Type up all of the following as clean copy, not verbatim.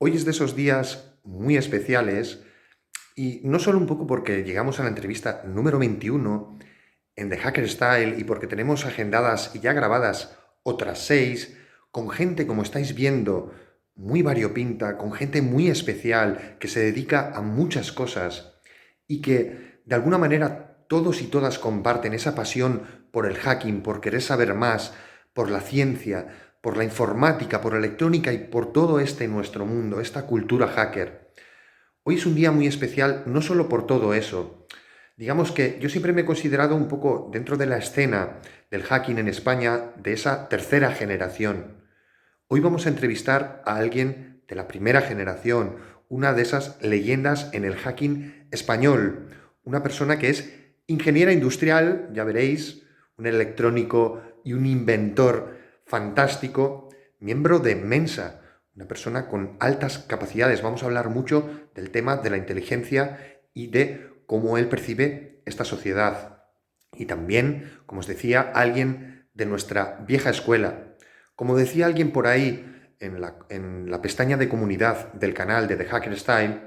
Hoy es de esos días muy especiales y no solo un poco porque llegamos a la entrevista número 21 en The Hacker Style y porque tenemos agendadas y ya grabadas otras 6 con gente, como estáis viendo, muy variopinta, con gente muy especial que se dedica a muchas cosas y que de alguna manera todos y todas comparten esa pasión por el hacking, por querer saber más, por la ciencia, por la informática, por la electrónica y por todo nuestro mundo, esta cultura hacker. Hoy es un día muy especial no solo por todo eso. Digamos que yo siempre me he considerado un poco dentro de la escena del hacking en España de esa tercera generación. Hoy vamos a entrevistar a alguien de la primera generación, una de esas leyendas en el hacking español, una persona que es ingeniera industrial, ya veréis, un electrónico y un inventor fantástico, miembro de Mensa, una persona con altas capacidades. Vamos a hablar mucho del tema de la inteligencia y de cómo él percibe esta sociedad. Y también, como os decía, alguien de nuestra vieja escuela. Como decía alguien por ahí en la pestaña de comunidad del canal de The Hacker Style,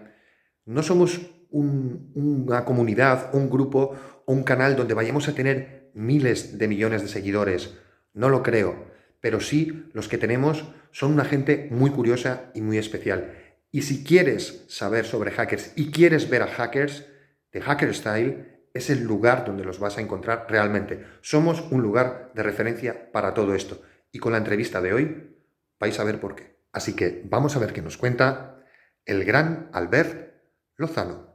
no somos una comunidad, un grupo o un canal donde vayamos a tener miles de millones de seguidores. No lo creo, pero sí los que tenemos son una gente muy curiosa y muy especial. Y si quieres saber sobre hackers y quieres ver a hackers, The Hacker Style es el lugar donde los vas a encontrar realmente. Somos un lugar de referencia para todo esto. Y con la entrevista de hoy vais a ver por qué. Así que vamos a ver qué nos cuenta el gran Albert Lozano.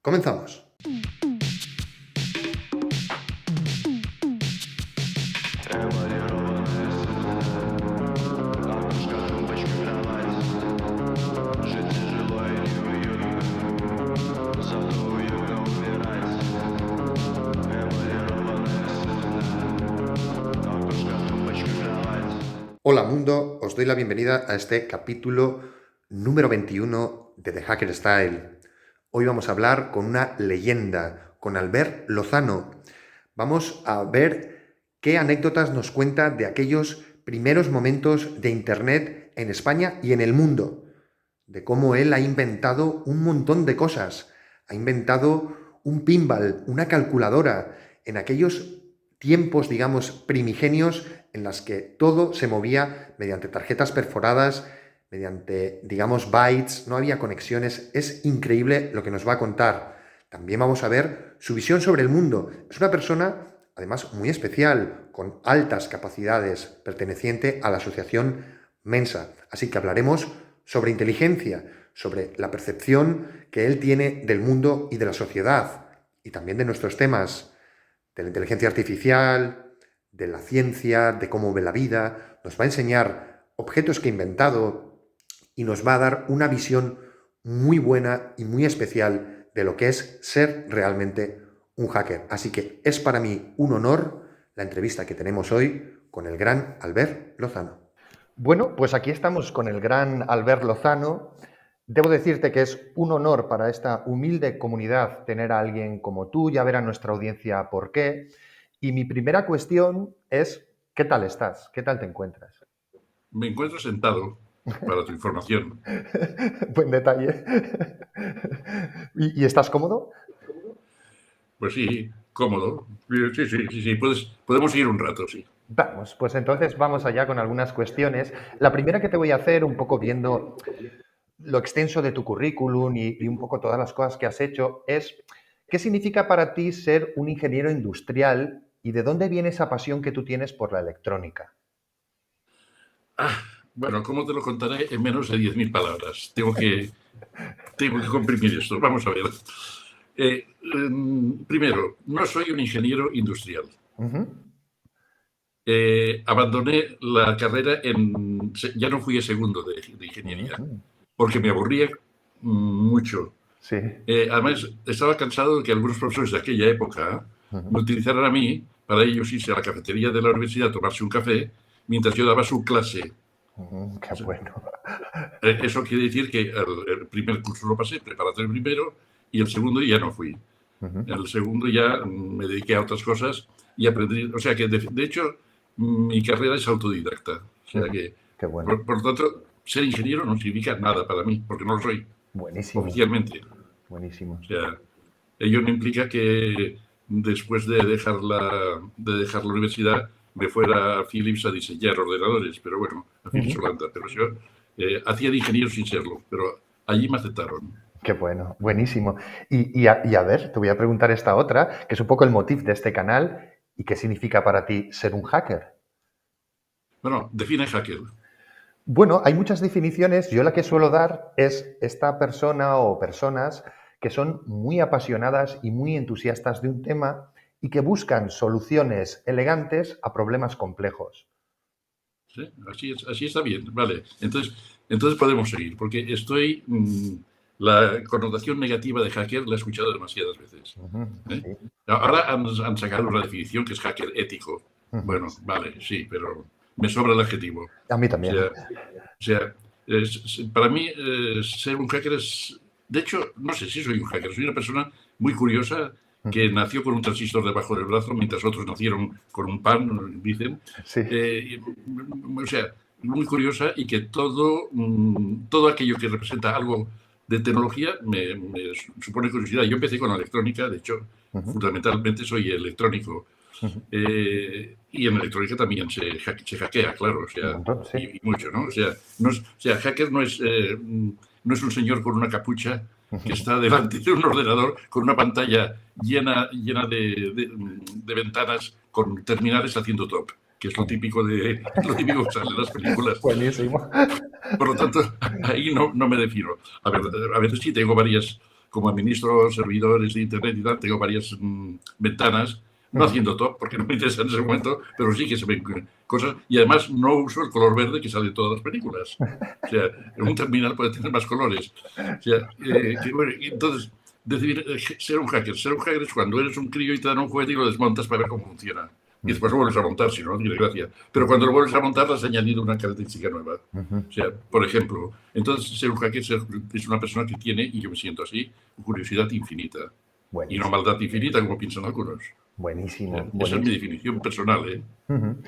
Comenzamos. Hola mundo, os doy la bienvenida a este capítulo número 21 de The Hacker Style. Hoy vamos a hablar con una leyenda, con Albert Lozano. Vamos a ver qué anécdotas nos cuenta de aquellos primeros momentos de Internet en España y en el mundo, de cómo él ha inventado un montón de cosas. Ha inventado un pinball, una calculadora, en aquellos tiempos, digamos, primigenios en las que todo se movía mediante tarjetas perforadas, mediante, digamos, bytes, no había conexiones. Es increíble lo que nos va a contar. También vamos a ver su visión sobre el mundo. Es una persona, además, muy especial, con altas capacidades, perteneciente a la asociación Mensa. Así que hablaremos sobre inteligencia, sobre la percepción que él tiene del mundo y de la sociedad, y también de nuestros temas, de la inteligencia artificial, de la ciencia, de cómo ve la vida. Nos va a enseñar objetos que ha inventado y nos va a dar una visión muy buena y muy especial de lo que es ser realmente un hacker. Así que es para mí un honor la entrevista que tenemos hoy con el gran Albert Lozano. Bueno, pues aquí estamos con el gran Albert Lozano. Debo decirte que es un honor para esta humilde comunidad tener a alguien como tú. Ya verá nuestra audiencia por qué. Y mi primera cuestión es, ¿qué tal estás? ¿Qué tal te encuentras? Me encuentro sentado, para tu información. Buen detalle. ¿Y estás cómodo? Pues sí, cómodo. Sí. Podemos ir un rato, sí. Vamos, pues entonces vamos allá con algunas cuestiones. La primera que te voy a hacer, un poco viendo lo extenso de tu currículum y un poco todas las cosas que has hecho, es ¿qué significa para ti ser un ingeniero industrial y de dónde viene esa pasión que tú tienes por la electrónica? Bueno, ¿cómo te lo contaré en menos de 10.000 palabras? Tengo que comprimir esto. Vamos a ver. Primero, no soy un ingeniero industrial. Abandoné la carrera ya no fui a segundo de ingeniería, porque me aburría mucho. Sí. Además, estaba cansado de que algunos profesores de aquella época me utilizaran a mí para ellos irse a la cafetería de la universidad a tomarse un café mientras yo daba su clase. Qué bueno. Eso quiere decir que el primer curso lo pasé, preparatorio primero, y el segundo ya no fui. El segundo ya me dediqué a otras cosas y aprendí. O sea que, de hecho, mi carrera es autodidacta. O sea que, Qué bueno. por lo tanto, ser ingeniero no significa nada para mí, porque no lo soy. Buenísimo. Oficialmente. Buenísimo. O sea, ello no implica que después de dejar la universidad me fuera a Philips a diseñar ordenadores, pero bueno, a Philips Holanda. Pero yo hacía de ingeniero sin serlo, pero allí me aceptaron. Qué bueno, buenísimo. Y a ver, te voy a preguntar esta otra, que es un poco el motivo de este canal, y qué significa para ti ser un hacker. Bueno, define hacker. Bueno, hay muchas definiciones. Yo la que suelo dar es esta persona o personas que son muy apasionadas y muy entusiastas de un tema y que buscan soluciones elegantes a problemas complejos. ¿Sí? Así está bien, vale. Entonces podemos seguir, porque la connotación negativa de hacker la he escuchado demasiadas veces. Sí. Ahora han sacado una definición que es hacker ético. Bueno, vale, sí, pero me sobra el adjetivo. A mí también. O sea, para mí ser un hacker es... De hecho, no sé si soy un hacker, soy una persona muy curiosa que nació con un transistor debajo del brazo, mientras otros nacieron con un pan, dicen. Sí. O sea, muy curiosa y que todo aquello que representa algo de tecnología me supone curiosidad. Yo empecé con la electrónica, de hecho, fundamentalmente soy electrónico. Y en electrónica también se hackea, claro, o sea, Sí. y mucho, ¿no? O sea, hacker no es un señor con una capucha que está delante de un ordenador con una pantalla llena de ventanas con terminales haciendo top, que es lo típico que sale en las películas. Buenísimo. Por lo tanto, ahí no me defino. A ver, sí tengo varias, como administro servidores de internet y tal, tengo varias ventanas, no haciendo top, porque no me interesa en ese momento, pero sí que se ven cosas. Y además no uso el color verde que sale en todas las películas. O sea, un terminal puede tener más colores. O sea, bueno, entonces, decidir ser un hacker. Ser un hacker es cuando eres un crío y te dan un juguete y lo desmontas para ver cómo funciona. Y después lo vuelves a montar, si no, no tiene gracia. Pero cuando lo vuelves a montar, le has añadido una característica nueva. O sea, por ejemplo, entonces ser un hacker es una persona que tiene, y yo me siento así, curiosidad infinita. Buenísimo. Y no maldad infinita, como piensan algunos. Buenísimo. Esa es mi definición personal, ¿eh?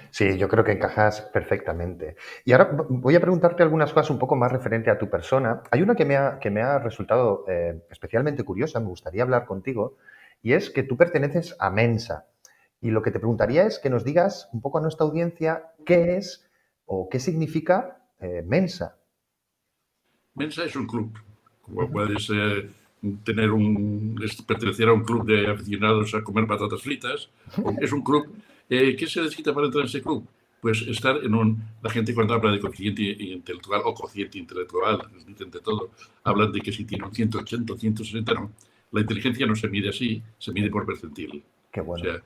Sí, yo creo que encajas perfectamente. Y ahora voy a preguntarte algunas cosas un poco más referente a tu persona. Hay una que me ha resultado especialmente curiosa, me gustaría hablar contigo, y es que tú perteneces a Mensa. Y lo que te preguntaría es que nos digas un poco a nuestra audiencia qué es o qué significa Mensa. Mensa es un club. Como puedes pertenecer a un club de aficionados a comer patatas fritas. Es un club. ¿Qué se necesita para entrar en ese club? Pues estar la gente cuando habla de coeficiente intelectual o cociente intelectual, dicen de todo, hablan de que si tiene un 180 o 160, no. La inteligencia no se mide así, se mide por percentil. Qué bueno. O sea,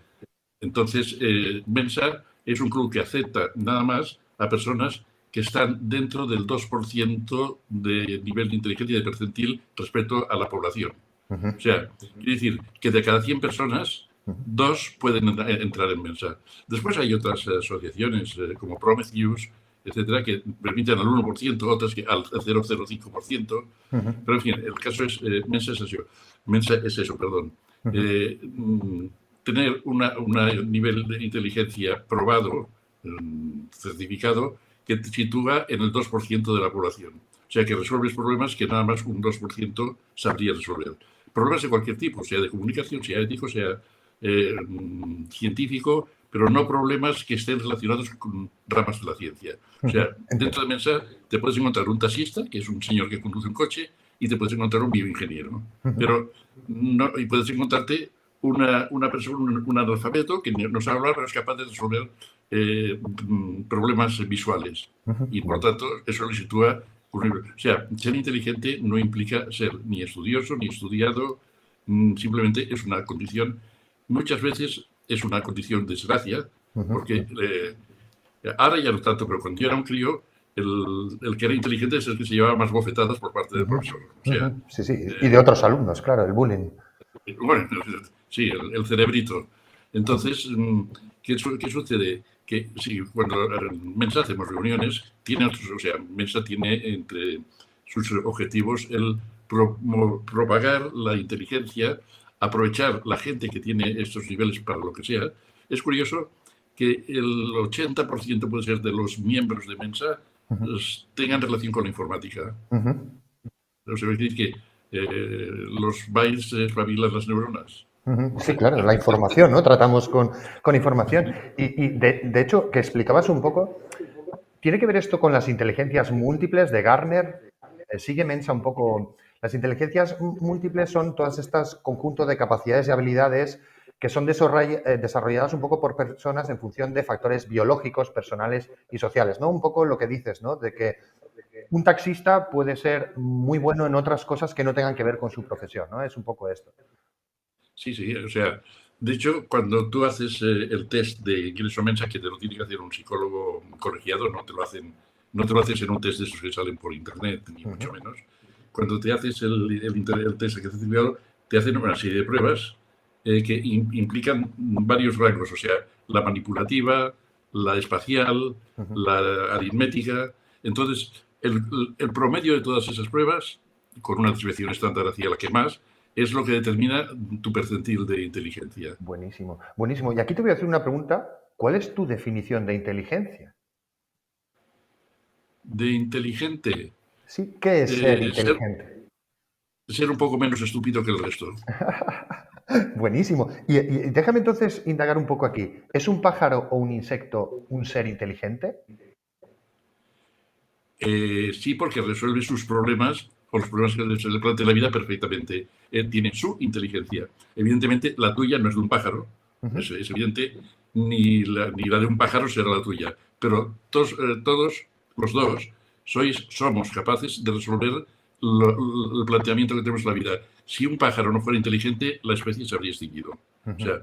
entonces, Mensa es un club que acepta nada más a personas que están dentro del 2% de nivel de inteligencia de percentil respecto a la población. O sea, quiere decir que de cada 100 personas, 2 pueden entrar en Mensa. Después hay otras asociaciones como Prometheus, etcétera, que permiten al 1%, otras que al 0,05%. Pero en fin, el caso es, Mensa es eso, perdón. Tener un nivel de inteligencia probado, certificado, que te sitúa en el 2% de la población. O sea, que resuelves problemas que nada más un 2% sabría resolver. Problemas de cualquier tipo, sea de comunicación, sea ético, sea científico, pero no problemas que estén relacionados con ramas de la ciencia. O sea, dentro de Mensa te puedes encontrar un taxista, que es un señor que conduce un coche, y te puedes encontrar un bioingeniero. Pero y puedes encontrarte una persona, un analfabeto que no sabe hablar, pero es capaz de resolver problemas visuales. Y por lo tanto, eso le sitúa. O sea, ser inteligente no implica ser ni estudioso ni estudiado, simplemente es una condición. Muchas veces es una condición desgracia, porque ahora ya no tanto, pero cuando yo era un crío, el que era inteligente es el que se llevaba más bofetadas por parte del profesor. O sea, sí. Y de otros alumnos, claro, el bullying. Bueno, sí, el cerebrito. Entonces, ¿qué sucede? Que sí, cuando Mensa hacemos reuniones, Mensa tiene entre sus objetivos el propagar la inteligencia, aprovechar la gente que tiene estos niveles para lo que sea. Es curioso que el 80% puede ser de los miembros de Mensa Ujú, tengan relación con la informática. ujú. O sea, es decir, que los bytes espabilan las neuronas. Ujú. No Sí, sé, claro, la información, ¿no? Tratamos con información. Y de hecho, que explicabas un poco, ¿tiene que ver esto con las inteligencias múltiples de Gartner? Sigue Mensa un poco. Las inteligencias múltiples son todas estas conjuntos de capacidades y habilidades que son desarrolladas un poco por personas en función de factores biológicos, personales y sociales, ¿no? Un poco lo que dices, ¿no? De que un taxista puede ser muy bueno en otras cosas que no tengan que ver con su profesión, ¿no? Es un poco esto. sí, sí, o sea, de hecho, cuando tú haces el test de ingreso Mensa, que te lo tiene que hacer un psicólogo colegiado, no te lo haces en un test de esos que salen por internet, ni mucho Ujú, menos. Cuando te haces el test que hace el psicólogo, te hacen una serie de pruebas que implican varios rangos, o sea, la manipulativa, la espacial, ujú. la aritmética. Entonces, el promedio de todas esas pruebas, con una desviación estándar hacia la que más, es lo que determina tu percentil de inteligencia. Buenísimo, buenísimo. Y aquí te voy a hacer una pregunta. ¿Cuál es tu definición de inteligencia? De inteligente, Sí, ¿qué es ser ser, inteligente? ser un poco menos estúpido que el resto. Buenísimo. Y déjame entonces indagar un poco aquí. ¿Es un pájaro o un insecto un ser inteligente? Sí, porque resuelve sus problemas o los problemas que se le plantea la vida perfectamente. Tiene su inteligencia. Evidentemente, la tuya no es de un pájaro, Ujú. es evidente, ni la de un pájaro será la tuya. Pero todos los dos somos capaces de resolver el planteamiento que tenemos en la vida. Si un pájaro no fuera inteligente, la especie se habría extinguido. O Ujú. sea,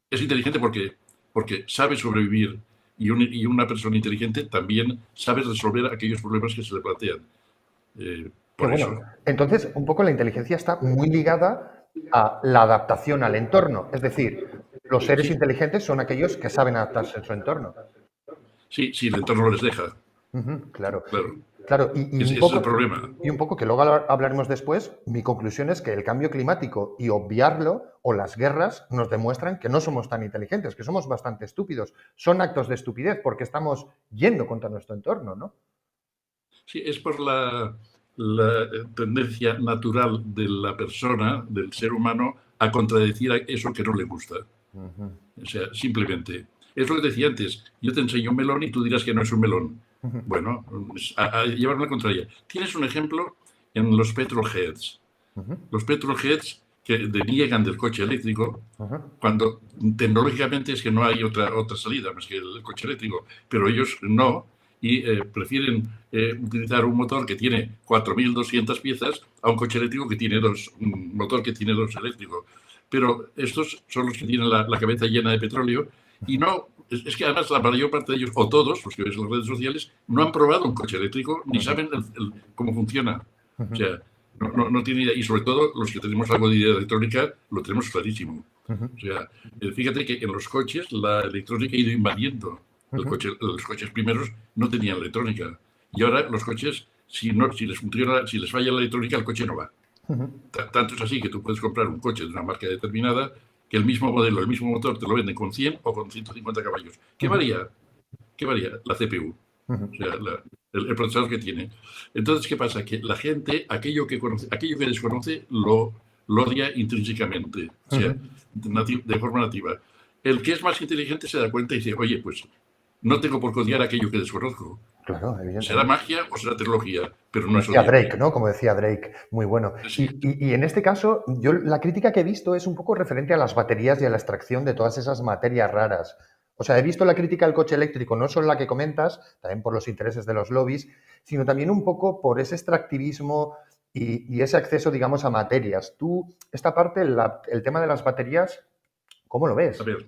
es inteligente porque sabe sobrevivir y una persona inteligente también sabe resolver aquellos problemas que se le plantean. Qué Por bueno. eso, Entonces, un poco la inteligencia está muy ligada a la adaptación al entorno. Es decir, los seres sí, inteligentes son aquellos que saben adaptarse a su entorno. sí, sí, el entorno les deja, Ujú, claro. claro. Claro, y Ese es el problema. y un poco que luego hablaremos después, mi conclusión es que el cambio climático y obviarlo o las guerras nos demuestran que no somos tan inteligentes, que somos bastante estúpidos. Son actos de estupidez porque estamos yendo contra nuestro entorno, ¿no? Sí, es por la tendencia natural de la persona, del ser humano, a contradecir eso que no le gusta. Ujú, O sea, simplemente. Es lo que decía antes. Yo te enseño un melón y tú dirás que no es un melón. ujú, Bueno, a llevar una contraria. Tienes un ejemplo en los petrolheads. ujú, Los petrolheads que deniegan del coche eléctrico ujú, cuando tecnológicamente es que no hay otra salida más que el coche eléctrico, pero ellos no y prefieren utilizar un motor que tiene 4.200 piezas a un coche eléctrico que tiene un motor que tiene dos eléctricos. Pero estos son los que tienen la cabeza llena de petróleo y no, es que además la mayor parte de ellos, o todos, los que ves en las redes sociales, no han probado un coche eléctrico ni ujú, saben cómo funciona. O ujú, sea, no tienen idea. Y sobre todo los que tenemos algo de idea de electrónica lo tenemos clarísimo. ujú, O sea, fíjate que en los coches la electrónica ha ido invadiendo. ujú, Los coches primeros no tenían electrónica. Y ahora los coches, si les funciona, si les falla la electrónica, el coche no va. ujú, Tanto es así que tú puedes comprar un coche de una marca determinada que el mismo modelo, el mismo motor te lo venden con 100 o con 150 caballos. ¿Qué ujú, varía? ¿Qué varía? La CPU. O ujú, sea, el procesador que tiene. Entonces, ¿qué pasa? Que la gente, aquello que desconoce, lo odia intrínsecamente, o sea, ujú. de forma nativa. El que es más inteligente se da cuenta y dice, oye, pues no tengo por qué odiar aquello que desconozco. Claro, Será evidentemente. magia o será tecnología, pero no Como es decía odiable. Drake, ¿no? Como decía Drake, muy bueno. Sí, Y en este caso, yo la crítica que he visto es un poco referente a las baterías y a la extracción de todas esas materias raras. O sea, he visto la crítica al coche eléctrico, no solo la que comentas, también por los intereses de los lobbies, sino también un poco por ese extractivismo y ese acceso, digamos, a materias. Tú, esta parte, el tema de las baterías, ¿cómo lo a ves? ver,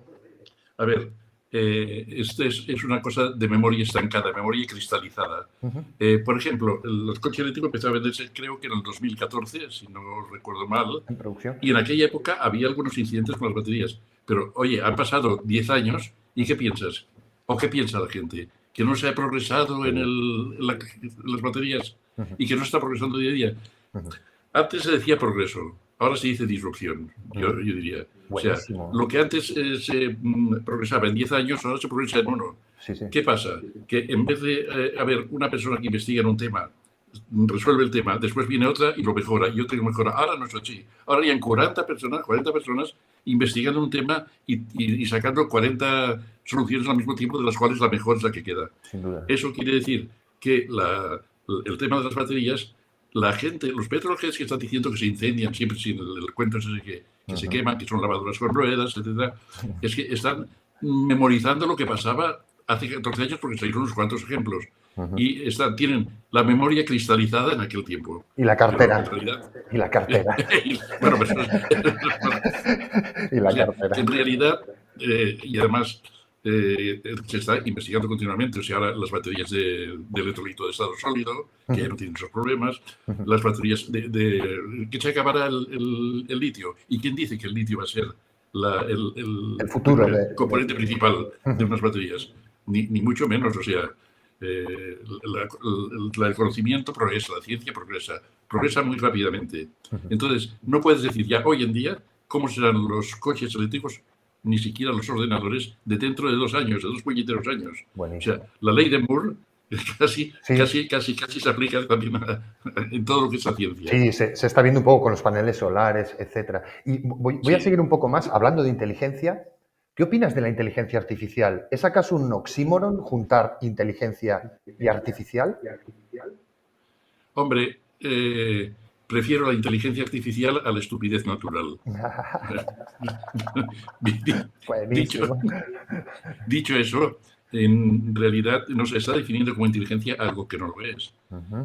a ver, esto es una cosa de memoria estancada, memoria cristalizada. Ujú, Por ejemplo, el coche eléctrico empezó a venderse creo que en el 2014, si no recuerdo mal, en producción. y en aquella época había algunos incidentes con las baterías. Pero, oye, han pasado 10 años y ¿qué piensas? ¿O qué piensa la gente? ¿Que no se ha progresado Sí. en las baterías Ujú, y que no está progresando día a día? ujú, Antes se decía progreso, ahora se dice disrupción, ujú. yo diría. O sea, Buenísimo. lo que antes se progresaba en 10 años, ahora se progresa en uno. Sí, sí. ¿Qué pasa? Que en vez de haber una persona que investiga en un tema, resuelve el tema, después viene otra y lo mejora, y otra que lo mejora. Ahora no es así. Ahora hay 40 personas investigando un tema y sacando 40 soluciones al mismo tiempo, de las cuales la mejor es la que queda. Sin duda. Eso quiere decir que el tema de las baterías, la gente, los petroheads que están diciendo que se incendian siempre sin el cuento ese de que se queman, que son lavadoras con ruedas, etcétera, es que están memorizando lo que pasaba hace 14 años porque salieron unos cuantos ejemplos. Y tienen la memoria cristalizada en aquel tiempo. Y la cartera. En realidad, Y la cartera. bueno, pues, Y la o sea, cartera. que en realidad, y además se está investigando continuamente, o sea, ahora las baterías de electrolito de estado sólido, que ya no tienen esos problemas, las baterías que se acabará el litio. ¿Y quién dice que el litio va a ser El futuro el componente principal de unas baterías? Ni mucho menos, o sea, el conocimiento progresa, la ciencia progresa muy rápidamente. Entonces, no puedes decir ya hoy en día cómo serán los coches eléctricos, ni siquiera los ordenadores, de dentro de 2 años, de 2 puñeteros años. Buenísimo. O sea, la ley de Moore casi se aplica también en todo lo que es la ciencia. Sí, se está viendo un poco con los paneles solares, etcétera. Y voy a seguir un poco más hablando de inteligencia. ¿Qué opinas de la inteligencia artificial? ¿Es acaso un oxímoron juntar inteligencia y artificial? Hombre, prefiero la inteligencia artificial a la estupidez natural. Dicho eso, en realidad nos está definiendo como inteligencia algo que no lo es.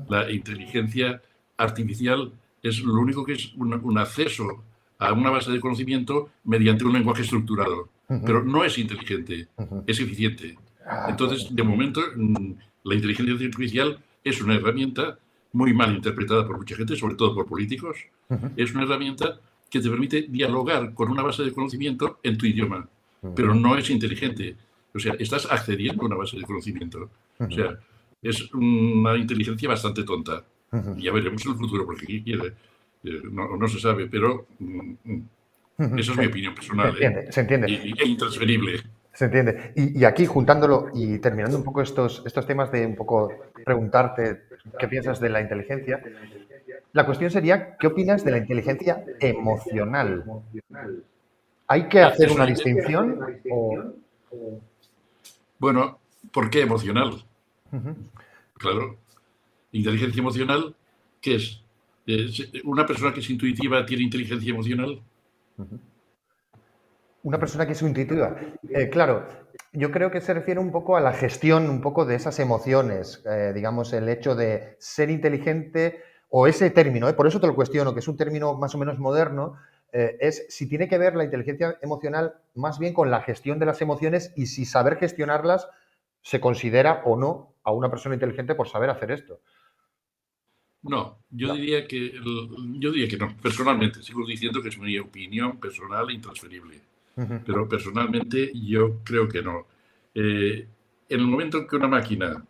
La inteligencia artificial es lo único que es un acceso a una base de conocimiento mediante un lenguaje estructurado. Pero no es inteligente, es eficiente. Entonces, de momento, la inteligencia artificial es una herramienta muy mal interpretada por mucha gente, sobre todo por políticos. Es una herramienta que te permite dialogar con una base de conocimiento en tu idioma, pero no es inteligente. O sea, estás accediendo a una base de conocimiento. O sea, es una inteligencia bastante tonta. Ya veremos en el futuro, porque no se sabe, pero esa es mi opinión personal. Se entiende. E intransferible. Se entiende. Y aquí, juntándolo y terminando un poco estos temas de un poco preguntarte qué piensas de la inteligencia, la cuestión sería, ¿qué opinas de la inteligencia emocional? ¿Hay que hacer una distinción? Bueno, ¿por qué emocional? Claro. Inteligencia emocional, ¿qué es? ¿Una persona que es intuitiva tiene inteligencia emocional? Una persona que es intuitiva. Claro, yo creo que se refiere un poco a la gestión un poco de esas emociones, digamos, el hecho de ser inteligente o ese término, por eso te lo cuestiono, que es un término más o menos moderno, es si tiene que ver la inteligencia emocional más bien con la gestión de las emociones y si saber gestionarlas se considera o no a una persona inteligente por saber hacer esto. No, yo diría que no. Personalmente, sigo diciendo que es mi opinión personal e intransferible. Pero personalmente yo creo que no. En el momento en que una máquina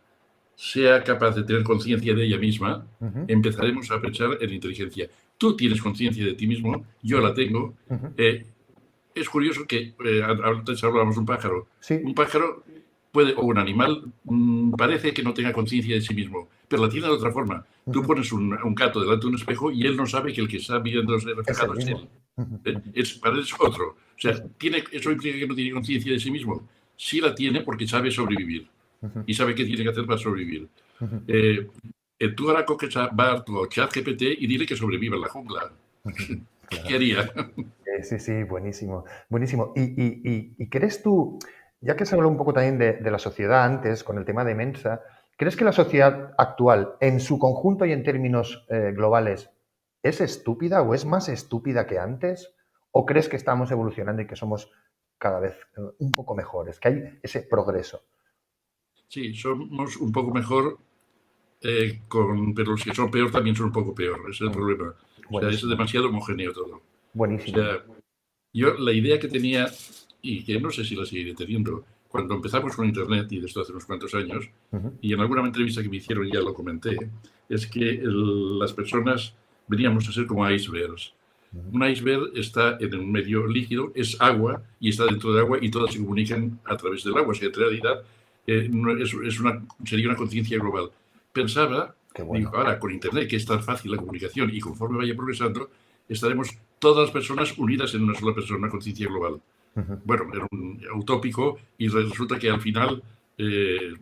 sea capaz de tener conciencia de ella misma, empezaremos a pensar en inteligencia. Tú tienes conciencia de ti mismo, yo la tengo. Es curioso que antes hablábamos de un pájaro. Sí. Un pájaro o un animal parece que no tenga conciencia de sí mismo, pero la tiene de otra forma. Tú pones un gato delante de un espejo y él no sabe que el que está viéndose reflejado es él. Para él es otro. O sea, ¿eso implica que no tiene conciencia de sí mismo? Sí la tiene porque sabe sobrevivir y sabe qué tiene que hacer para sobrevivir. Tú ahora coges a Bart o ChatGPT y dile que sobreviva en la jungla. ¿Qué haría? Sí, buenísimo. Buenísimo. ¿Y crees tú, ya que se habló un poco también de la sociedad antes, con el tema de Mensa, ¿crees que la sociedad actual, en su conjunto y en términos globales, es estúpida o es más estúpida que antes? ¿O crees que estamos evolucionando y que somos cada vez un poco mejores, que hay ese progreso? Sí, somos un poco mejor, pero los que son peor también son un poco peor. Ese es el problema. O sea, es demasiado homogéneo todo. Buenísimo. O sea, yo la idea que tenía, y que no sé si la seguiré teniendo, cuando empezamos con Internet, y de esto hace unos cuantos años, y en alguna entrevista que me hicieron ya lo comenté, es que las personas veníamos a ser como icebergs. Un iceberg está en un medio líquido, es agua, y está dentro de agua, y todas se comunican a través del agua. O sea, en realidad, sería una conciencia global. Pensaba, Qué digo, bueno. ahora con Internet, que es tan fácil la comunicación y conforme vaya progresando, estaremos todas las personas unidas en una sola persona, una conciencia global. Ujú. Bueno, era un utópico y resulta que al final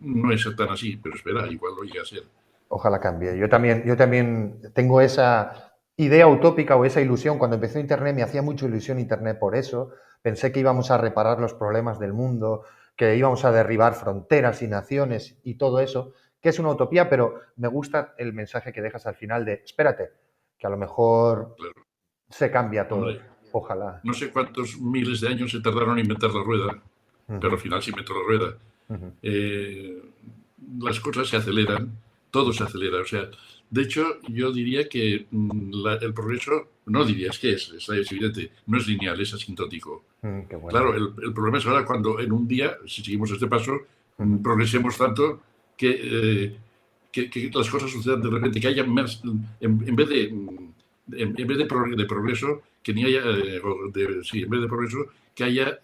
no es tan así, pero espera, igual lo llega a ser. Ojalá cambie. Yo también tengo esa idea utópica o esa ilusión. Cuando empezó Internet me hacía mucha ilusión Internet por eso. Pensé que íbamos a reparar los problemas del mundo, que íbamos a derribar fronteras y naciones y todo eso, que es una utopía, pero me gusta el mensaje que dejas al final de, espérate, que a lo mejor Claro. se cambia todo. Hombre, Ojalá. no sé cuántos miles de años se tardaron en inventar la rueda, pero Ujú, al final se inventó la rueda. ujú, Eh, las cosas se aceleran, todo se acelera. O sea, de hecho, yo diría que el progreso, no diría, es evidente, no es lineal, es asintótico. qué bueno. Claro, el problema es ahora cuando en un día, si seguimos este paso, Ujú, progresemos tanto que las cosas sucedan de repente, que haya más, en vez de progreso, que ni haya, sí, en vez de progreso, que haya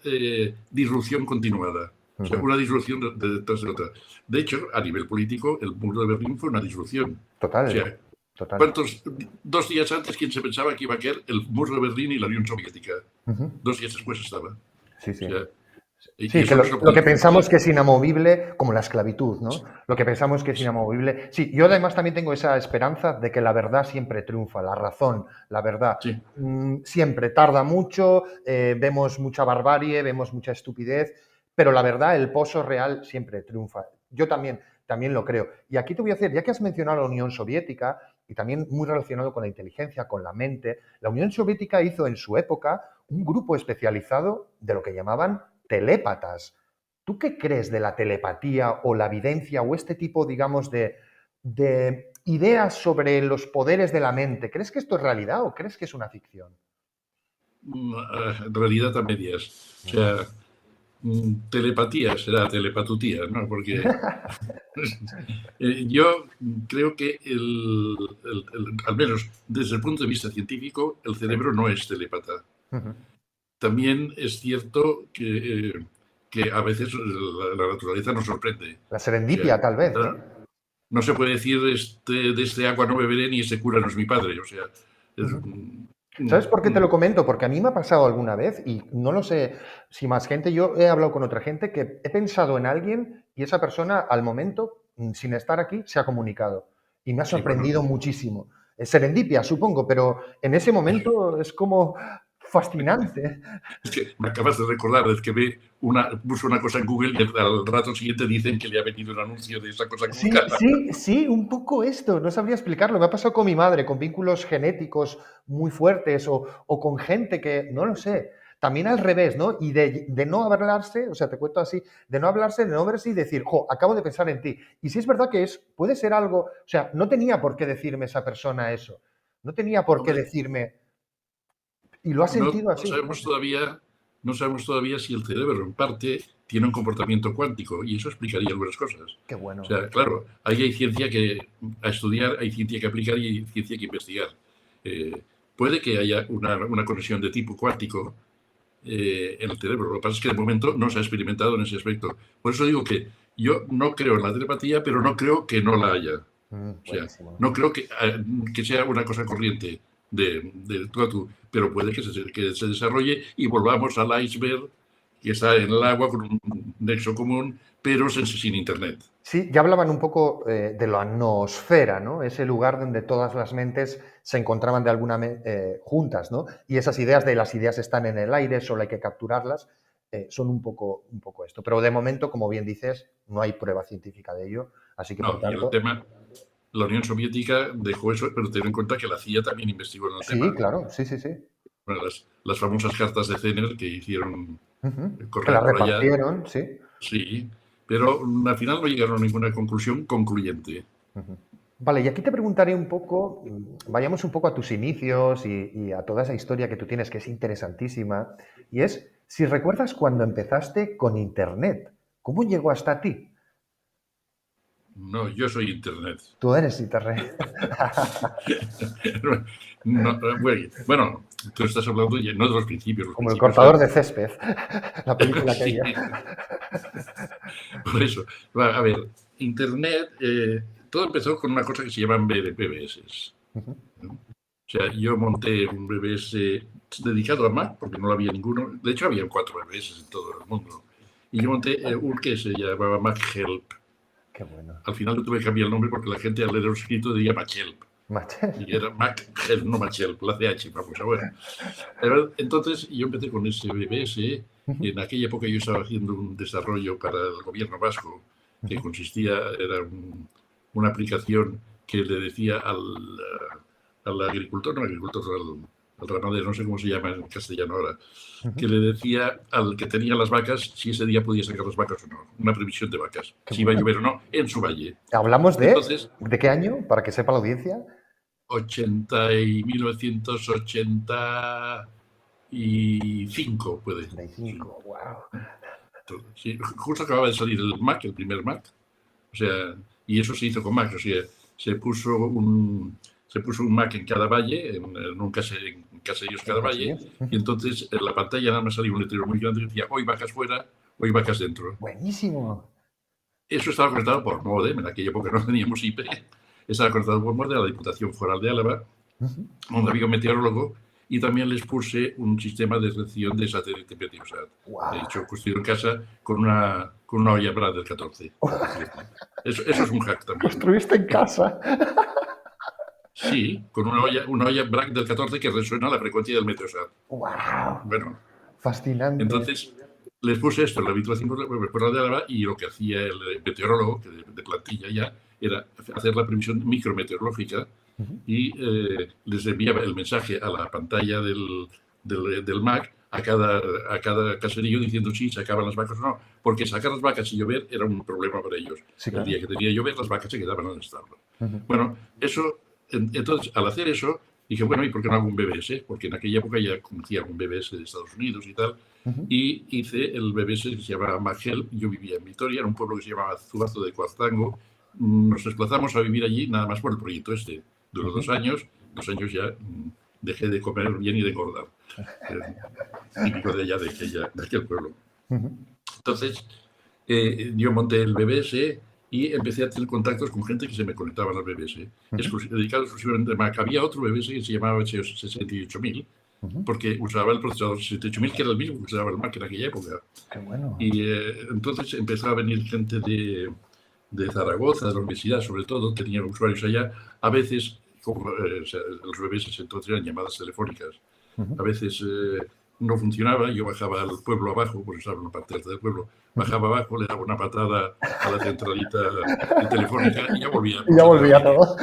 disrupción continuada. O sea, ujú. una disrupción detrás de otra. De hecho, a nivel político, el muro de Berlín fue una disrupción. O Total, sea, total. ¿cuántos? 2 días antes, ¿quién se pensaba que iba a caer el muro de Berlín y la Unión Soviética? Ujú. 2 días después estaba. O Sí, sí. sea, y Sí, que eso no es lo lo que político. pensamos que es inamovible, como la esclavitud, ¿no? Lo que pensamos que es inamovible. Sí, yo además también tengo esa esperanza de que la verdad siempre triunfa, la razón, la verdad. Sí, Siempre tarda mucho, vemos mucha barbarie, vemos mucha estupidez, pero la verdad, el pozo real siempre triunfa. Yo también lo creo. Y aquí te voy a hacer, ya que has mencionado la Unión Soviética, y también muy relacionado con la inteligencia, con la mente, la Unión Soviética hizo en su época un grupo especializado de lo que llamaban telépatas. ¿Tú qué crees de la telepatía o la evidencia o este tipo, digamos, de ideas sobre los poderes de la mente? ¿Crees que esto es realidad o crees que es una ficción? realidad a medias. O sea, telepatía será telepatutía, ¿no? Porque yo creo que al menos desde el punto de vista científico, el cerebro no es telépata. También es cierto que a veces la naturaleza nos sorprende. La O sea, serendipia, tal vez, ¿no? no se puede decir de este agua no beberé ni este cura no es mi padre. O sea, es, ¿Sabes por qué te lo comento? Porque a mí me ha pasado alguna vez y no lo sé si más gente, yo he hablado con otra gente que he pensado en alguien y esa persona al momento, sin estar aquí, se ha comunicado. Y me ha sí, bueno, sorprendido muchísimo. Es serendipia, supongo, pero en ese momento es como fascinante. es que me acabas de recordar, es que puso una cosa en Google y al rato siguiente dicen que le ha venido un anuncio de esa cosa que Sí, buscaba. sí, sí, un poco esto, no sabría explicarlo. Me ha pasado con mi madre, con vínculos genéticos muy fuertes o con gente que, no lo sé, también al revés, ¿no? Y de no hablarse, o sea, te cuento así, de no hablarse, de no verse y decir, jo, acabo de pensar en ti. Y si es verdad que puede ser algo, o sea, no tenía por qué decirme esa persona eso, no tenía por qué Hombre, decirme, y lo ha no, sentido no así. sabemos todavía, no sabemos todavía si el cerebro en parte tiene un comportamiento cuántico y eso explicaría algunas cosas. Qué O bueno. sea, claro, ahí hay ciencia que a estudiar, hay ciencia que aplicar y hay ciencia que investigar. Eh, puede que haya una conexión de tipo cuántico en el cerebro. Lo que pasa es que de momento no se ha experimentado en ese aspecto. Por eso digo que yo no creo en la telepatía, pero no creo que no la haya. O sea, Buenísimo. no creo que sea una cosa corriente de tú a tú, pero puede que se desarrolle y volvamos al iceberg que está en el agua con un nexo común, pero sin internet. Sí, ya hablaban un poco de la noosfera, ¿no? Ese lugar donde todas las mentes se encontraban de juntas, ¿no? Y esas ideas de las ideas están en el aire, solo hay que capturarlas, son un poco esto. Pero de momento, como bien dices, no hay prueba científica de ello, así que por No, y el tanto, tema, la Unión Soviética dejó eso, pero ten en cuenta que la CIA también investigó en el sí, tema. claro, sí, sí, sí. Bueno, las famosas cartas de Zener que hicieron Ujú. Que la correr por allá, repartieron, sí. sí, pero al final no llegaron a ninguna conclusión concluyente. Ujú. Vale, y aquí te preguntaré un poco, vayamos un poco a tus inicios y a toda esa historia que tú tienes, que es interesantísima, y es si recuerdas cuando empezaste con Internet, ¿cómo llegó hasta ti? No, yo soy Internet. Tú eres Internet. No, bueno, tú estás hablando ya no de los principios. Los Como el principios cortador eran- de césped, la película Sí, aquella. por eso. A ver, Internet, todo empezó con una cosa que se llaman BBS. Ujú. ¿No? O sea, yo monté un BBS dedicado a Mac, porque no había ninguno. De hecho, había 4 BBS en todo el mundo. Y yo monté un que se llamaba Mac Help. Qué bueno. Al final le tuve que cambiar el nombre porque la gente al leer el escrito decía Mac Help. Maché. Y era Mac Help, no Mac Help, la CH, vamos a ver. Pero, entonces yo empecé con ese BBS. En aquella época yo estaba haciendo un desarrollo para el gobierno vasco que consistía, era una aplicación que le decía al agricultor, no agricultor, al ramadero, no sé cómo se llama en castellano ahora, que le decía al que tenía las vacas si ese día podía sacar las vacas o no, una previsión de vacas, Qué si iba a bueno. llover o no en su valle. ¿Hablamos Entonces, de qué año? Para que sepa la audiencia. 1985 puede. 35, wow. Sí, justo acababa de salir el Mac, el primer Mac. O sea, y eso se hizo con Mac. O sea, se puso un Mac en cada valle, en caseríos cada valle, y entonces en la pantalla nada más salía un letrero muy grande que decía hoy vacas fuera, hoy vacas dentro. Buenísimo. Eso estaba conectado por módem, en aquella época no teníamos IP, estaba conectado por módem a la Diputación Foral de Álava, donde había un meteorólogo, y también les puse un sistema de recepción de satélite Meteosat. Wow. De hecho, construí en casa con una olla Brad del 14. Eso es un hack también. ¿Construiste en casa? Sí, con una olla Bragg del 14 que resuena a la frecuencia del Meteosat. ¡Wow! Bueno, Fascinante. entonces les puse esto en la Diputación Foral de Álava y lo que hacía el meteorólogo, que de plantilla ya, era hacer la previsión micrometeorológica y les enviaba el mensaje a la pantalla del Mac a cada caserío diciendo si sacaban las vacas o no, porque sacar las vacas y llover era un problema para ellos. Sí, El claro. día que tenía que llover, las vacas se quedaban en el establo. Bueno, eso, entonces, al hacer eso, dije, bueno, ¿y por qué no hago un BBS? Porque en aquella época ya conocía un BBS de Estados Unidos y tal, y hice el BBS que se llamaba Magel. Yo vivía en Vitoria, en un pueblo que se llamaba Zubazo de Cuartango. Nos desplazamos a vivir allí nada más por el proyecto este. Duró 2 años, 2 años ya dejé de comer bien y de engordar. Típico de allá, de aquel pueblo. Entonces, yo monté el BBS y empecé a tener contactos con gente que se me conectaba al BBS, dedicado exclusivamente a Mac. Había otro BBS que se llamaba 68000, porque usaba el procesador 68000, que era el mismo que usaba el Mac en aquella época. Qué bueno. Y entonces empezó a venir gente de Zaragoza, de la universidad sobre todo, tenían usuarios allá. A veces, como los BBS entonces eran llamadas telefónicas, a veces no funcionaba, yo bajaba al pueblo abajo, porque estaba en una parte alta del pueblo, bajaba abajo, le daba una patada a la centralita telefónica y ya volvía. Y ya volvía todo.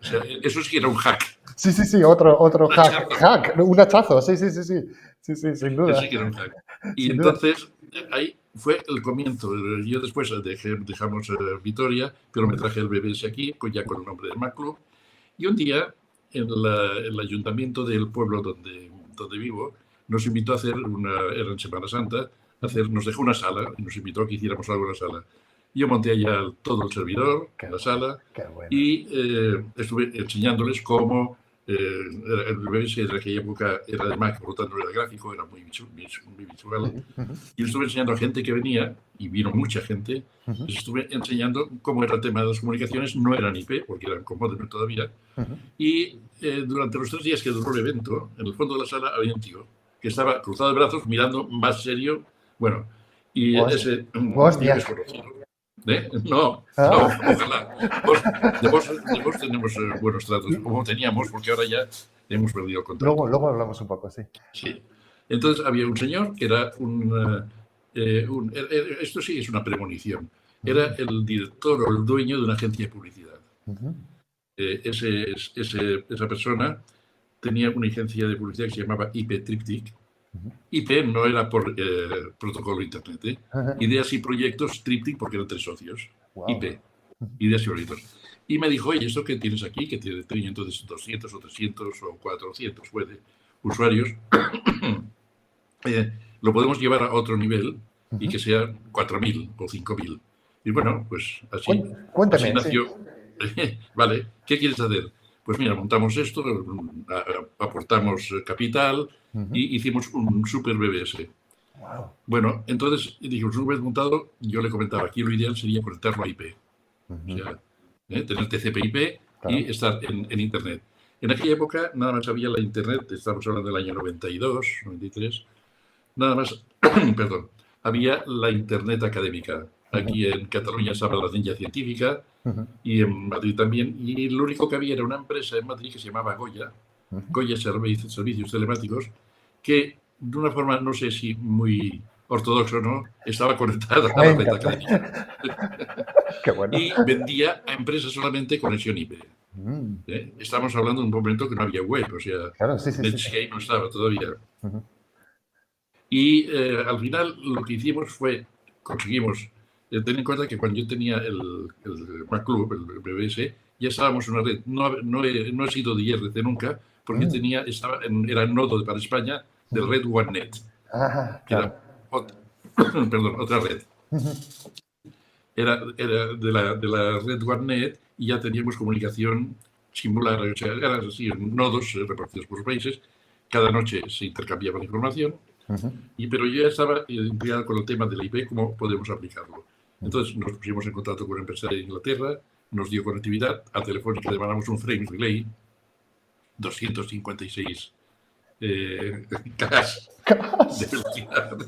O sea, eso sí que era un hack. Sí, otro hack. Un hachazo, sí, sin duda. Sí que era un hack. Y entonces, ahí fue el comienzo. Yo después dejamos Vitoria, pero me traje el BBS aquí, ya con el nombre de Mac Club. Y un día, en el ayuntamiento del pueblo donde vivo, nos invitó a hacer era en Semana Santa, nos dejó una sala y nos invitó a que hiciéramos algo en la sala. Yo monté allá todo el servidor, la sala, y estuve enseñándoles cómo el BBS de aquella época era de Mac, por lo tanto era gráfico, era muy visual. Y estuve enseñando a gente que venía, y vino mucha gente, les estuve enseñando cómo era el tema de las comunicaciones. No eran IP, porque eran con modem todavía. Y durante los 3 días que duró el evento, en el fondo de la sala había un tío que estaba cruzado de brazos, mirando más serio. Bueno, y ese tío desconocido. No, ojalá. De vos tenemos buenos tratos, como teníamos, porque ahora ya hemos perdido el contacto. Luego hablamos un poco, sí. Sí. Entonces había un señor que era esto sí es una premonición. Era el director o el dueño de una agencia de publicidad. Esa persona tenía una agencia de publicidad que se llamaba IP Triptych. IP no era por protocolo internet. Ideas y proyectos Triptych, porque eran 3 socios. Wow. IP, ideas y proyectos. Y me dijo, oye, esto que tienes aquí, que tenía entonces 200 o 300 o 400 usuarios, lo podemos llevar a otro nivel y que sea 4.000 o 5.000. Y bueno, pues así nació. Sí. Vale, ¿qué quieres hacer? Pues mira, montamos esto, aportamos capital y hicimos un super BBS. Wow. Bueno, entonces dijimos, una vez montado, yo le comentaba, aquí lo ideal sería conectarlo a IP. O sea, tener TCP/IP y estar en Internet. En aquella época nada más había la Internet, estamos hablando del año 92, 93, nada más, perdón, había la Internet académica. Aquí en Cataluña estaba la Ciencia Científica y en Madrid también. Y lo único que había era una empresa en Madrid que se llamaba Goya, Goya Servicios Telemáticos, que de una forma, no sé si muy ortodoxo o no, estaba conectada a la red académica. Qué bueno. Y vendía a empresas solamente conexión IP. Estamos hablando de un momento que no había web, o sea, Claro, sí. Netscape no estaba todavía. Y al final lo que hicimos fue, conseguimos, ten en cuenta que cuando yo tenía el Mac Club, el BBS, ya estábamos en una red. No he sido de IRC nunca, porque era el nodo para España de red OneNet, que era otra red. Era de la red OneNet y ya teníamos comunicación singular, o sea, eran así, nodos repartidos por países. Cada noche se intercambiaba la información, pero yo ya estaba intrigado con el tema de la IP, cómo podemos aplicarlo. Entonces nos pusimos en contacto con una empresa de Inglaterra, nos dio conectividad, a Telefónica le mandamos un frame relay, 256 Ks de velocidad.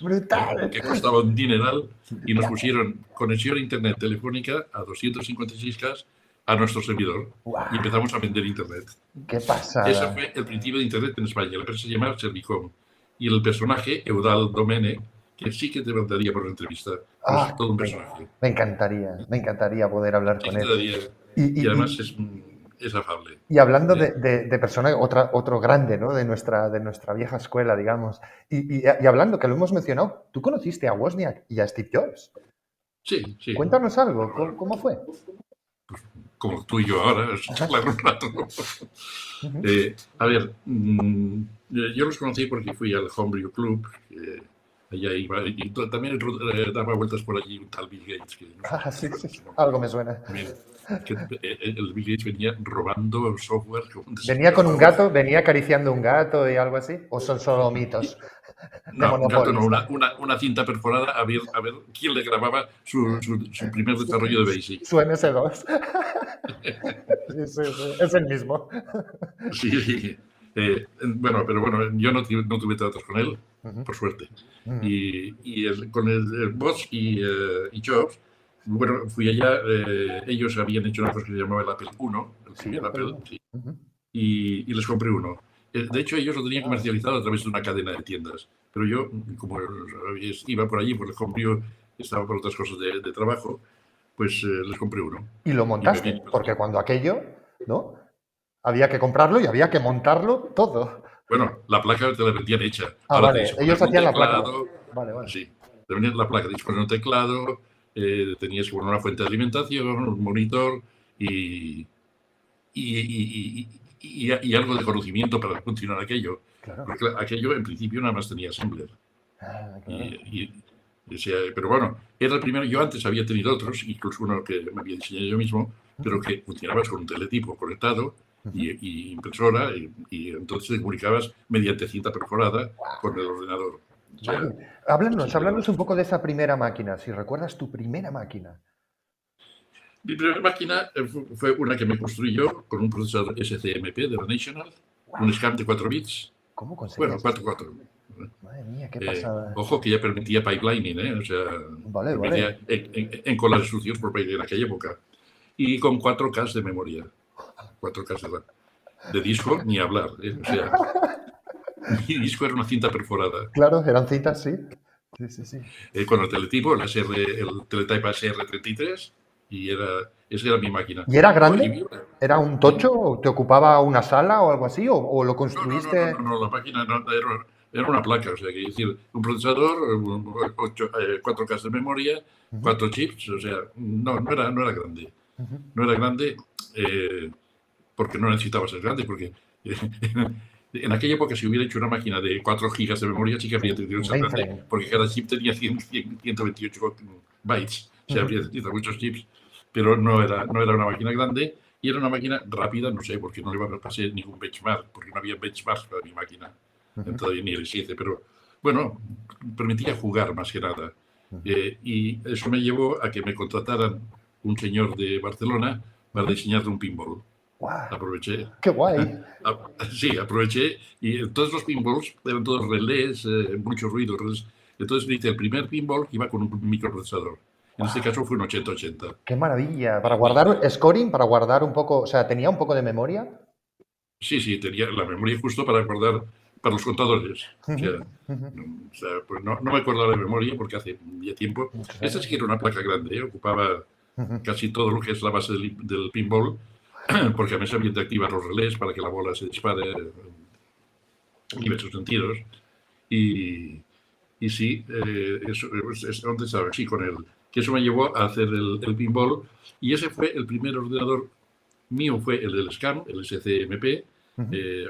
Brutal. Que costaba un dineral, y nos pusieron conexión a Internet telefónica a 256K a nuestro servidor. Y empezamos a vender Internet. ¡Qué pasada! Ese fue el principio de Internet en España. La empresa se llamaba Servicom. Y el personaje, Eudald Domene, que sí que te mandaría por una entrevista. Es todo un personaje. Me encantaría poder hablar con él. Y además es afable. Y hablando de personas, otro grande, ¿no? de nuestra vieja escuela, digamos. Y hablando, que lo hemos mencionado, tú conociste a Wozniak y a Steve Jobs. Sí. Cuéntanos algo, ¿cómo fue? Pues, como tú y yo ahora, charlar un rato. A ver, yo los conocí porque fui al Homebrew Club, allá iba, y también daba vueltas por allí un tal Bill Gates. Que no sé, sí, algo me suena. Que el Bill Gates venía robando el software. ¿Venía con un gato? ¿Venía acariciando un gato y algo así? ¿O son solo mitos? No, un gato no, una cinta perforada a ver quién le grababa su primer desarrollo de BASIC. Su MS2. sí, es el mismo. Sí. Bueno, yo no tuve tratos con él, por suerte. Y con el Bosch y Jobs, bueno, fui allá, ellos habían hecho una cosa que se llamaba el Apple I, el primer Apple, y les compré uno. De hecho, ellos lo tenían comercializado a través de una cadena de tiendas, pero yo, como iba por allí, porque estaba por otras cosas de trabajo, pues les compré uno. ¿Y lo montaste? Porque cuando aquello, ¿no? Había que comprarlo y había que montarlo todo. Bueno, la placa te la vendían hecha. Vale, ellos hacían la placa. Vale. Sí, te vendían la placa, disponían un teclado, tenías que poner una fuente de alimentación, un monitor y algo de conocimiento para funcionar aquello. Claro. Porque aquello en principio nada más tenía assembler. Claro. Pero bueno, era el primero. Yo antes había tenido otros, incluso uno que me había diseñado yo mismo, pero que funcionabas con un teletipo conectado y impresora, y entonces te comunicabas mediante cinta perforada con el ordenador. Vale. Háblanos un poco de esa primera máquina, si recuerdas tu primera máquina. Mi primera máquina fue una que me construí yo con un procesador SCMP de la National, un SCAMP de 4 bits. ¿Cómo conseguías? Bueno, 4. Madre mía, qué pasada. Ojo, que ya permitía pipelining, o sea, permitía encolar instrucciones por pipeline en aquella época. Y con 4K de memoria. 4K de disco, ni hablar, o sea, mi disco era una cinta perforada. Claro, eran cintas, sí. Sí. Con el teletipo, el Teletype SR33, y esa era mi máquina. ¿Y era grande? ¿Era un tocho? ¿Te ocupaba una sala o algo así? ¿O lo construiste? No, la máquina era una placa, o sea, que decir, un procesador, 4K de memoria, 4 chips, o sea, no era grande. No era grande porque no necesitaba ser grande, porque en aquella época, si hubiera hecho una máquina de 4 gigas de memoria, sí que habría tenido que ser grande, porque cada chip tenía 128 bytes, o sea, habría tenido muchos chips, pero no era una máquina grande, y era una máquina rápida, no sé, porque no le iba a pasar ningún benchmark, porque no había benchmark para mi máquina, todavía ni el i7, pero bueno, permitía jugar más que nada. Y eso me llevó a que me contrataran un señor de Barcelona para diseñar un pinball. ¡Guau! Aproveché. ¡Qué guay! Sí, aproveché y todos los pinballs eran todos relés, mucho ruido. Entonces hice el primer pinball que iba con un microprocesador. En este caso fue un 8080. ¡Qué maravilla! Para guardar scoring, para guardar un poco, o sea, ¿tenía un poco de memoria? Sí, tenía la memoria justo para guardar para los contadores. O sea, pues no me acuerdo de memoria porque hace ya tiempo. Esta sí que era una placa grande, ocupaba casi todo lo que es la base del pinball, porque a mí se habían de activar los relés para que la bola se dispare en diversos sentidos. Y sí, eso es donde estaba, sí, con él. Que eso me llevó a hacer el pinball. Y ese fue el primer ordenador mío, fue el del SCAM, el SCMP,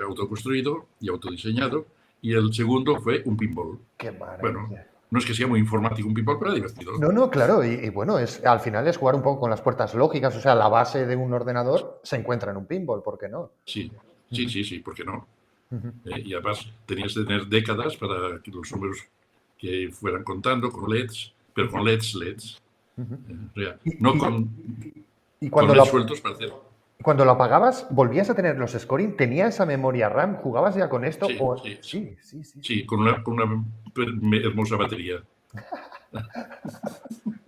autoconstruido y autodiseñado. Y el segundo fue un pinball. ¡Qué maravilla! Bueno, no es que sea muy informático un pinball, pero era divertido. No, claro, y bueno, al final es jugar un poco con las puertas lógicas, o sea, la base de un ordenador se encuentra en un pinball, ¿por qué no? Sí, ¿por qué no? Y además tenías que tener décadas para que los números que fueran contando con LEDs, pero con LEDs. O sea, no con LEDs sueltos para hacer. Cuando lo apagabas, ¿volvías a tener los scoring? ¿Tenía esa memoria RAM? ¿Jugabas ya con esto? Sí, con una hermosa batería.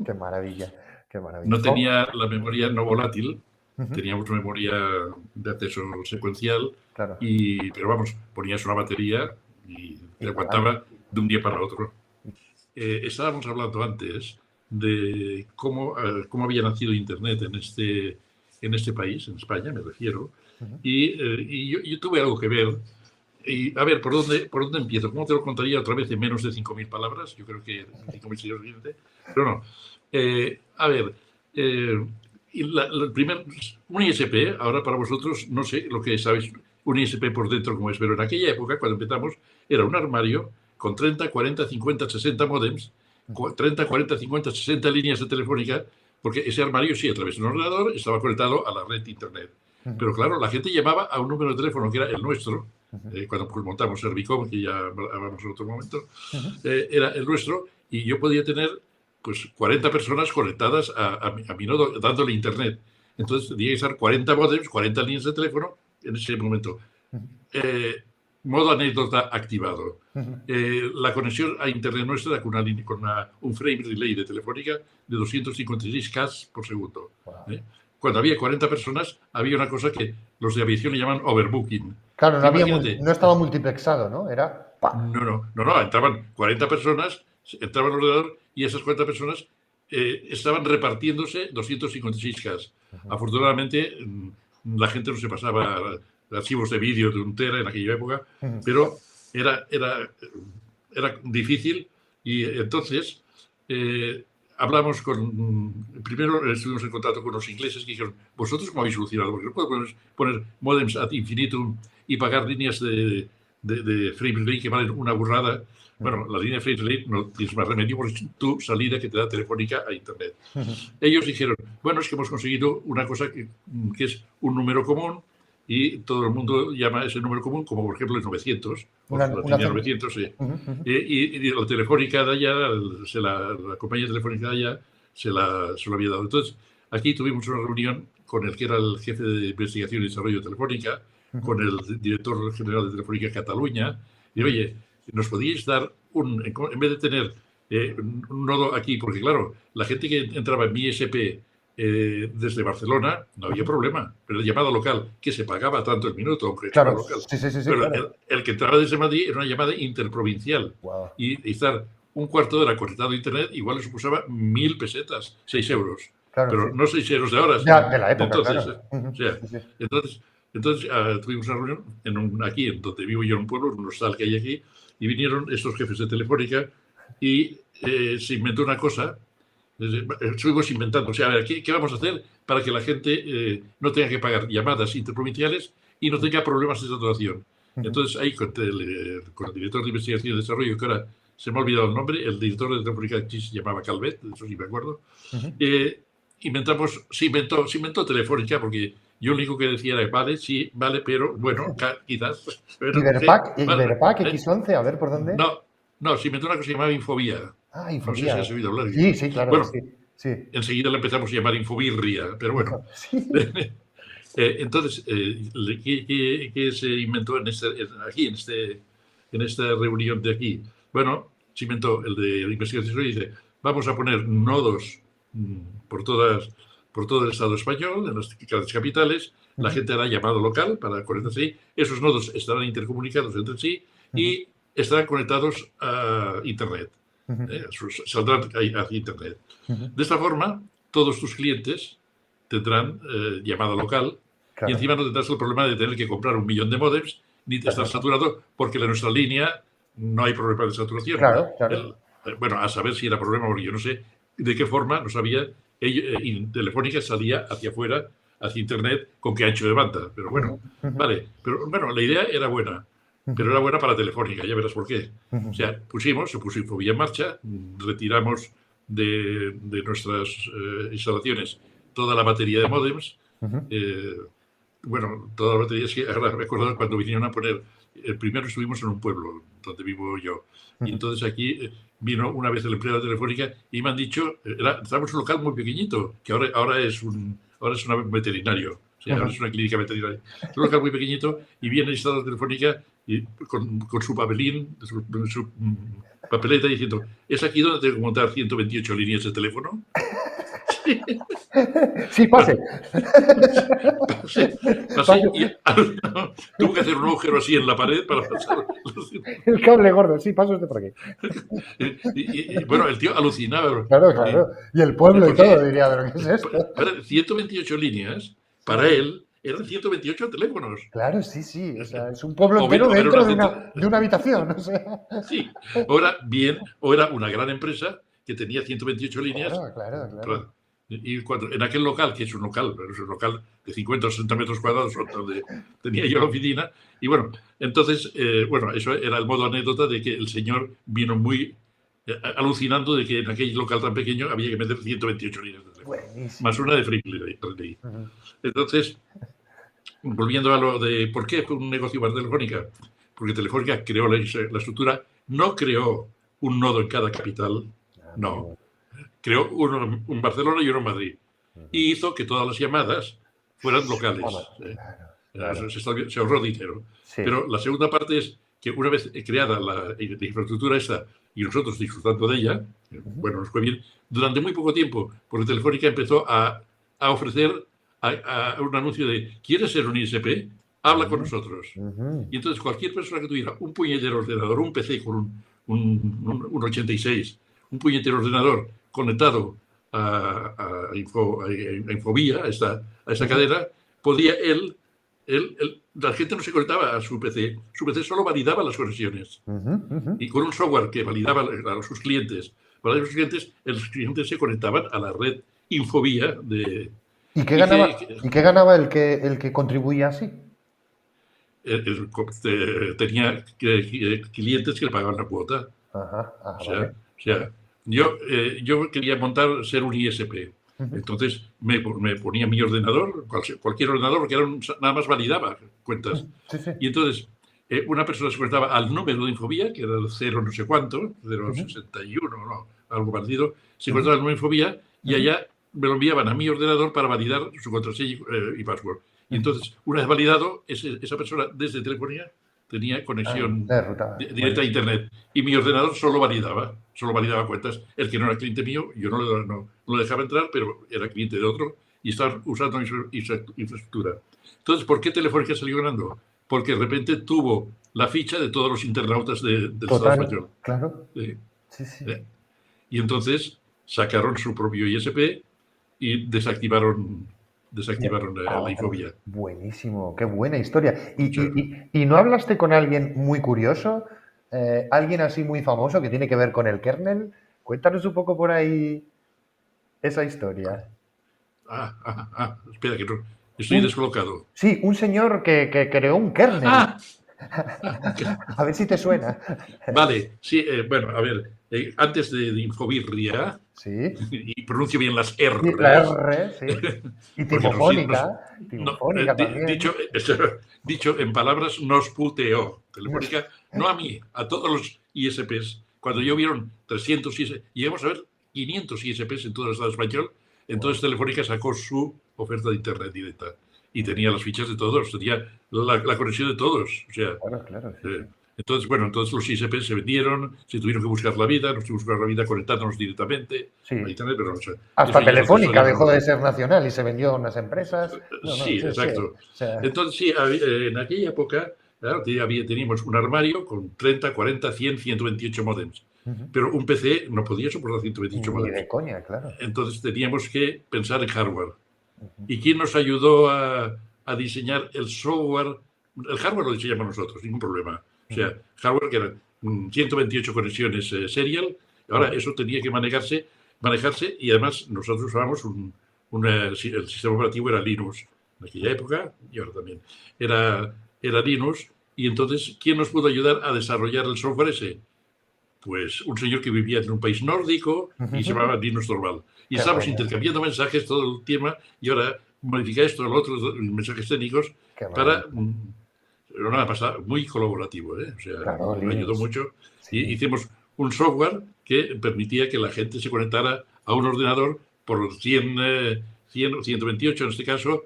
Qué maravilla, qué maravilla. No tenía la memoria no volátil, teníamos memoria de acceso secuencial, claro. Pero vamos, ponías una batería y te aguantaba de un día para otro. Estábamos hablando antes de cómo había nacido Internet en este país, en España me refiero, y yo tuve algo que ver. Y a ver, ¿por dónde empiezo? ¿Cómo te lo contaría otra vez en menos de 5.000 palabras? Yo creo que 5.000 sería suficiente. Pero no. A ver, un ISP, ahora para vosotros, no sé lo que sabéis, un ISP por dentro como es, pero en aquella época, cuando empezamos, era un armario con 30, 40, 50, 60 módems, 30, 40, 50, 60 líneas de telefónica, porque ese armario, sí, a través de un ordenador, estaba conectado a la red de Internet. Pero claro, la gente llamaba a un número de teléfono que era el nuestro, cuando montamos Servicom, que ya hablamos en otro momento, era el nuestro, y yo podía tener pues 40 personas conectadas a mi nodo, dándole Internet. Entonces tenía que estar 40 modems, 40 líneas de teléfono en ese momento. Modo anécdota activado. La conexión a Internet nuestra era con un frame relay de Telefónica de 256K por segundo. Cuando había 40 personas, había una cosa que los de aviación le llaman overbooking. Claro, no estaba multiplexado, ¿no? Era... No, entraban 40 personas, entraban al ordenador y esas 40 personas estaban repartiéndose 256K. Afortunadamente, la gente no se pasaba archivos de vídeo de 1 tera en aquella época, pero era difícil y entonces hablamos primero estuvimos en contacto con los ingleses que dijeron, ¿vosotros cómo habéis solucionado? Porque no puedo poner modems ad infinitum y pagar líneas de frame relay que valen una burrada. Bueno, la línea de frame relay no tienes más remedio porque es tu salida que te da Telefónica a Internet. Ellos dijeron, bueno, es que hemos conseguido una cosa que es un número común y todo el mundo llama ese número común como, por ejemplo, el 900. La línea 900, sí. Y la Telefónica de allá, la compañía telefónica de allá, se lo había dado. Entonces, aquí tuvimos una reunión con el que era el jefe de investigación y desarrollo de Telefónica, con el director general de Telefónica Cataluña, y oye, nos podíais dar en vez de tener un nodo aquí, porque claro, la gente que entraba en mi ISP desde Barcelona no había problema, pero la llamada local, que se pagaba tanto el minuto, aunque claro, local. Sí, pero claro. el que entraba desde Madrid era una llamada interprovincial. Wow. Y estar un cuarto de hora conectado a Internet igual le suposaba 1.000 pesetas, 6 euros. Claro, pero no 6 euros de ahora. Ya, de la época, entonces, claro. O sea, entonces tuvimos una reunión aquí, en donde vivo yo en un pueblo, en un hostal que hay aquí, y vinieron estos jefes de Telefónica y se inventó una cosa. Estuvimos inventando, o sea, a ver, ¿qué vamos a hacer para que la gente no tenga que pagar llamadas interprovinciales y no tenga problemas de saturación? Entonces, ahí con el director de investigación y desarrollo, que ahora se me ha olvidado el nombre, el director de Telefónica se llamaba Calvet, eso sí me acuerdo, se inventó Telefónica porque Yo lo único que decía era, vale, sí, vale, pero bueno, quizás. Bueno, Iberpac, vale, Iberpac X11, a ver por dónde. no, se inventó una cosa que se llamaba Infobía. Ah, No sé si Infobía. has oído hablar. Sí, sí, claro, Bueno, sí, sí. enseguida la empezamos a llamar Infobirria, pero bueno. Sí. Entonces, ¿qué se inventó aquí, en esta reunión de aquí? Bueno, se inventó el de la investigación y dice, vamos a poner nodos por todo el Estado español, en las grandes capitales, la gente hará llamado local para conectarse ahí, esos nodos estarán intercomunicados entre sí y estarán conectados a Internet. Saldrán hacia Internet. De esta forma, todos tus clientes tendrán llamada local y encima no tendrás el problema de tener que comprar 1 millón de módems ni de estar saturado porque en nuestra línea no hay problema de saturación. Claro, claro. Bueno, a saber si era problema porque yo no sé de qué forma, no sabía, Telefónica salía hacia afuera, hacia Internet, con qué ancho de banda. Pero bueno, vale. Pero bueno, la idea era buena. Pero era buena para Telefónica, ya verás por qué. O sea, se puso Infobía en marcha, retiramos de nuestras instalaciones toda la batería de módems. Bueno, toda la batería, es que ahora me acuerdo cuando vinieron a poner, primero estuvimos en un pueblo donde vivo yo, y entonces aquí vino una vez el empleado de Telefónica y me han dicho, estábamos en un local muy pequeñito, que ahora es un veterinario, o sea, ahora es una clínica veterinaria, es un local muy pequeñito y viene el instalador de Telefónica y con su papelín, su papeleta diciendo, ¿es aquí donde tengo que montar 128 líneas de teléfono? Sí, pase. Pasé y tuvo que hacer un agujero así en la pared para pasar. El cable gordo, sí, paso usted por aquí. Y bueno, el tío alucinaba. Claro, claro. Y el pueblo y todo diría, ¿pero qué es esto? 128 líneas, para él, eran 128 teléfonos. Claro, sí, sí. O sea, es un pueblo entero dentro de una habitación. O sea. Sí, o era una gran empresa que tenía 128 líneas. Claro. Y en aquel local, que es un local de 50 o 60 metros cuadrados, donde tenía yo la oficina, y bueno, entonces, eso era el modo anécdota de que el señor vino muy alucinando de que en aquel local tan pequeño había que meter 128 líneas de teléfono, más una de Friendly. Entonces, volviendo a lo de por qué fue un negocio para Telefónica, porque Telefónica creó la estructura, no creó un nodo en cada capital, no. Creó uno en Barcelona y uno en Madrid. Y hizo que todas las llamadas fueran locales. Claro. Se ahorró dinero. Sí. Pero la segunda parte es que una vez creada la infraestructura esta y nosotros disfrutando de ella, bueno, nos fue bien, durante muy poco tiempo, porque Telefónica empezó a ofrecer un anuncio de ¿quieres ser un ISP? Habla con nosotros. Y entonces cualquier persona que tuviera un puñetero ordenador, un PC con un 86, un puñetero ordenador conectado a Infobía, a esa cadena, podía la gente no se conectaba a su PC solo validaba las conexiones. Y con un software que validaba a sus clientes, los clientes se conectaban a la red Infobía de... ¿Y qué ganaba el que contribuía así? Tenía clientes que le pagaban la cuota. O sea, yo quería ser un ISP. Entonces me ponía mi ordenador, cualquier ordenador, porque nada más validaba cuentas. Y entonces una persona se conectaba al número de Infobía, que era el 0 no sé cuánto, 061, no, algo parecido, se conectaba al número de Infobía y allá me lo enviaban a mi ordenador para validar su contraseña y password. Y entonces, una vez validado, esa persona desde Telefónica tenía conexión directa a Internet. Y mi ordenador solo validaba cuentas. El que no era cliente mío, yo no lo dejaba entrar, pero era cliente de otro y estaba usando infraestructura. Entonces, ¿por qué Telefónica salió ganando? Porque de repente tuvo la ficha de todos los internautas del Estado español. Claro. Y entonces sacaron su propio ISP y desactivaron la Infobía. Buenísimo, qué buena historia. ¿Y no hablaste con alguien muy curioso? ¿Alguien así muy famoso que tiene que ver con el kernel? Cuéntanos un poco por ahí esa historia. Espera, que no, estoy descolocado. Sí, un señor que creó un kernel. A ver si te suena. Vale, sí, bueno, a ver. antes de Infobirria, Sí. y pronuncio bien las R, Sí, la R, sí. Y porque Timofónica también. dicho en palabras, nos puteó. Telefónica, no a mí, a todos los ISPs. Cuando yo vieron 300 ISPs, llegamos a ver 500 ISPs en todo el Estado español, entonces Telefónica sacó su oferta de Internet directa y tenía las fichas de todos, tenía la conexión de todos. O sea, Claro, sí, sí. entonces los ISPs se vendieron, se tuvieron que buscar la vida, nos tuvimos que buscar la vida conectándonos directamente Sí. a Internet, pero o sea, Hasta eso ya es otra Telefónica historia. dejó de ser nacional y se vendió a unas empresas. Sí, Sí. exacto. O sea, Entonces, sí, en aquella época, claro, teníamos un armario con 30, 40, 100, 128 módems, pero un PC no podía soportar 128 ni módems. de coña, claro. Entonces teníamos que pensar en hardware. ¿Y quién nos ayudó a diseñar el software? El hardware lo diseñamos nosotros, ningún problema. O sea, hardware que eran 128 conexiones serial. Ahora eso tenía que manejarse y además nosotros usábamos el sistema operativo era Linux en aquella época y ahora también. Era Linux y entonces, ¿quién nos pudo ayudar a desarrollar el software ese? Pues un señor que vivía en un país nórdico y se llamaba Linus Torvald. Y estábamos intercambiando mensajes todo el tiempo y ahora modifica esto, lo otro, mensajes técnicos para... Era una pasada muy colaborativo, ¿eh? O sea, Claro, me ayudó mucho. Sí. Y hicimos un software que permitía que la gente se conectara a un ordenador por 100 o 128, en este caso,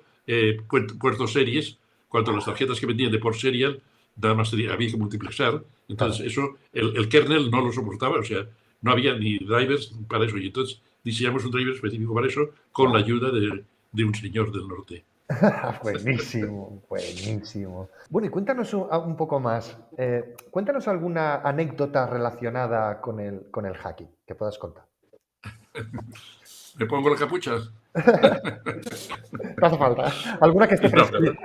puertos series, cuando las tarjetas que vendían de por serial nada más había que multiplexar. Entonces, eso, el kernel no lo soportaba, o sea, no había ni drivers para eso. Y entonces diseñamos un driver específico para eso con la ayuda de un señor del norte. Buenísimo. Bueno, y cuéntanos un poco más. Cuéntanos alguna anécdota relacionada con el hacking que puedas contar. ¿Me pongo la capucha? No hace falta. Alguna que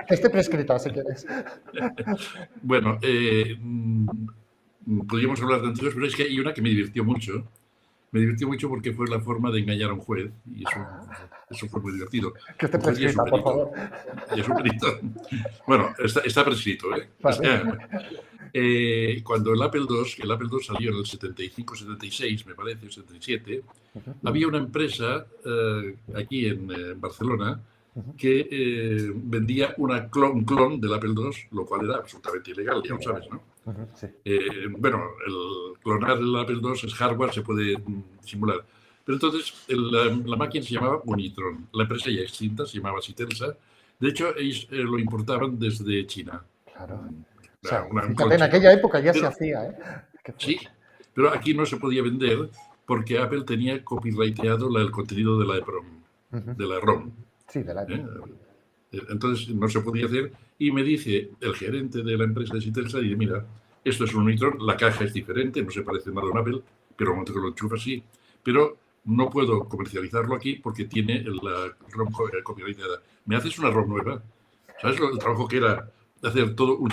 esté prescrita, si quieres. Bueno, podríamos hablar de antiguos, pero es que hay una que me divirtió mucho. Me divirtió mucho porque fue la forma de engañar a un juez y eso fue muy divertido. Que esté prescrita, por favor. Y es un perito. Bueno, está prescrito, ¿eh? Vale. Cuando el Apple II salió en el 75, 76, me parece, 77, había una empresa aquí en Barcelona que vendía un clon del Apple II, lo cual era absolutamente ilegal, ya lo sabes, ¿no? Sí. Bueno, el clonar el Apple II es hardware, se puede simular. Pero entonces la máquina se llamaba Unitron, la empresa ya extinta se llamaba Sitelsa. De hecho, ellos lo importaban desde China. Claro. O sea, fíjate, en aquella época ya se hacía, ¿eh? Sí, pero aquí no se podía vender porque Apple tenía copyrighteado el contenido de la EPROM, de la ROM. Sí, de la Entonces no se podía hacer y me dice el gerente de la empresa de Sitelsa, dice, mira, esto es un Unitron, la caja es diferente, no se parece nada a un Apple, pero al momento que lo enchufas sí, pero no puedo comercializarlo aquí porque tiene la ROM copyrightada. ¿Me haces una ROM nueva? ¿Sabes el trabajo que era hacer todo un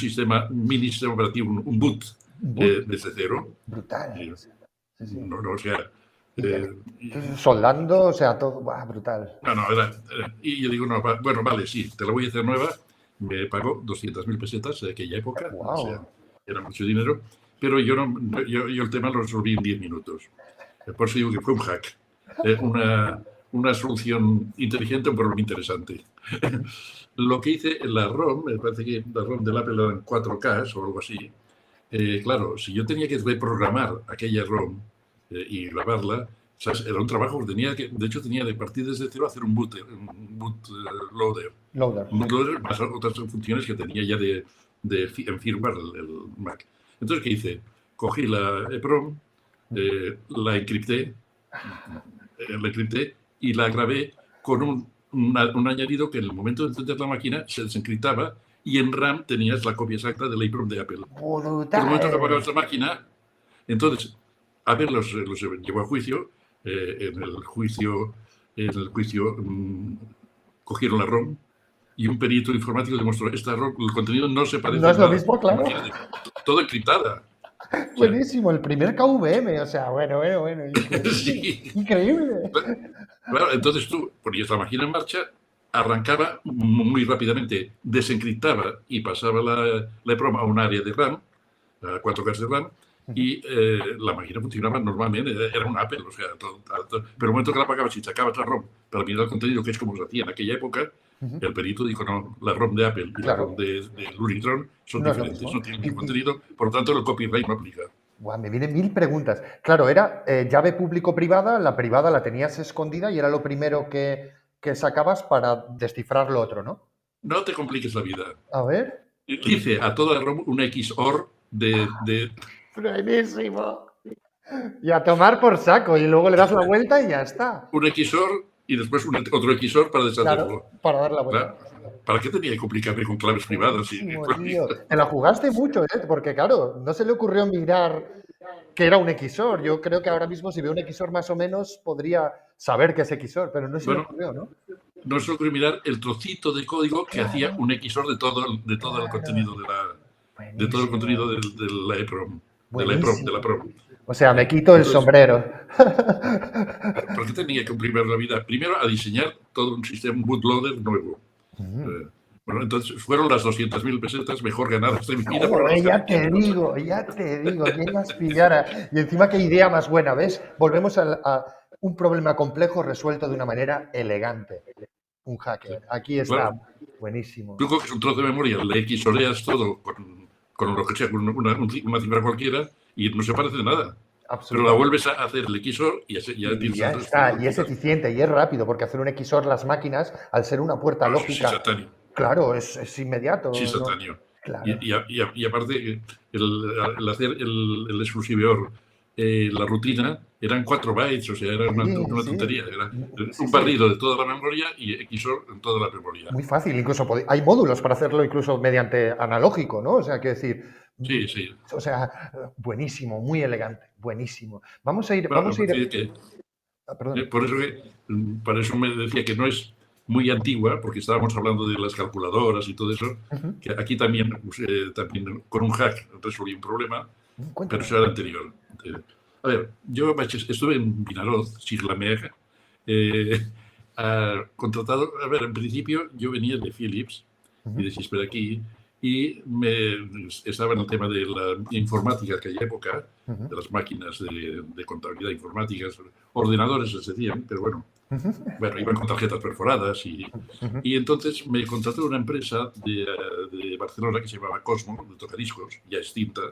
mini sistema operativo, un boot desde cero? Brutal. Sí. No, o sea... soldando, o sea, todo brutal. No, y yo digo, no, bueno, vale, sí, te la voy a hacer nueva. Me pagó 200.000 pesetas de aquella época, Wow. O sea, era mucho dinero, pero yo el tema lo resolví en 10 minutos. Por eso digo que fue un hack, una solución inteligente, un problema interesante. Lo que hice en la ROM, me parece que la ROM del Apple era en 4K o algo así. Claro, si yo tenía que reprogramar aquella ROM y grabarla, o sea, era un trabajo que de hecho tenía de partir desde cero a hacer un boot loader. Un boot loader más otras funciones que tenía ya en firmware el Mac. Entonces, ¿qué hice? Cogí la EPROM, la encripté y la grabé con un añadido que en el momento de encender la máquina se desencriptaba y en RAM tenías la copia exacta de la EPROM de Apple. Brutal. En el momento que apagabas la máquina, entonces Apple los llevó a juicio. En el juicio cogieron la ROM y un perito informático demostró esta ROM, el contenido no se parece. No es lo mismo, claro. Todo encriptada. Buenísimo, el primer KVM, o sea, bueno. Increíble. Sí. Increíble. Claro, entonces tú ponías la máquina en marcha, arrancaba muy rápidamente, desencriptaba y pasaba la EPROM a un área de RAM, a 4K de RAM, y la máquina funcionaba normalmente, era un Apple, o sea, pero el momento que la apagabas y sacabas la ROM para mirar el contenido, que es como se hacía en aquella época, el perito dijo, no, la ROM de Apple y la Claro, ROM de Looney Tunes son no es lo diferentes, mismo. no tienen el mismo contenido, por lo tanto el copyright no aplica. Buah, me vienen 1000 preguntas. Claro, era llave público-privada, la privada la tenías escondida y era lo primero que sacabas para descifrar lo otro, ¿no? No te compliques la vida. A ver. Hice a toda la ROM una XOR de Buenísimo. Y a tomar por saco y luego le das la vuelta y ya está. un XOR y después otro XOR para deshacerlo. Claro, para dar la vuelta. ¿Para qué tenía que complicarme con claves privadas? Buenísimo, tío. Te la jugaste mucho, ¿eh? Porque claro, no se le ocurrió mirar que era un XOR. Yo creo que ahora mismo si veo un XOR más o menos podría saber que es XOR, pero no se le ocurrió, ¿no? No se ocurrió mirar el trocito de código que hacía un XOR de todo el contenido de todo el contenido de la EPROM. De la PROM. O sea, me quito el sombrero. ¿Por qué tenía que comprimir la vida? Primero a diseñar todo un sistema, un bootloader nuevo. Bueno, entonces fueron las 200.000 pesetas mejor ganadas de mi vida. Ya te digo, ¿quién las pillara? Y encima qué idea más buena, ¿ves? Volvemos a un problema complejo resuelto de una manera elegante. Un hacker. Aquí está. Claro. Buenísimo. Tú coges un trozo de memoria, le XOReas todo con lo que sea, con una cifra cualquiera y no se parece de nada. Pero la vuelves a hacer el XOR y ya está. Y es eficiente y es rápido, porque hacer un XOR las máquinas, al ser una puerta lógica... Es instantáneo. Claro, es inmediato. Es instantáneo. ¿No? Claro. Y aparte, el hacer el exclusiveor, la rutina, eran 4 bytes, o sea, era una tontería. Era un barrido de toda la memoria y XOR en toda la memoria. Muy fácil, incluso hay módulos para hacerlo incluso mediante analógico, ¿no? O sea, quiero decir... Sí. O sea, buenísimo, muy elegante, buenísimo. Vamos a ir... Por eso me decía que no es muy antigua, porque estábamos hablando de las calculadoras y todo eso, que aquí también con un hack resolví un problema, pero eso era anterior. A ver, yo estuve en Vinaroz, Siglamer, contratado, a ver, en principio yo venía de Philips y de Cisper aquí, y estaba en el tema de la informática, que hay época, de las máquinas de contabilidad informáticas, ordenadores les decían, pero bueno, iban con tarjetas perforadas y entonces me contrató una empresa de Barcelona que se llamaba Cosmo, de tocadiscos, ya extinta,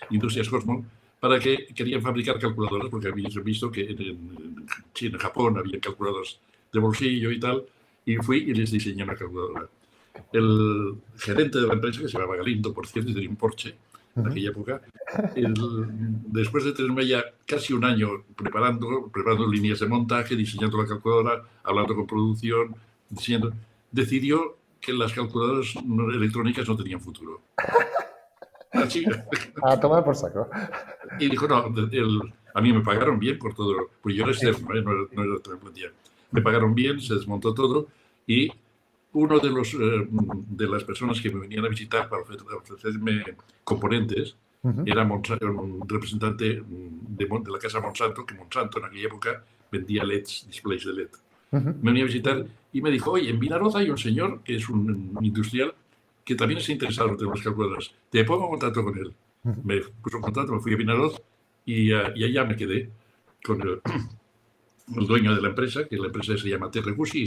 Industrias Cosmo, para que querían fabricar calculadoras, porque habían visto que en China, en Japón, había calculadoras de bolsillo y tal, y fui y les diseñé una calculadora. El gerente de la empresa, que se llamaba Galindo, por cierto, tenía un Porsche en aquella época, después de tenerme ya casi un año preparando líneas de montaje, diseñando la calculadora, hablando con producción, decidió que las calculadoras electrónicas no tenían futuro. Así. A tomar por saco. Y dijo, no, a mí me pagaron bien por todo, pues yo era externo, no era plantilla. Me pagaron bien, se desmontó todo y uno de las personas que me venían a visitar para ofrecerme componentes era un representante de la casa Monsanto, que Monsanto en aquella época vendía LEDs, displays de LED. Me venía a visitar y me dijo, oye, en Vinaroz hay un señor que es un industrial que también está interesado en las calculadoras. Te pongo en contacto con él. Me puso en contacto, me fui a Vinaroz y allá me quedé con el dueño de la empresa, que la empresa se llama Terregusi,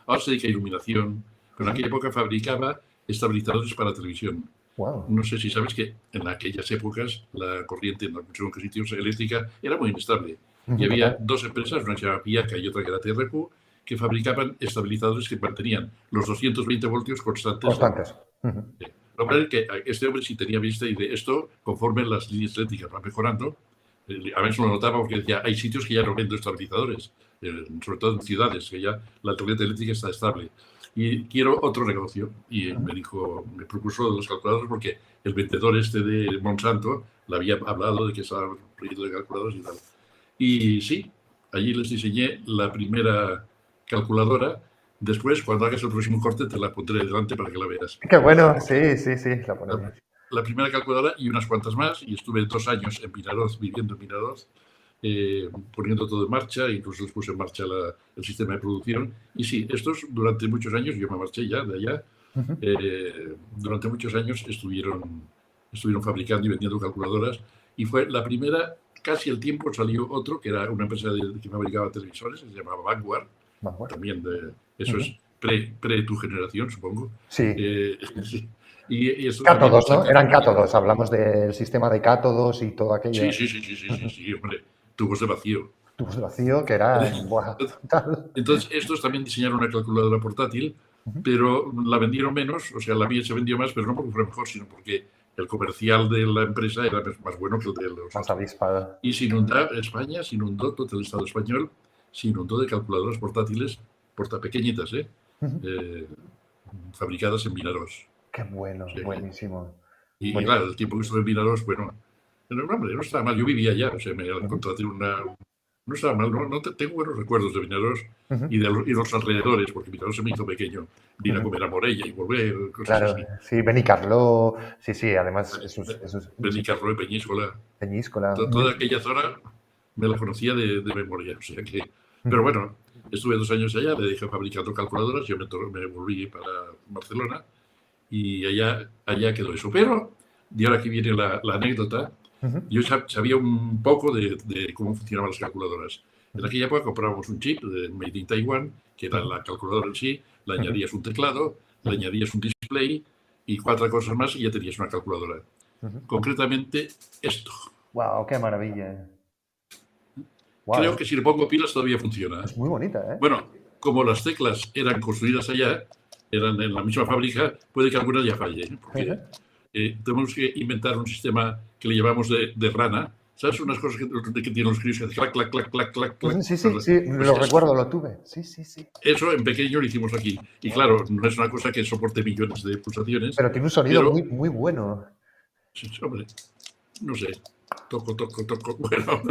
ahora se dedica a iluminación, pero en aquella época fabricaba estabilizadores para televisión. Wow. No sé si sabes que en aquellas épocas la corriente en muchos sitios eléctrica era muy inestable. Y había 2 empresas, una que se llamaba Piaca y otra que era TRQ, que fabricaban estabilizadores que mantenían los 220 voltios constantes. Lo que que este hombre sí tenía vista y de esto, conforme las líneas eléctricas van mejorando, a veces lo notaba porque decía, hay sitios que ya no vendo estabilizadores, sobre todo en ciudades, que ya la corriente eléctrica está estable. Y quiero otro negocio. Y me propuso los calculadores porque el vendedor de Monsanto le había hablado de que estaba un proyecto de calculadores y tal. Y sí, allí les diseñé la primera calculadora. Después, cuando hagas el próximo corte, te la pondré delante para que la veas. Qué bueno, sí, la ponemos. La primera calculadora y unas cuantas más, y estuve 2 años en Vinaroz, viviendo en Vinaroz, poniendo todo en marcha, incluso les puse en marcha el sistema de producción. Y sí, estos durante muchos años, yo me marché ya de allá, durante muchos años estuvieron fabricando y vendiendo calculadoras y fue la primera, casi al tiempo salió otro, que era una empresa que fabricaba televisores, se llamaba Vanguard, también eso es pre tu generación, supongo. Sí. Sí. Y eso cátodos, ¿no? Eran cátodos, hablamos del sistema de cátodos y todo aquello. Sí, hombre, tubos de vacío. Tubos de vacío que eran... Entonces, estos también diseñaron una calculadora portátil, pero la vendieron menos, o sea, la mía se vendió más, pero no porque fuera mejor, sino porque el comercial de la empresa era más bueno que el de los más avispado. Y España se inundó, todo el Estado español se inundó de calculadoras portátiles, pequeñitas, fabricadas en Vinaròs. Qué bueno, sí. Buenísimo. Y claro, el tiempo que estuve en Vinaròs, bueno, hombre, no estaba mal, yo vivía allá, o sea, me contraté no estaba mal, tengo buenos recuerdos de Vinaròs y de los alrededores, porque Vinaròs se me hizo pequeño, ir a comer a Morella y volver, cosas así. Sí, Benicarló, sí, además Benicarló y Peñíscola. Peñíscola. Toda aquella zona me la conocía de memoria, o sea que... Pero bueno, estuve 2 años allá, le dejé fabricando calculadoras, yo me volví para Barcelona y allá quedó eso. Pero, y ahora aquí viene la anécdota, yo sabía un poco de cómo funcionaban las calculadoras. En aquella época comprábamos un chip de Made in Taiwan, que era la calculadora en sí, le añadías un teclado, le añadías un display y 4 cosas más y ya tenías una calculadora. Concretamente esto. ¡Wow! ¡Qué maravilla! Wow. Creo que si le pongo pilas todavía funciona. Es muy bonita, ¿eh? Bueno, como las teclas eran construidas allá, eran en la misma fábrica, puede que alguna ya falle, porque tenemos que inventar un sistema que le llamamos de rana. ¿Sabes? Unas cosas que tienen los críos que hacen clac, clac, clac, clac, clac, clac. Sí, lo recuerdo, lo tuve. Sí. Eso en pequeño lo hicimos aquí. Y claro, no es una cosa que soporte millones de pulsaciones. Pero tiene un sonido muy bueno. Sí, hombre, no sé. Toco. Bueno,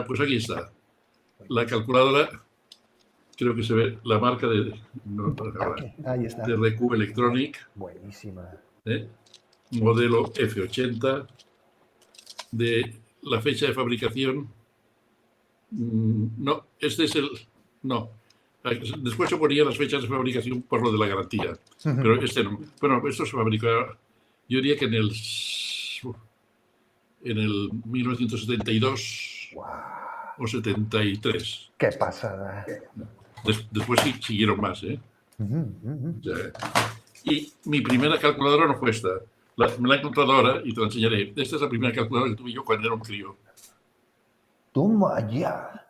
pues aquí está. La calculadora, creo que se ve la marca de ahí está. De RQ Electronic. Buenísima. Modelo F80. De la fecha de fabricación. No, este es el... No. Después se ponían las fechas de fabricación por lo de la garantía. Pero este no. Bueno, esto se fabricó, yo diría que en el 1972 o 73. ¡Qué pasada! Después siguieron más, ¿eh? Y mi primera calculadora no fue esta. Me la he encontrado ahora y te la enseñaré. Esta es la primera calculadora que tuve yo cuando era un crío. ¡Toma ya!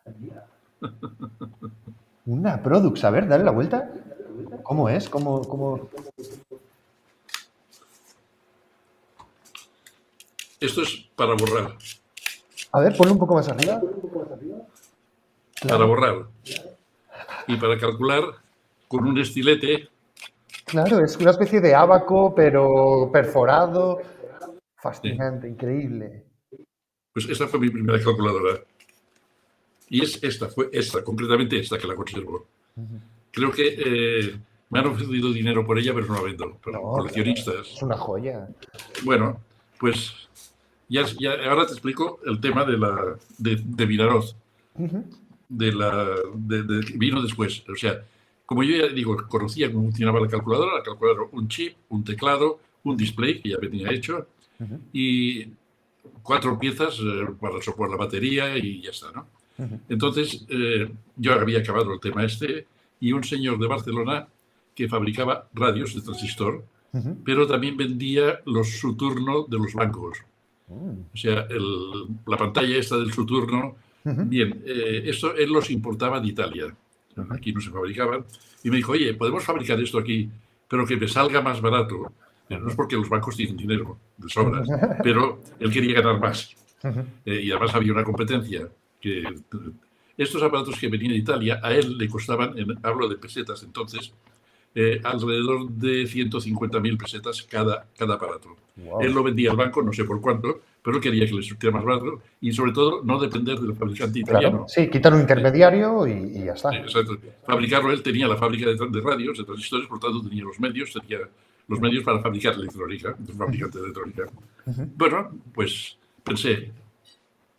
Una Produx. A ver, dale la vuelta. ¿Cómo es? ¿Cómo? Esto es para borrar. A ver, ponlo un poco más arriba. Para borrar. Y para calcular con un estilete. Claro, es una especie de ábaco, pero perforado. Fascinante, increíble. Pues esta fue mi primera calculadora. Y fue esta, concretamente esta que la conservo. Creo que me han ofrecido dinero por ella, pero no la vendo. Pero coleccionistas. Es una joya. Bueno, pues ya ahora te explico el tema de Vinaròs. Vino después. O sea, como yo ya digo, conocía cómo funcionaba la calculadora, un chip, un teclado, un display que ya venía hecho y 4 piezas para soportar la batería y ya está, ¿no? Entonces, yo había acabado el tema y un señor de Barcelona que fabricaba radios de transistor, pero también vendía los Saturno de los bancos. O sea, la pantalla esta del Saturno. Bien, esto él los importaba de Italia. Aquí no se fabricaban. Y me dijo, oye, podemos fabricar esto aquí, pero que me salga más barato. No es porque los bancos tienen dinero de sobra, pero él quería ganar más. Y además había una competencia. Estos aparatos que venían de Italia, a él le costaban, hablo de pesetas entonces, alrededor de 150.000 pesetas cada aparato. Wow. Él lo vendía al banco, no sé por cuánto, pero él quería que le surtiera más barato y sobre todo no depender del fabricante italiano. Claro, sí, quitar un intermediario y ya está. Exacto. Fabricarlo, él tenía la fábrica de radios, de transistores, por tanto tenía los medios para fabricar electrónica, un fabricante de electrónica. Bueno, pues pensé,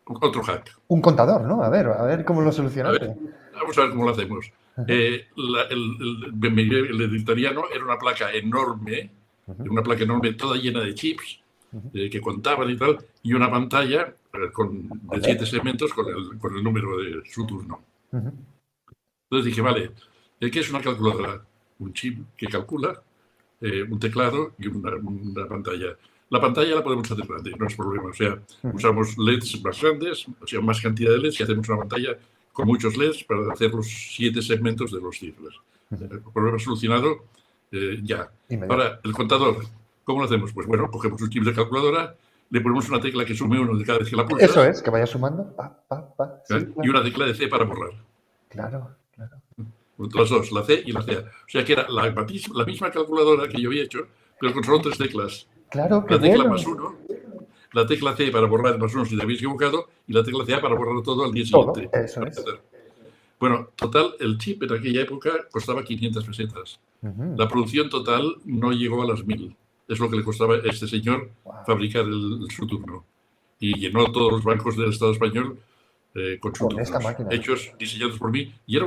otro hack. Un contador, ¿no? A ver cómo lo solucionaste. Vamos a ver cómo lo hacemos. El italiano era una placa enorme, toda llena de chips, que contaban y tal, y una pantalla de 7 segmentos con el número de su turno. Entonces dije, vale, ¿qué es una calculadora? Un chip que calcula, un teclado y una pantalla. La pantalla la podemos hacer grande, no es problema. O sea, usamos LEDs más grandes, o sea, más cantidad de LEDs y hacemos una pantalla con muchos LEDs para hacer los 7 segmentos de los cifras. El problema solucionado, ya. Ahora, el contador, ¿cómo lo hacemos? Pues bueno, cogemos un chip de calculadora, le ponemos una tecla que sume 1 de cada vez que la pulsas. Eso es, que vaya sumando. Sí, y una tecla de C para borrar. Claro. Las dos, la C y la C. O sea que era la misma calculadora que yo había hecho, pero con solo 3 teclas. Claro, qué La tecla bueno. más 1, la tecla C para borrar el más 1 si te habéis equivocado, y la tecla C para borrar todo al día siguiente. Todo, eso es. Bueno, total, el chip en aquella época costaba 500 pesetas. La producción total no llegó a las 1000. Es lo que le costaba a este señor fabricar su turno. Y llenó todos los bancos del Estado español con sus turnos, hechos, diseñados por mí. Y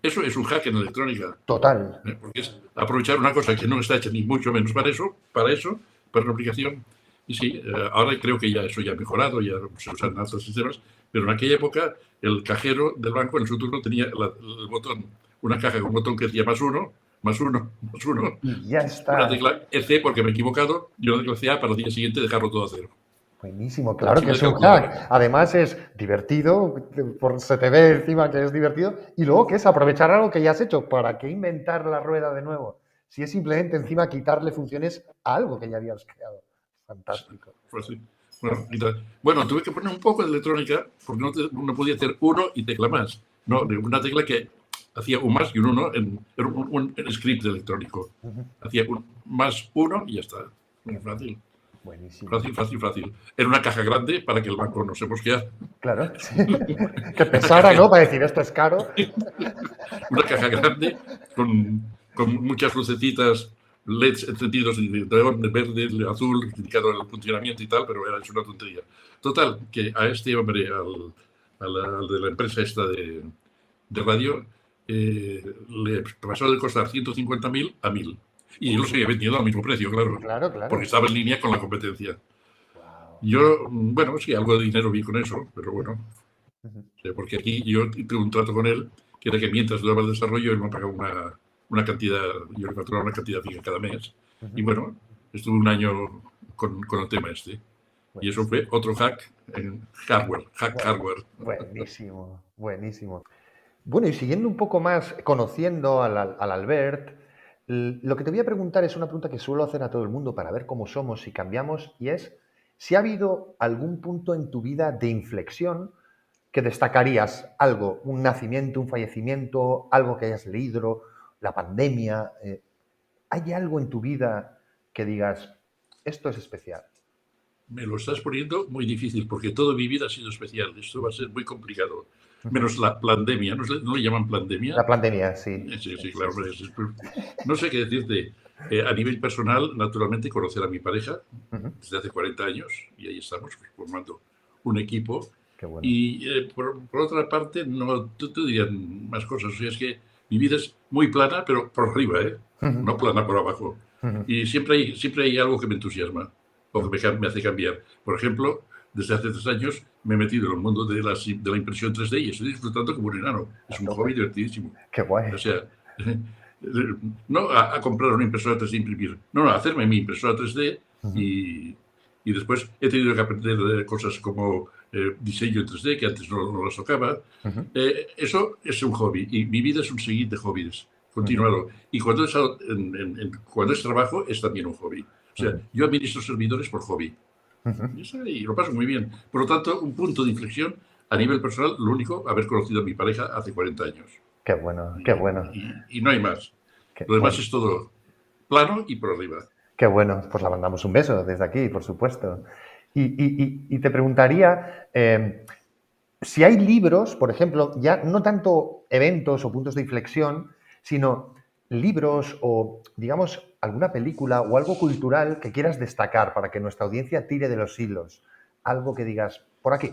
eso es un hack en electrónica. Total. Porque es aprovechar una cosa que no está hecha ni mucho menos para una aplicación. Y sí, ahora creo que ya eso ya ha mejorado, ya se usan otros sistemas, pero en aquella época el cajero del banco en su turno tenía el botón, una caja con un botón que decía +1, +1, +1. Y ya está. Una tecla EC porque me he equivocado y una tecla CA para el día siguiente dejarlo todo a cero. Buenísimo, claro que es un hack. Además es divertido, se te ve encima que es divertido, y luego que es aprovechar algo que ya has hecho. ¿Para qué inventar la rueda de nuevo? Si es simplemente encima quitarle funciones a algo que ya habías creado. Fantástico. Pues sí. Bueno, tuve que poner un poco de electrónica porque no podía hacer 1 y tecla más. No, una tecla que hacía un más y un 1 era un script electrónico. Hacía un +1 y ya está. Muy fácil. Buenísimo. Fácil. Era una caja grande para que el banco no se mosqueara. Claro. Que pesara, ¿no? Para decir, esto es caro. Una caja grande con muchas lucecitas, LEDs encendidos de verde, de azul, indicado el funcionamiento y tal, pero es una tontería. Total, que a este hombre, al de la empresa esta de radio, le pasó de costar 150.000 a 1.000. Y lo seguía vendiendo al mismo precio, claro. Porque estaba en línea con la competencia. Yo, bueno, sí, algo de dinero vi con eso, pero bueno. Porque aquí yo tuve un trato con él, que era que mientras duraba el desarrollo, él me pagaba una cantidad, yo le facturaba una cantidad fija cada mes. Y bueno, estuve un año con el tema este. Y eso fue otro hack en hardware, hardware. Buenísimo. Bueno, y siguiendo un poco más, conociendo al Albert, lo que te voy a preguntar es una pregunta que suelo hacer a todo el mundo para ver cómo somos, si cambiamos, y es si ha habido algún punto en tu vida de inflexión que destacarías, algo, un nacimiento, un fallecimiento, algo que hayas leído, la pandemia. ¿Hay algo en tu vida que digas, esto es especial? Me lo estás poniendo muy difícil porque toda mi vida ha sido especial. Esto va a ser muy complicado. Menos la pandemia. ¿No le llaman pandemia? La pandemia, sí. Sí, claro. No sé qué decirte. A nivel personal, naturalmente, conocer a mi pareja desde hace 40 años y ahí estamos formando un equipo. Qué bueno. Y por otra parte, no te dirían más cosas. O sea, es que mi vida es muy plana, pero por arriba, no plana por abajo. Y siempre hay algo que me entusiasma o que me hace cambiar. Por ejemplo, desde hace 3 años me he metido en el mundo de la impresión 3D y estoy disfrutando como un enano. Es un hobby divertidísimo. Qué guay. O sea, no a comprar una impresora 3D e imprimir, no, a hacerme mi impresora 3D y después he tenido que aprender cosas como diseño en 3D, que antes no las tocaba. Eso es un hobby y mi vida es un seguir de hobbies continuado. Y cuando es trabajo es también un hobby. O sea, yo administro servidores por hobby. Y lo paso muy bien. Por lo tanto, un punto de inflexión a nivel personal, lo único, haber conocido a mi pareja hace 40 años. Qué bueno, qué bueno. Y no hay más. Lo demás es todo plano y por arriba. Qué bueno, pues la mandamos un beso desde aquí, por supuesto. Y te preguntaría si hay libros, por ejemplo, ya no tanto eventos o puntos de inflexión, sino libros o, digamos, alguna película o algo cultural que quieras destacar para que nuestra audiencia tire de los hilos. Algo que digas, por aquí.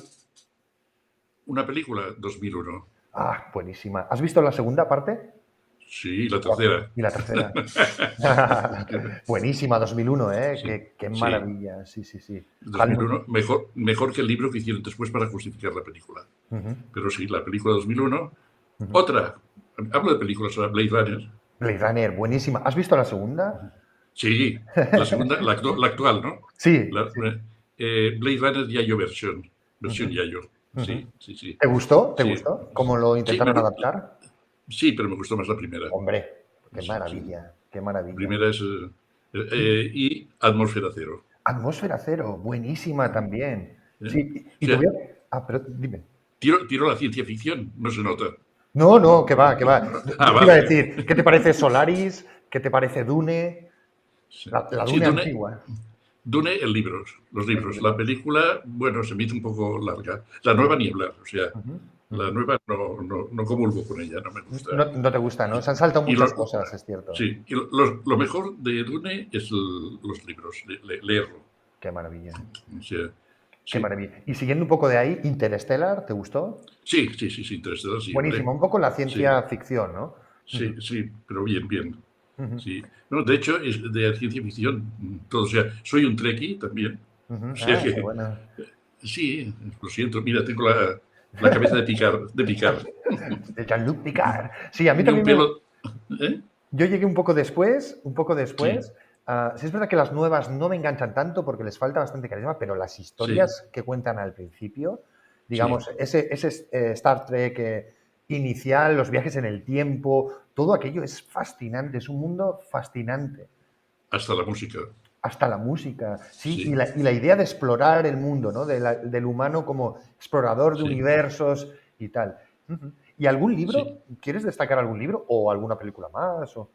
Una película, 2001. Ah, buenísima. ¿Has visto la segunda parte? Sí, la tercera. Y la tercera. Buenísima, 2001, ¿eh? Sí, Qué sí. maravilla. Sí, sí, sí. Helmut. 2001, mejor que el libro que hicieron después para justificar la película. Ujú, Pero sí, la película 2001. ujú. Otra, hablo de películas, Blade Runner. Blade Runner, buenísima. ¿Has visto la segunda? Sí, la segunda, la actual, ¿no? Sí, La, sí. Blade Runner Yayo versión Ujú, Yayo. ujú. Sí, sí, sí. ¿Te gustó? ¿Te Sí, gustó? ¿Cómo lo sí, intentaron adaptar? sí, pero me gustó más la primera. Hombre, qué Sí, sí. maravilla, qué La maravilla. primera es y Atmósfera Cero. Atmósfera Cero, buenísima también. ¿Eh? Sí, O y te sea, voy a... Ah, pero dime. tiro la ciencia ficción, no se nota. No, no, que va, que va. Ah, Yo te iba a vale. decir, ¿qué te parece Solaris? ¿Qué te parece Dune? Sí, La sí, Dune antigua. Dune el libro, los El libros. La libro. película, bueno, se me hizo un poco larga. La nueva ni hablar, o sea, Ujú, la ujú. nueva no comulgo con ella, no me gusta. No, no te gusta, ¿no? Se han saltado Y muchas lo, cosas, es cierto. sí, y lo mejor de Dune es los libros, leerlo. Qué maravilla, O sea, qué sí, maravilla. Y siguiendo un poco de ahí, Interstellar, ¿te gustó? sí, sí, sí, sí, Interestelar, sí, Buenísima, hombre. un poco la Sí, ciencia ficción, ¿no? sí, Ujú, sí, pero bien, bien. ujú, Sí. No, de hecho, es de ciencia ficción todo. O sea, soy un Trekkie también. ujú. O sea Ah, qué que, buena. sí, lo siento, mira, tengo la cabeza de picar, de picar. De Jean-Luc Picard. Sí, a mí Ni un también me... pelo. ¿Eh? Yo llegué un poco después, un poco Sí, después. Sí es verdad que las nuevas no me enganchan tanto porque les falta bastante carisma, pero las sí, historias que cuentan al principio, sí. digamos, ese Star Trek inicial, los viajes en el tiempo, todo aquello es fascinante, es un mundo fascinante. Hasta la música. Hasta la música, sí, Sí, y la idea de explorar el mundo, ¿no? Del humano como explorador de sí, universos y tal. Ujú. ¿Y algún sí. libro? ¿Quieres destacar algún libro o alguna película más? O...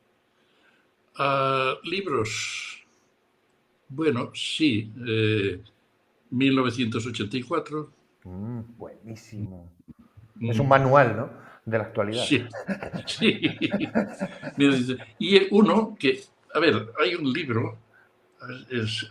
Libros. Bueno, sí. 1984. Buenísimo. Es un Mm, manual, ¿no? De la actualidad. sí, sí. Mira, y uno que, a ver, hay un libro.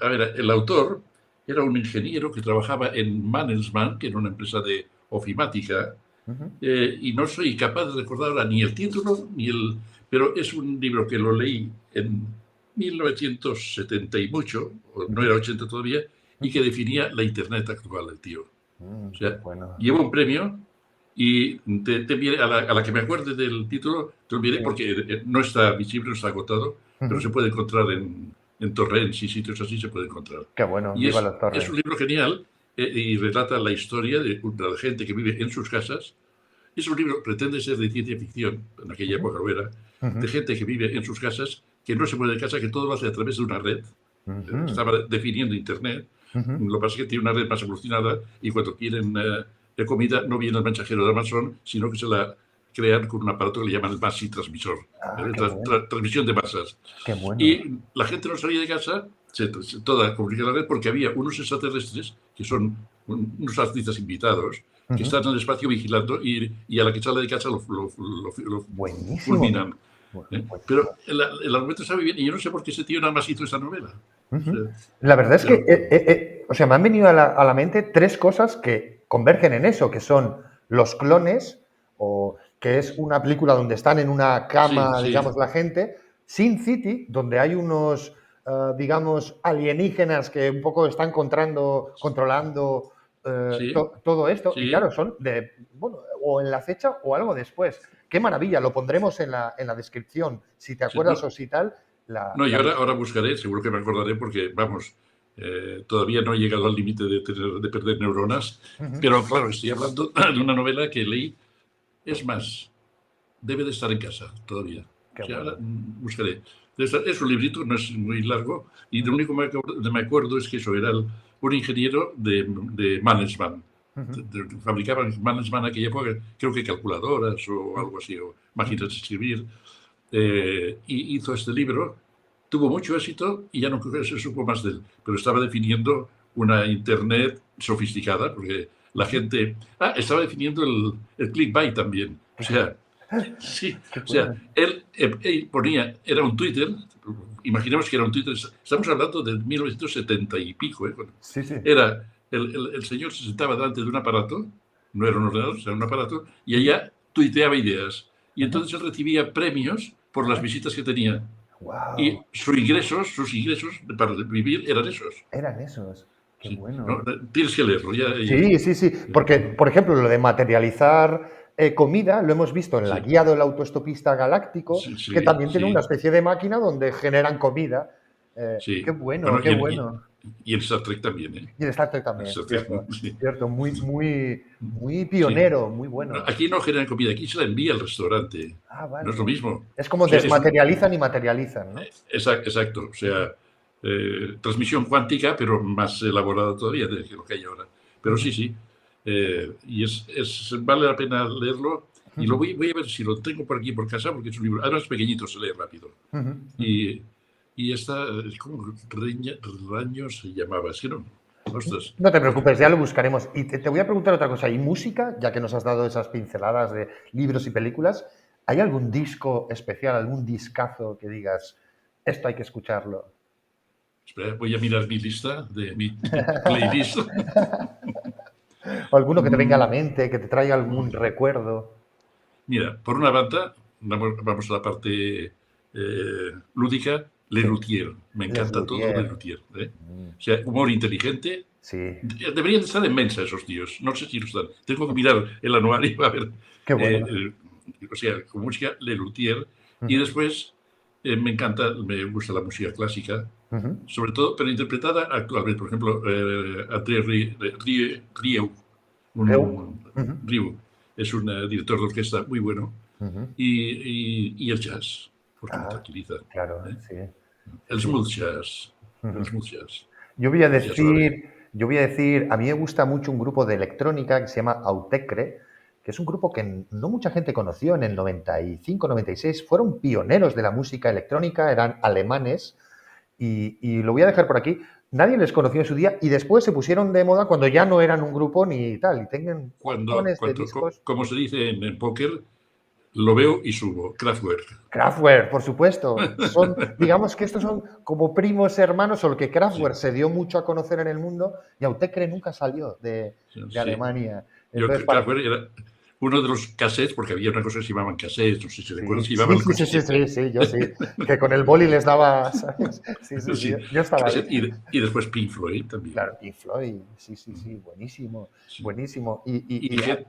A ver, el autor era un ingeniero que trabajaba en Mannesmann, que era una empresa de ofimática, Ujú. y no soy capaz de recordar ahora ni el título ni el. Pero es un libro que lo leí en 1970 y mucho, o no Ujú, era 80 todavía, y ujú. que definía la Internet actual, el tío. O Qué sea, bueno. llevo un premio y te enviaré, a la que me acuerde del título, te lo enviaré Sí. porque no está visible, no está agotado, pero se Ujú. puede encontrar en torrents y sitios así, se puede encontrar. Qué bueno. Y Viva es, los es un torres. libro genial y relata la historia de la gente que vive en sus casas. Es un libro, pretende ser de ciencia ficción, en aquella Ujú, época lo era, ujú, de gente que vive en sus casas, que no se mueve de casa, que todo lo hace a través de una red. ujú, Estaba definiendo Internet. ujú. Lo que pasa es que tiene una red más evolucionada y cuando quieren comida no viene el mensajero de Amazon, sino que se la crean con un aparato que le llaman el MASI transmisor, Ah, ¿vale? qué bueno. Transmisión de masas. Qué bueno. Y la gente no salía de casa, toda comunica la red, porque había unos extraterrestres, que son unos artistas invitados, que Ujú. están en el espacio vigilando y a la que sale de casa lo Buenísimo. fulminan. Pero Buenísimo. el argumento sabe bien y yo no sé por qué ese tío nada más hizo esa novela. O Ujú. sea, La verdad es que, pero o sea, me han venido a la mente tres cosas que convergen en eso, que son los clones, o que es una película donde están en una sí, cama, digamos, sí, la gente, Sin City, donde hay unos, digamos, alienígenas que un poco están controlando sí, todo esto, y sí, claro, son de, bueno, o en la fecha o algo después. Qué maravilla, lo pondremos en la descripción, si te sí. acuerdas No, o si tal, no, y la ahora buscaré, seguro que me acordaré porque, vamos, todavía no he llegado al límite de perder neuronas, Ujú. pero claro, estoy hablando de una novela que leí, es más, debe de estar en casa todavía. Qué O sea, ahora bueno. buscaré. Es un librito, no es muy largo, y lo único que me acuerdo es que eso era un ingeniero de Mannesmann. Ujú, Fabricaban Mannesmann en aquella época, creo que calculadoras o ujú, algo así, o ujú. máquinas de escribir, y hizo este libro, tuvo mucho éxito y ya no creo que se supo más de él, pero estaba definiendo una Internet sofisticada, porque la Ujú. gente. Estaba definiendo el clickbait también. O sea, sí, Qué o sea, bueno. él ponía, era un Twitter, imaginemos que era un Twitter, estamos hablando de 1970 y pico, ¿eh? Sí, sí. Era, el señor se sentaba delante de un aparato, no era un ordenador, era un aparato, y Ujú. ella tuiteaba ideas. y entonces él recibía premios por las visitas que tenía. Y Wow, sus ingresos para vivir eran esos. eran esos. Qué Sí, ¿no? bueno. Tienes que leerlo. Sí, sí, sí. Porque, por ejemplo, lo de materializar comida lo hemos visto en la Sí, guía del autoestopista galáctico, sí, que sí, también tiene una sí, especie de máquina donde generan comida. Qué sí. bueno, Bueno, qué bueno. y en Star Trek también, ¿eh? Y en Star Trek En también, Star Trek, cierto. sí. Cierto, muy, muy, muy Sí. pionero, muy bueno. Aquí no generan comida, aquí se la envía al restaurante. Ah, No es lo vale. mismo. Es como O sea, desmaterializan y materializan, ¿no? exacto. O sea, transmisión cuántica, pero más elaborada todavía de lo que hay ahora. Pero Ujú, sí, sí. Y vale la pena leerlo. Y ujú, voy a ver si lo tengo por aquí por casa, porque es un libro. Además, es pequeñito, se lee rápido. ujú, ujú. Y, y está, ¿cómo? Raño se llamaba. Es que no. Ostras. No te preocupes, ya lo buscaremos. Y te voy a preguntar otra cosa. ¿Y música? Ya que nos has dado esas pinceladas de libros y películas, ¿hay algún disco especial, algún discazo que digas, esto hay que escucharlo? Espera, voy a mirar mi lista de mi playlist. ¿O alguno que te venga a la Mm, mente, que te traiga algún recuerdo? Mira, por una banda, vamos a la parte lúdica, Sí, Lelutier. Me Les encanta todo Luthier. Lelutier. ¿Eh? Mm, O sea, humor inteligente. sí, Deberían estar en Mensa esos tíos. No sé si lo están. Tengo que mirar el anuario a ver. qué eh, bueno. eh, o sea, con música Lelutier. Y Ujú, después me gusta la música clásica, ujú. sobre todo, pero interpretada actualmente. Por ejemplo, André Rieu, Reuk. un, Ujú, Rieu es un director de orquesta muy bueno ujú. y el jazz, porque me Ah, tranquiliza. claro, ¿Eh? sí, sí, El sí. smooth jazz, el Ujú. smooth jazz, Yo voy a el jazz suave. decir, yo voy a decir, a mí me gusta mucho un grupo de electrónica que se llama Autechre, que es un grupo que no mucha gente conoció en el 95, 96. Fueron pioneros de la música electrónica, eran alemanes y lo voy a dejar por aquí. Nadie les conoció en su día y después se pusieron de moda cuando ya no eran un grupo ni tal y tienen montones de discos. Como se dice en póker, lo veo y subo. Kraftwerk. Kraftwerk, por supuesto. Son, digamos que estos son como primos hermanos, solo que Kraftwerk Sí, se dio mucho a conocer en el mundo y Autechre nunca salió de sí. Alemania. Yo, Entonces, para... Kraftwerk era uno de los cassettes, porque había una cosa que se llamaban cassettes, no sé si recuerdas, Sí, que llevaba sí, el sí, sí, sí, coche. sí, sí, yo sí. Que con el boli les daba, ¿sabes? Sí, sí, sí. Sí, Yo estaba ahí. cassette y después Pink Floyd también. Claro, Pink Floyd, sí, sí, sí, buenísimo, Sí. buenísimo. Y Dime.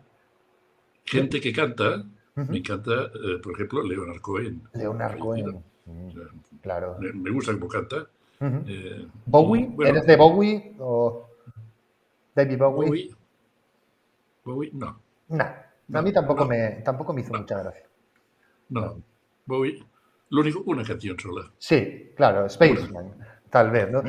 gente que canta, me Ujú. encanta, por ejemplo, Leonard Cohen, Leonard fallecido. Cohen. O sea, Claro. me gusta cómo canta. Ujú. eh, y ¿Bowie? ¿Eres bueno, de Bowie o David Bowie? Bowie, Bowie, no, Nah, a mí no, no, tampoco me hizo no, mucha gracia. No. no. Bowie, lo único, una canción sola. Sí, claro, Una. Spaceman, tal vez, ¿no?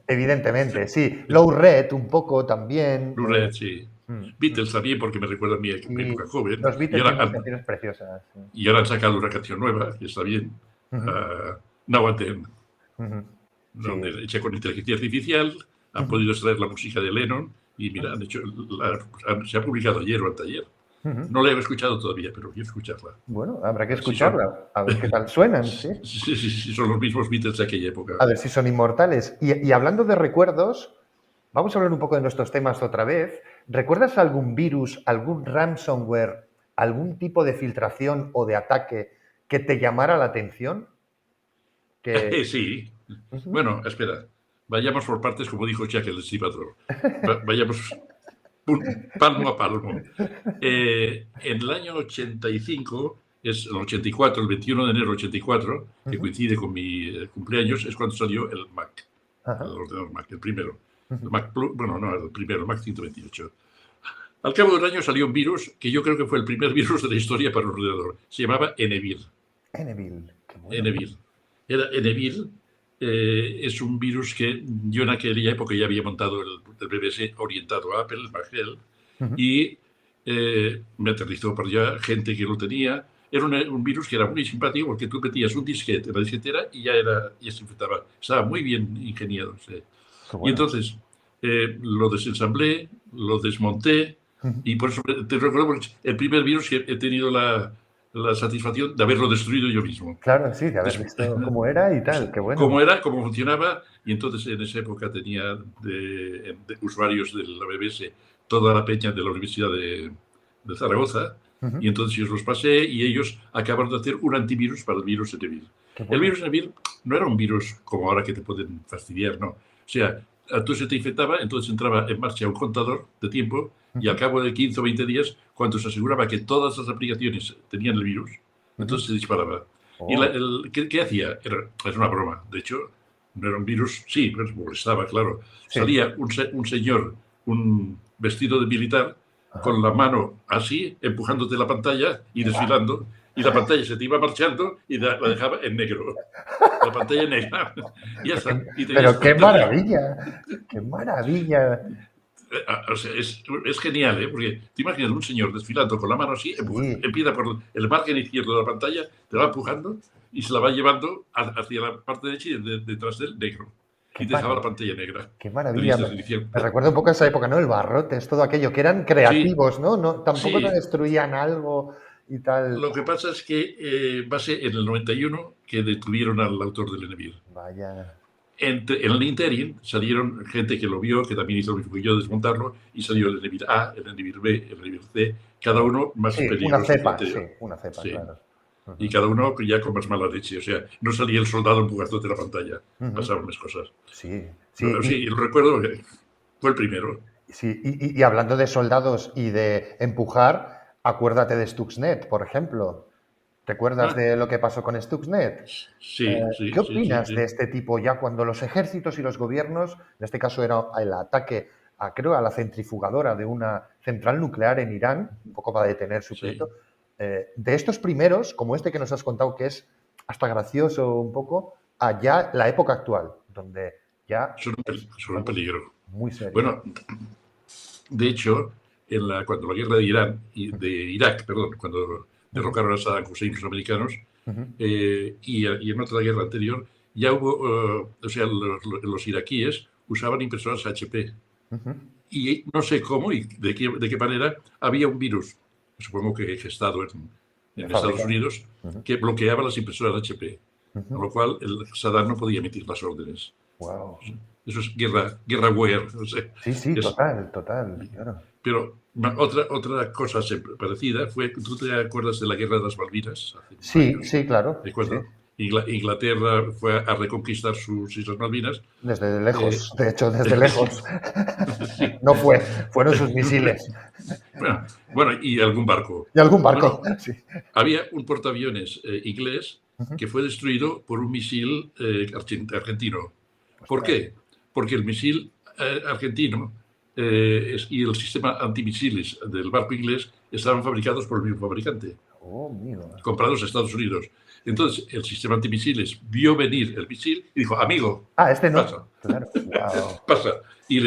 Evidentemente, sí. Low Red un poco también. Lou Reed, sí. Mm. Beatles también, porque me recuerda a mi Y época joven. los Beatles tienen unas canciones preciosas. Sí. Y ahora han sacado una canción nueva, que está bien. Ujú, Now and Then, ujú. donde Sí. hecha con inteligencia artificial, han Ujú, podido extraer la música de Lennon y mira, se ha publicado ayer o anteayer. ujú. No la he escuchado todavía, pero quiero escucharla. Bueno, habrá que A ver si son, escucharla, a ver qué tal suenan, sí. si son los mismos Beatles de aquella época. A ver si son inmortales. Y hablando de recuerdos, vamos a hablar un poco de nuestros temas otra vez. ¿Recuerdas algún virus, algún ransomware, algún tipo de filtración o de ataque que te llamara la atención? Que... Sí. Ujú, Bueno, espera. Vayamos por partes, como dijo Jack el Destripador. Vayamos palmo a palmo. En el año 85, es el 84, el 21 de enero del 84, que ujú, coincide con mi cumpleaños, es cuando salió el Mac, el ajá, ordenador Mac, el primero. El ujú. Mac Plus, bueno, no, el primero, el Mac 128. Al cabo de un año salió un virus que yo creo que fue el primer virus de la historia para un ordenador. Se llamaba Enevir. Eneville, qué bueno. Enevir. Era Enevir. Es un virus que yo en aquella época ya había montado el BBC orientado a Apple, el Magel, Ujú, y me aterrizó para allá gente que lo tenía. Era un virus que era muy simpático porque tú metías un disquete en la disquetera y ya se infectaba. Estaba muy bien ingeniado. Sí. qué Y bueno. entonces lo desensamblé, lo desmonté Ujú. y por eso te recuerdo porque es el primer virus que he tenido la satisfacción de haberlo destruido yo mismo. Claro, sí, de haber Des- visto cómo era y tal, qué bueno. Cómo era, cómo funcionaba, y entonces en esa época tenía de usuarios de la BBC toda la peña de la Universidad de Zaragoza, Ujú. Y entonces yo los pasé y ellos acabaron de hacer un antivirus para el virus Enevir. Qué El bueno. virus Enevir no era un virus como ahora que te pueden fastidiar, no. O sea, tú se te infectaba, entonces entraba en marcha un contador de tiempo y al Ujú, cabo de 15 o 20 días, cuando se aseguraba que todas las aplicaciones tenían el virus, ujú. entonces se disparaba. ¿Y Oh, qué hacía? Es una broma. De hecho, no era un virus, sí, pero molestaba, claro. sí. Salía un señor, un vestido de militar, Ajá. con la mano así, empujándote la pantalla y desfilando, y la pantalla se te iba marchando y la dejaba en negro. La pantalla negra. Y ya Pero está. Y tenías pero qué un teléfono. maravilla, qué maravilla. O sea, es genial, ¿eh? Porque te imaginas un señor desfilando con la mano así, Sí, empieza por el margen izquierdo de la pantalla, te va empujando y se la va llevando hacia la parte derecha y detrás del negro. qué Y te dejaba la maravilla. pantalla negra. Qué maravilla. Tenías Me, definición. me recuerda un poco a esa época, ¿no? El barrotes, todo aquello, que eran Sí, creativos, ¿no? No, tampoco te sí. destruían algo y tal. Lo que pasa es que va a ser en el 91 que detuvieron al autor del Enevir. Vaya. En el interim salieron gente que lo vio, que también hizo lo mismo que yo, desmontarlo, y Sí. salió el Enevir A, el Enevir B, el Enevir C, cada Oh. uno más Sí, una peligroso que el cepa, sí, anterior. una cepa, Sí. claro. Y Ujú, cada uno ya con más mala leche. O sea, no salía el soldado empujándote la pantalla. ujú. Pasaban las cosas. Sí, Pero sí, sí, lo recuerdo que fue el primero. sí, y hablando de soldados y de empujar, acuérdate de Stuxnet, por ejemplo. ¿Te acuerdas Ah, de lo que pasó con Stuxnet? sí, ¿Qué sí, sí, sí, opinas de sí. este tipo ya cuando los ejércitos y los gobiernos, en este caso era el ataque a, creo, a la centrifugadora de una central nuclear en Irán, un poco para detener su Sí. proyecto, de estos primeros, como este que nos has contado, que es hasta gracioso un poco, a ya la época actual, donde ya es Son un algo peligro. muy serio. Bueno, de hecho, cuando la guerra de Irán, de Irak, perdón, cuando Ujú, derrocaron a Saddam Hussein los americanos, ujú, y en otra guerra anterior, ya hubo, o sea, los iraquíes usaban impresoras HP. ujú. Y no sé cómo y de qué manera había un virus, supongo que gestado De en Estados fábrica. Unidos, Ujú, que bloqueaba las impresoras HP, con ujú. lo cual el Saddam no podía emitir las órdenes. Wow. Eso es guerraware, no sé. Sí, sí, Es, total, total, claro. pero otra cosa parecida fue, ¿tú te acuerdas de la guerra de las Malvinas hace Sí, años? sí, claro, De sí. cuando Inglaterra fue a reconquistar sus Islas Malvinas. Desde eh, lejos, de hecho, desde lejos. sí. No fue, fueron sus misiles. Bueno, y algún barco. Y algún barco, Bueno, sí. había un portaaviones inglés Ujú. que fue destruido por un misil argentino. ¿Por Ostras. qué? Porque el misil argentino y el sistema antimisiles del barco inglés estaban fabricados por el mismo fabricante, Oh, amigo. comprados en Estados Unidos. Entonces, el sistema antimisiles vio venir el misil y dijo, amigo, Ah, este pasa, no. Claro. Wow. pasa. Y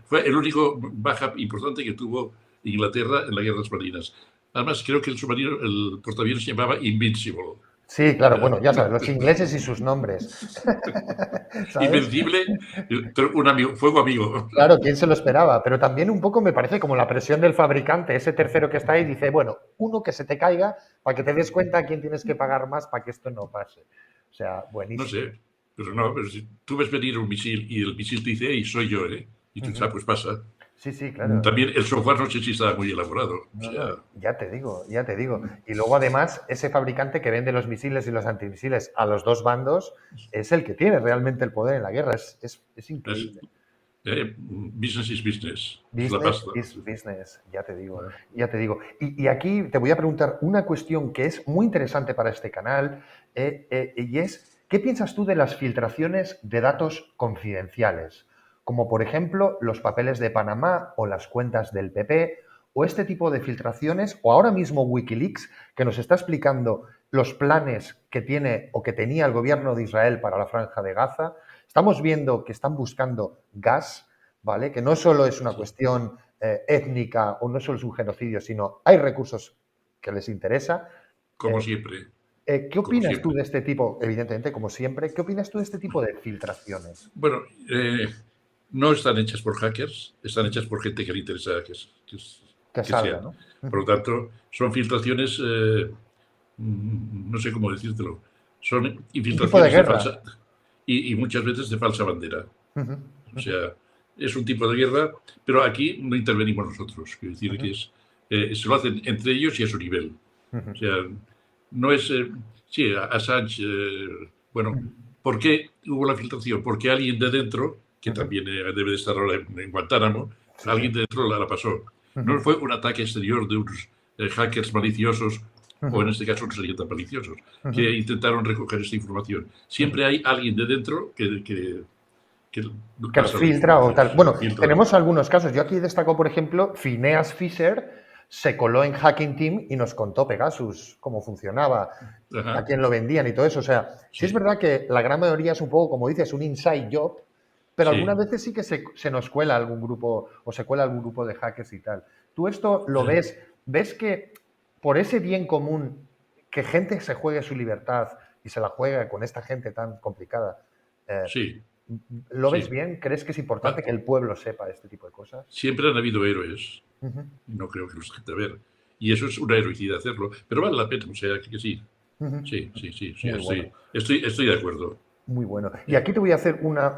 fue el único baja importante que tuvo Inglaterra en la guerra de las Malvinas. Además, creo que el portaaviones se llamaba Invincible. Sí, claro, Eh, bueno, ya sabes, los ingleses y sus nombres. ¿Sabes? Invencible, pero un amigo, fuego amigo. Claro, ¿quién se lo esperaba? Pero también un poco me parece como la presión del fabricante, ese tercero que está ahí, dice, bueno, uno que se te caiga para que te des cuenta a quién tienes que pagar más para que esto no pase. O sea, No buenísimo. sé, pero no, pero si tú ves venir un misil y el misil te dice, hey, soy yo, ¿eh? Y tú dices, Ujú. ah, pues pasa. Sí, sí, claro. También el software no sé si está muy elaborado. O No, no, sea, ya te digo, ya te digo. Y luego además, ese fabricante que vende los misiles y los antimisiles a los dos bandos es el que tiene realmente el poder en la guerra. Es es, increíble. business is business. Es la Business pasta. is business, ya te digo, Eh, ya te digo. Y aquí te voy a preguntar una cuestión que es muy interesante para este canal y es, ¿qué piensas tú de las filtraciones de datos confidenciales? Como por ejemplo los papeles de Panamá o las cuentas del PP o este tipo de filtraciones o ahora mismo Wikileaks que nos está explicando los planes que tiene o que tenía el gobierno de Israel para la Franja de Gaza. Estamos viendo que están buscando gas. ¿Vale? Que no solo es una sí, cuestión étnica o no solo es un genocidio, sino hay recursos que les interesa. como siempre, ¿Qué como opinas tú siempre. de este tipo, evidentemente, como siempre, qué opinas tú de este tipo de filtraciones? Bueno, no están hechas por hackers, están hechas por gente que le interesa Que que salga, sean. ¿no? Por lo tanto, son filtraciones, no sé cómo decírtelo, son Un tipo de infiltraciones de guerra. falsa y muchas veces de falsa bandera. Ujú, O ujú, sea, es un tipo de guerra, pero aquí no intervenimos nosotros. Quiero decir que ujú. es se lo hacen entre ellos y a su nivel. O sea, no es... sí, Assange, bueno, ¿por qué hubo la filtración? Porque alguien de dentro, que también debe de estar ahora en Guantánamo, alguien de dentro la pasó. No fue un ataque exterior de unos hackers maliciosos, o en este caso no serían tan maliciosos, que intentaron recoger esta información. Siempre hay alguien de dentro que lo filtra o tal. Bueno, filtra. tenemos algunos casos. Yo aquí destaco, por ejemplo, Phineas Fisher se coló en Hacking Team y nos contó Pegasus, cómo funcionaba, a quién lo vendían y todo eso. O sea, sí es verdad que la gran mayoría es un poco, como dices, un inside job, pero algunas veces sí que se nos cuela algún grupo o se cuela algún grupo de hackers y tal. ¿Tú esto lo ves? ¿Ves que por ese bien común, que gente se juegue su libertad y se la juegue con esta gente tan complicada? Sí. ¿Lo ves bien? ¿Crees que es importante que el pueblo sepa este tipo de cosas? Siempre han habido héroes. No creo que los gente a ver. Y eso es una heroicidad hacerlo. Pero vale la pena, o sea, que sí. Sí. Estoy de acuerdo. Muy bueno. Y aquí te voy a hacer una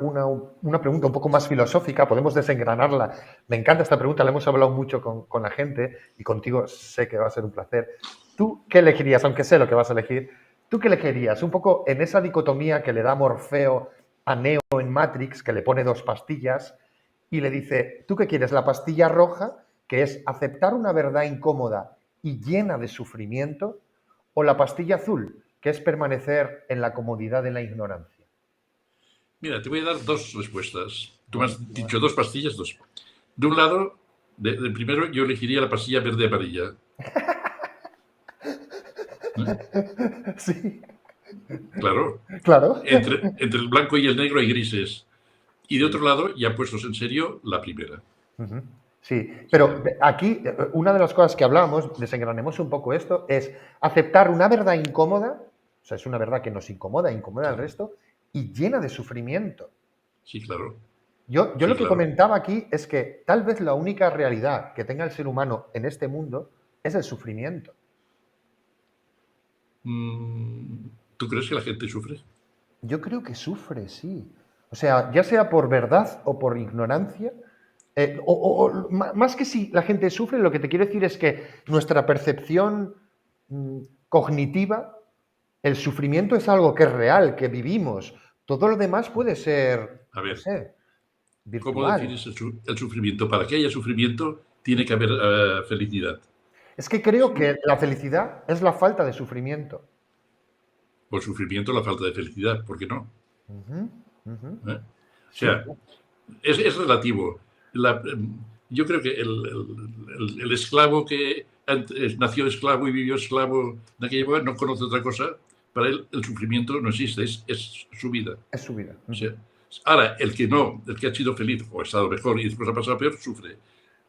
pregunta un poco más filosófica, podemos desengranarla. Me encanta esta pregunta, la hemos hablado mucho con la gente y contigo sé que va a ser un placer. ¿Tú qué elegirías, aunque sé lo que vas a elegir? ¿Tú qué elegirías? Un poco en esa dicotomía que le da Morfeo a Neo en Matrix, que le pone 2 pastillas y le dice, ¿tú qué quieres? La pastilla roja, que es aceptar una verdad incómoda y llena de sufrimiento, o la pastilla azul, que es permanecer en la comodidad de la ignorancia. Mira, te voy a dar 2 respuestas. Tú me has dicho 2 pastillas, 2. De un lado, de primero, yo elegiría la pastilla verde-amarilla. Sí. Claro. Claro. Entre el blanco y el negro hay grises. Y de otro lado, ya puestos en serio, la primera. Sí, pero aquí una de las cosas que hablábamos, desengranemos un poco esto, es aceptar una verdad incómoda, o sea, es una verdad que nos incomoda al resto, y llena de sufrimiento. Sí, claro. Yo lo que comentaba aquí es que tal vez la única realidad que tenga el ser humano en este mundo es el sufrimiento. ¿Tú crees que la gente sufre? Yo creo que sufre, sí. O sea, ya sea por verdad o por ignorancia, más que si la gente sufre, lo que te quiero decir es que nuestra percepción cognitiva, el sufrimiento es algo que es real, que vivimos. Todo lo demás puede ser, A ver, no sé, virtual. ¿cómo defines el sufrimiento? Para que haya sufrimiento, tiene que haber felicidad. Es que creo que la felicidad es la falta de sufrimiento. Por sufrimiento, la falta de felicidad, ¿por qué no? O sea, es relativo. Yo creo que el esclavo que nació esclavo y vivió esclavo en aquella época no conoce otra cosa. Para él el sufrimiento no existe, es su vida. Es su vida. O sea, ahora, el que ha sido feliz o ha estado mejor y después ha pasado peor, sufre.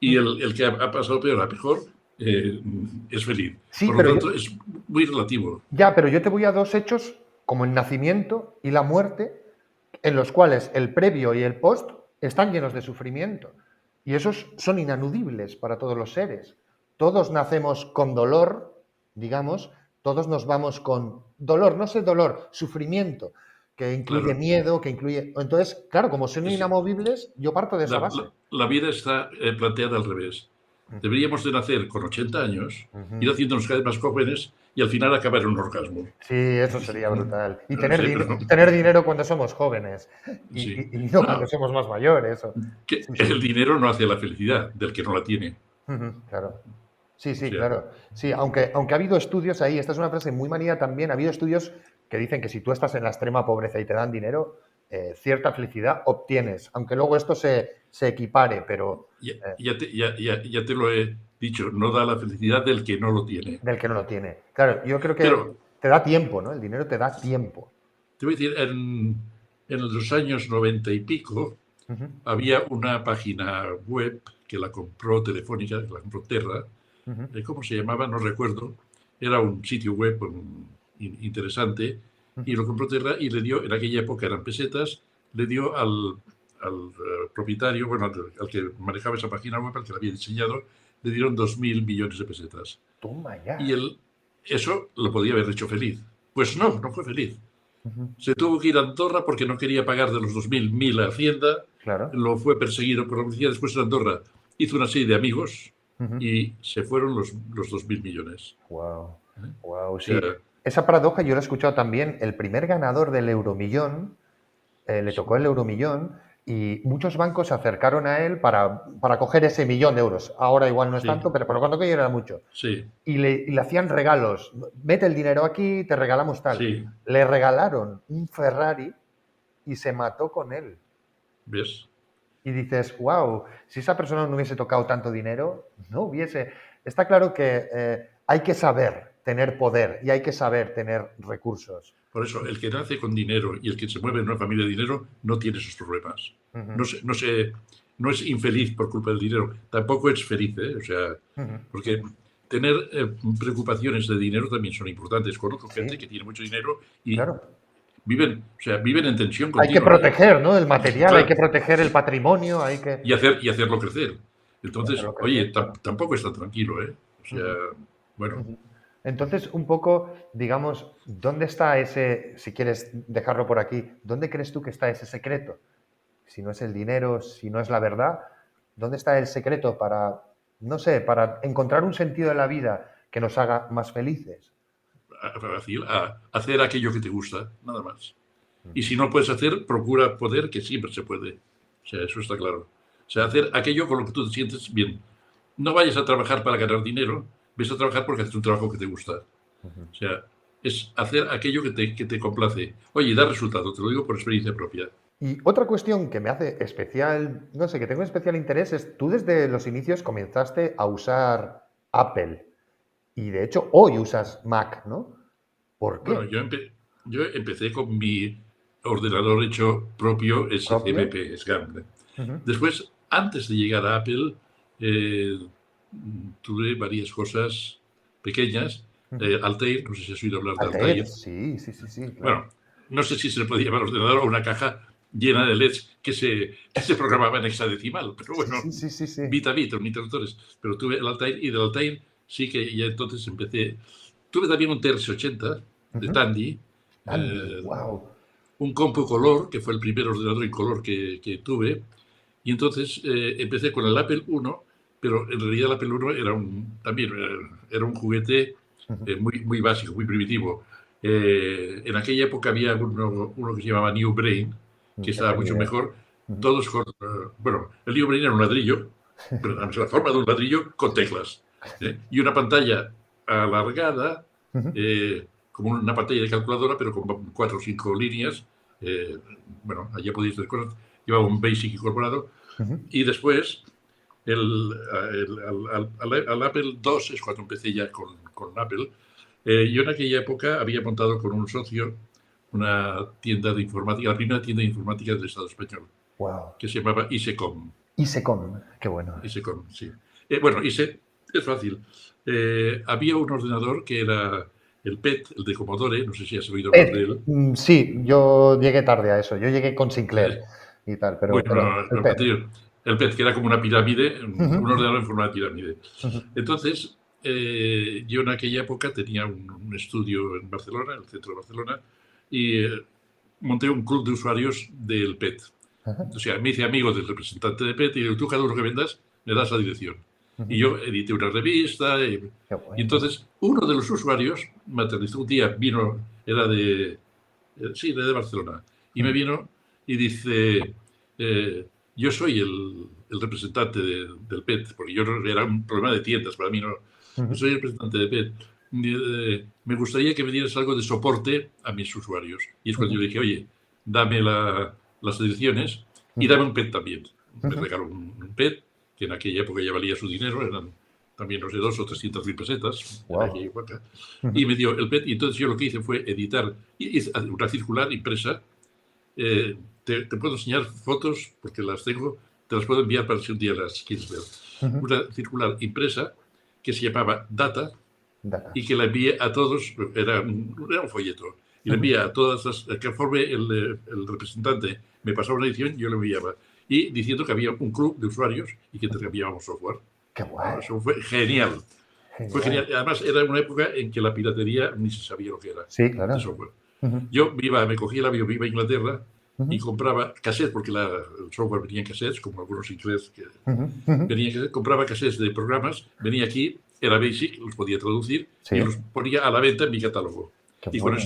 Y el que ha pasado peor a mejor es feliz. Sí, por lo tanto, es muy relativo. Ya, pero yo te voy a 2 hechos, como el nacimiento y la muerte, en los cuales el previo y el post están llenos de sufrimiento. Y esos son inanudibles para todos los seres. Todos nacemos con dolor, digamos, todos nos vamos con dolor, no sé dolor, sufrimiento, que incluye miedo, que incluye... Entonces, claro, como son inamovibles, yo parto de esa base. La vida está planteada al revés. Deberíamos de nacer con 80 años, ir haciéndonos cada vez más jóvenes y al final acabar en un orgasmo. Sí, eso sería brutal. Y tener dinero cuando somos jóvenes y no cuando somos más mayores. El dinero no hace la felicidad del que no la tiene. Claro. Sí, claro. Sí, aunque ha habido estudios ahí, esta es una frase muy manida también, ha habido estudios que dicen que si tú estás en la extrema pobreza y te dan dinero, cierta felicidad obtienes, aunque luego esto se equipare, pero... Ya te lo he dicho, no da la felicidad del que no lo tiene. Del que no lo tiene. Claro, yo creo que te da tiempo, ¿no? El dinero te da tiempo. Te voy a decir, en los años 90 y pico, había una página web que la compró Telefónica, que la compró Terra. ¿Cómo se llamaba? No recuerdo. Era un sitio web interesante y lo compró Terra y le dio, en aquella época eran pesetas, le dio al propietario, bueno, al que manejaba esa página web, al que la había diseñado, le dieron 2.000 millones de pesetas. Toma ya. Y eso lo podía haber hecho feliz. Pues no fue feliz. Se tuvo que ir a Andorra porque no quería pagar de los 2.000 a Hacienda. Claro. Lo fue perseguido por la policía. Después en Andorra hizo una serie de amigos Ujú. y se fueron los 2.000 millones. Wow, ¿Eh? wow, O sea, sí. Esa paradoja yo la he escuchado también. El primer ganador del Euromillón, le tocó el Euromillón y muchos bancos se acercaron a él para coger ese millón de euros. Ahora igual no es sí, tanto, pero cuando aquello era mucho. sí, Y le hacían regalos. Mete el dinero aquí, te regalamos tal. sí, Le regalaron un Ferrari y se mató con él. ¿ves? Y dices, wow, si esa persona no hubiese tocado tanto dinero, no hubiese. Está claro que hay que saber tener poder y hay que saber tener recursos. Por eso, el que nace con dinero y el que se mueve en una familia de dinero no tiene esos problemas. Ujú, No es infeliz por culpa del dinero, tampoco es feliz, ¿eh? O sea, ujú, porque tener preocupaciones de dinero también son importantes. Conozco gente sí, que tiene mucho dinero y claro. viven en tensión Hay que continua, ¿eh? proteger, ¿no? El material, hay Claro, que proteger el patrimonio, hay que y hacerlo crecer. Entonces, hacerlo oye, crecer, claro. tampoco está tranquilo, ¿eh? O sea, Ujú, bueno, ujú. Entonces, un poco, digamos, ¿dónde está ese, si quieres dejarlo por aquí, dónde crees tú que está ese secreto? Si no es el dinero, si no es la verdad, ¿dónde está el secreto para, no sé, para encontrar un sentido en la vida que nos haga más felices? fácil, a hacer aquello que te gusta, nada más. Y Ujú, si no puedes hacer, procura poder, que siempre se puede. O sea, eso está claro. O sea, hacer aquello con lo que tú te sientes bien. No vayas a trabajar para ganar dinero, ves a trabajar porque haces un trabajo que te gusta. ujú. O sea, es hacer aquello que te complace. Oye, da resultado, te lo digo por experiencia propia. Y otra cuestión que me hace especial, no sé, que tengo especial interés es, tú desde los inicios comenzaste a usar Apple y de hecho hoy usas Mac, ¿no? ¿Por Bueno, qué? yo empecé con mi ordenador hecho propio ¿Propio? SCMP, SCAMP. Ujú. Después, antes de llegar a Apple, eh, tuve varias cosas pequeñas. Ujú. Altair, no sé si has oído hablar de Altair, Altair. sí, sí, sí, sí, claro. Bueno, no sé si se le podía llamar ordenador o una caja llena de LEDs que se programaba en hexadecimal, pero Sí, bueno, sí, sí, sí, sí. bit a bit, con interruptores. Pero tuve el Altair y del Altair sí que ya entonces empecé. Tuve también un TRS-80 de Ujú. Tandy, Andy, eh, wow. un Compu Color, que fue el primer ordenador en color que tuve, y entonces empecé con el Apple I, pero en realidad el Apple I también era un juguete Ujú. muy básico, muy primitivo. En aquella época había uno que se llamaba New Brain, que No estaba tengo ni mucho idea. mejor, Ujú. todos con... bueno, el New Brain era un ladrillo, pero la forma de un ladrillo con teclas, y una pantalla alargada, Ujú. como una pantalla de calculadora, pero con 4 o 5 líneas. eh, bueno, allá podéis hacer cosas. Llevaba un BASIC incorporado. Ujú. Y después, al Apple II es cuando empecé ya con Apple. Yo en aquella época había montado con un socio una tienda de informática, la primera tienda de informática del Estado español, Wow. que se llamaba ISECOM. Isecom, qué bueno. ISECOM, sí. Bueno, ISE es fácil. Había un ordenador que era el PET, el de Commodore, no sé si has oído hablar de él. Sí, yo llegué tarde a eso. Yo llegué con Sinclair Eh, y tal, bueno, pero el lo PET. anterior, el PET, que era como una pirámide, Ujú, un ordenador en forma de pirámide. ujú, Entonces, yo en aquella época tenía un estudio en Barcelona, en el centro de Barcelona, y monté un club de usuarios del PET. ajá, O sea, me hice amigo del representante de PET y digo, tú cada uno que vendas me das la dirección. Y ujú. yo edité una revista Qué y bueno. entonces uno de los usuarios me aterrizó un día, vino, era sí, de Barcelona, y me Ujú, vino y dice, yo soy el representante del PET, porque yo era un problema de tiendas, para mí no, yo ujú, soy el representante de PET. Me gustaría que me dieras algo de soporte a mis usuarios. Y es cuando ujú, yo le dije, oye, dame las direcciones y ujú, dame un PET también. Me ujú. regaló un PET, que en aquella época ya valía su dinero, eran también, no sé, 2 o 300 mil pesetas en aquella Wow. época. Ujú, Y me dio el PET, y entonces yo lo que hice fue editar una circular impresa. Te puedo enseñar fotos, porque las tengo, te las puedo enviar para si un día las quieres ver. ujú. Una circular impresa que se llamaba Data, Data. y que la envié a todos, era un folleto, y la Ujú. envié a todas conforme el representante me pasaba una edición, yo le enviaba, y diciendo que había un club de usuarios y que intercambiábamos software. Qué Bueno, guay. eso fue genial. Fue Genial. genial. Además, era una época en que la piratería ni se sabía lo que era Sí, de claro. software. Ujú, Yo me cogí el avión, me iba a Inglaterra, y compraba cassettes, porque el software venía en cassettes, como algunos inglés que Ujú, ujú. venía en cassettes, compraba cassettes de programas, venía aquí, era Basic, los podía traducir Sí. y los ponía a la venta en mi catálogo. Qué Y bueno.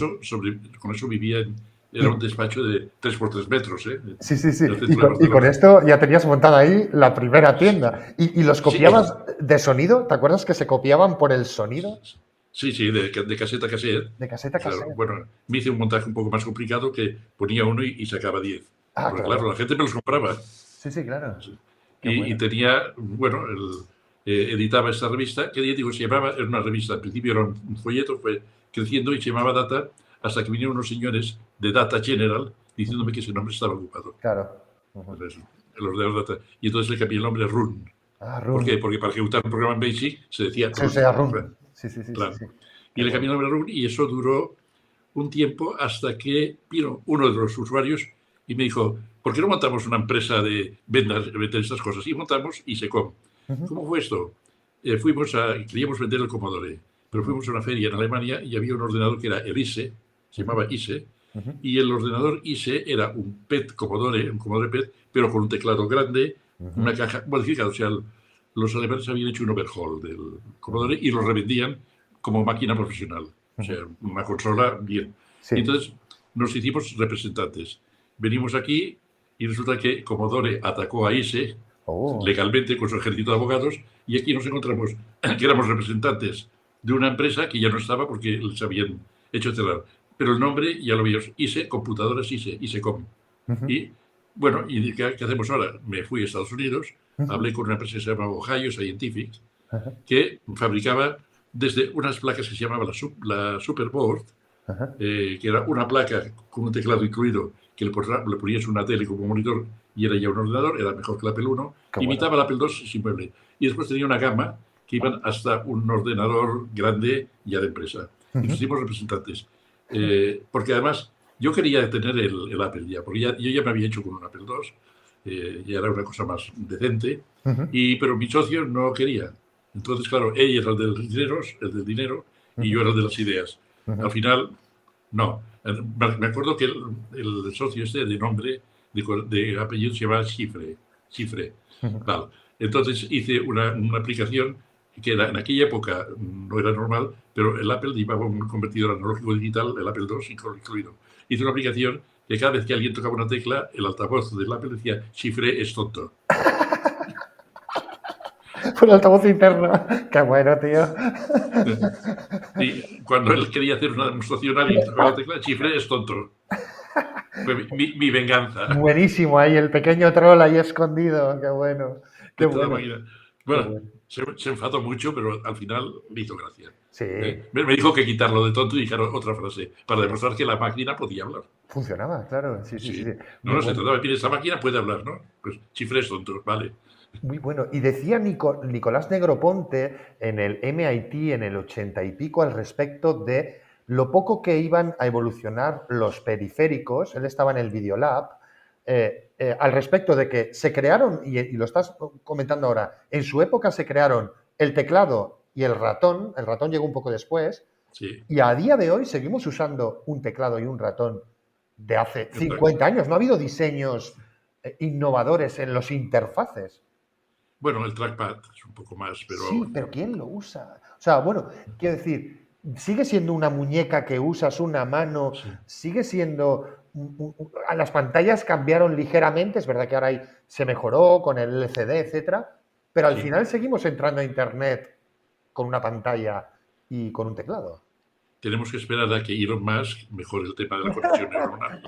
con eso vivía era un despacho de 3 por 3 metros, ¿eh? Sí, sí, sí. En el centro Y de con Barcelona. esto ya tenías montada ahí la primera tienda. ¿Y los Sí, copiabas de sonido? ¿Te acuerdas que se copiaban por el sonido? sí, de caseta a caseta. De caseta a Claro, caseta. bueno, me hice un montaje un poco más complicado que ponía uno y sacaba 10. Ah, Porque claro, claro. la gente me los compraba. Sí, sí, claro. Sí. Qué Y bueno. tenía, bueno, editaba esta revista, que ya digo, se llamaba, era una revista, al principio era un folleto, fue creciendo y se llamaba Data, hasta que vinieron unos señores de Data General diciéndome que ese nombre estaba ocupado. Claro. Ujú. Entonces, el ordenador Data. Y entonces le cambié el nombre a Run. Ah, ¿Por qué? Run. Porque para ejecutar un programa en Basic se decía Sí, o Run. sea, Run. Sí, sí, sí, sí, Claro. sí. Y Qué le cambié el bueno. nombre a Run y eso duró un tiempo hasta que vino uno de los usuarios y me dijo, ¿por qué no montamos una empresa de vender estas cosas? Y montamos ISECOM. Ujú, ¿Cómo fue esto? Queríamos vender el Commodore, pero ujú, fuimos a una feria en Alemania y había un ordenador que era el ISE, se ujú, llamaba ISE, ujú, y el ordenador ISE era un PET Commodore, un Commodore PET, pero con un teclado grande, ujú, una caja modificada. O sea, los alemanes habían hecho un overhaul del ujú, Commodore y lo revendían como máquina profesional. O ujú. sea, una consola bien. Y Sí. entonces nos hicimos representantes. Venimos aquí y resulta que Commodore atacó a ISE Oh, legalmente con su ejército de abogados y aquí nos encontramos que éramos representantes de una empresa que ya no estaba porque les habían hecho cerrar. Pero el nombre ya lo veíamos, ISE, computadoras ISE, ISECOM. ujú, Y bueno, ¿y qué hacemos ahora? Me fui a Estados Unidos, ujú, hablé con una empresa que se llama Ohio Scientific, ajá, que fabricaba desde unas placas que se llamaba la Superboard, ajá. que era una placa con un teclado incluido, que le ponías una tele como monitor y era ya un ordenador, era mejor que el Apple I, Qué bueno. imitaba el Apple II sin mueble. Y después tenía una gama que iban hasta un ordenador grande ya de empresa. Y nos Ujú, hicimos representantes. sí, Porque además yo quería tener el Apple ya, porque yo ya me había hecho con un Apple II, ya era una cosa más decente, ujú, pero mi socio no quería. Entonces, claro, ella era el del dinero y ujú, yo era el de las ideas. Al ujú. final, no. Me acuerdo que el socio este de nombre, de apellido, se llamaba Cifre. Ujú. Vale. Entonces hice una aplicación que era, en aquella época no era normal, pero el Apple llevaba un convertidor analógico digital, el Apple II incluido. Hice una aplicación que cada vez que alguien tocaba una tecla, el altavoz del Apple decía, Cifre es tonto. Por el altavoz interno. Qué bueno, tío. Y cuando él quería hacer una demostración a alguien que tocaba la tecla, Cifre es tonto. Fue mi venganza Buenísimo, ahí el pequeño troll ahí escondido. Qué bueno. Qué dentro de la bueno. máquina. Qué Bueno, bueno. se enfadó mucho, pero al final me hizo gracia. Sí, Me dijo que quitarlo de tonto y dejar otra frase para demostrar que la máquina podía hablar. funcionaba, claro. Sí, sí, sí, sí. Sí. No, Muy no, se bueno. trataba de decir, esta máquina puede hablar, ¿no? Pues Cifre es tonto, vale. Muy bueno. Y decía Nicolás Negroponte en el MIT en el 80 y pico al respecto de lo poco que iban a evolucionar los periféricos. Él estaba en el Videolab. Al respecto de que se crearon, y lo estás comentando ahora, en su época se crearon el teclado y el ratón llegó un poco después, Sí, y a día de hoy seguimos usando un teclado y un ratón de hace exacto. 50 años. No ha habido diseños innovadores en los interfaces. Bueno, el trackpad es un poco más, Sí, pero pero ¿quién lo usa? O sea, bueno, quiero decir, sigue siendo una muñeca que usas una mano, sí, sigue siendo... Las pantallas cambiaron ligeramente, es verdad que ahora se mejoró con el LCD, etcétera, pero al sí. final seguimos entrando a Internet con una pantalla y con un teclado. Tenemos que esperar a que Elon Musk mejore el tema de la conexión neuronal.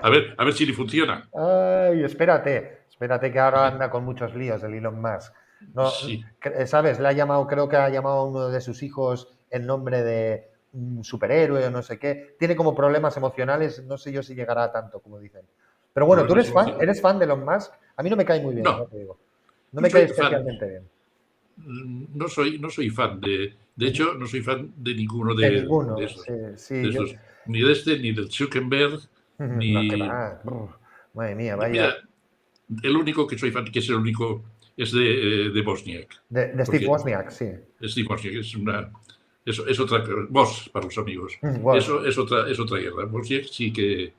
A ver si le funciona. Ay, espérate que ahora anda con muchos líos el Elon Musk. No, Sí. ¿sabes? Le ha llamado, creo que ha llamado a uno de sus hijos el nombre de un superhéroe o no sé qué. Tiene como problemas emocionales, no sé yo si llegará a tanto, como dicen. Pero bueno, ¿tú Problemas emocionales. eres fan de Elon Musk? A mí no me cae muy bien, ya No, te digo. No no me cae soy fan. especialmente bien. No soy fan de Ujú. hecho, no soy fan de ninguno De de ninguno, sí, esos. De sí, yo... estos. Ni de este, ni del Zuckerberg, No, que ni. va. Madre mía, vaya. Mira, el único que soy fan, que es el único, es de Bosniak. De Steve Porque Wozniak, sí. Steve Bosniak es otra. Boss para los amigos. Woz. Eso es otra guerra. Bosniak sí que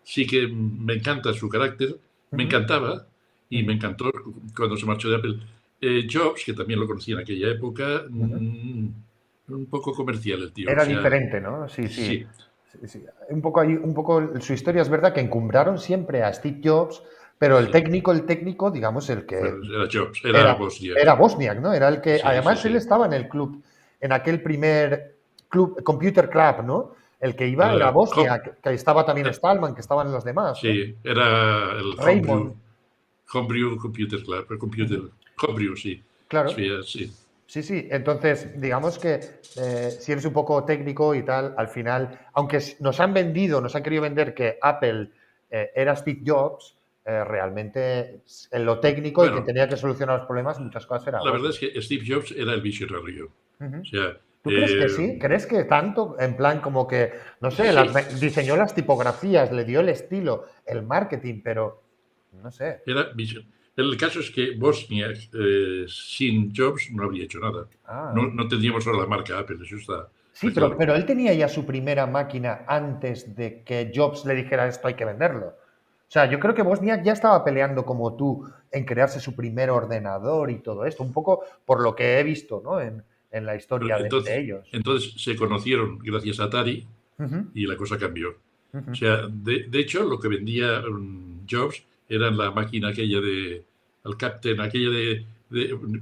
sí que me encanta su carácter, me encantaba y me encantó cuando se marchó de Apple. Jobs, que también lo conocí en aquella época, un poco comercial el tío. O Era sea, diferente, ¿no? Sí, sí. sí, Sí, sí. Un poco su historia es verdad que encumbraron siempre a Steve Jobs, pero sí. el técnico, digamos, el que Era Jobs, era era, Wozniak. era Wozniak, ¿no? Era el que, Sí, sí, además él sí. estaba en el club, en aquel primer club, Computer Club, ¿no? El que iba era Era, Wozniak, que estaba también era- Stallman, que estaban los demás, ¿no? sí, era el Raymond, Homebrew Computer Club, Homebrew, sí. claro. Sí, sí. Sí, sí. Entonces, digamos que si eres un poco técnico y tal, al final, aunque nos han vendido, nos han querido vender que Apple era Steve Jobs, realmente en lo técnico y que Bueno, tenía que solucionar los problemas, muchas cosas era la verdad es Wozniak. que Steve Jobs era el visionario. O Ujú. sea, ¿Tú crees que sí? ¿Crees que tanto? En plan, como que, no sé, sí, diseñó las tipografías, le dio el estilo, el marketing, pero no sé. era visionario. El caso es que Wozniak, sin Jobs, no habría hecho nada. No, Ah. no tendríamos ahora la marca Apple, eso Sí, está claro. pero él tenía ya su primera máquina antes de que Jobs le dijera esto hay que venderlo. O sea, yo creo que Wozniak ya estaba peleando como tú en crearse su primer ordenador y todo esto, un poco por lo que he visto, ¿no? En la historia de Entonces, ellos. entonces se conocieron gracias a Atari Ujú, y la cosa cambió. O ujú. sea, de hecho, lo que vendía Jobs era la máquina aquella el Captain, aquella de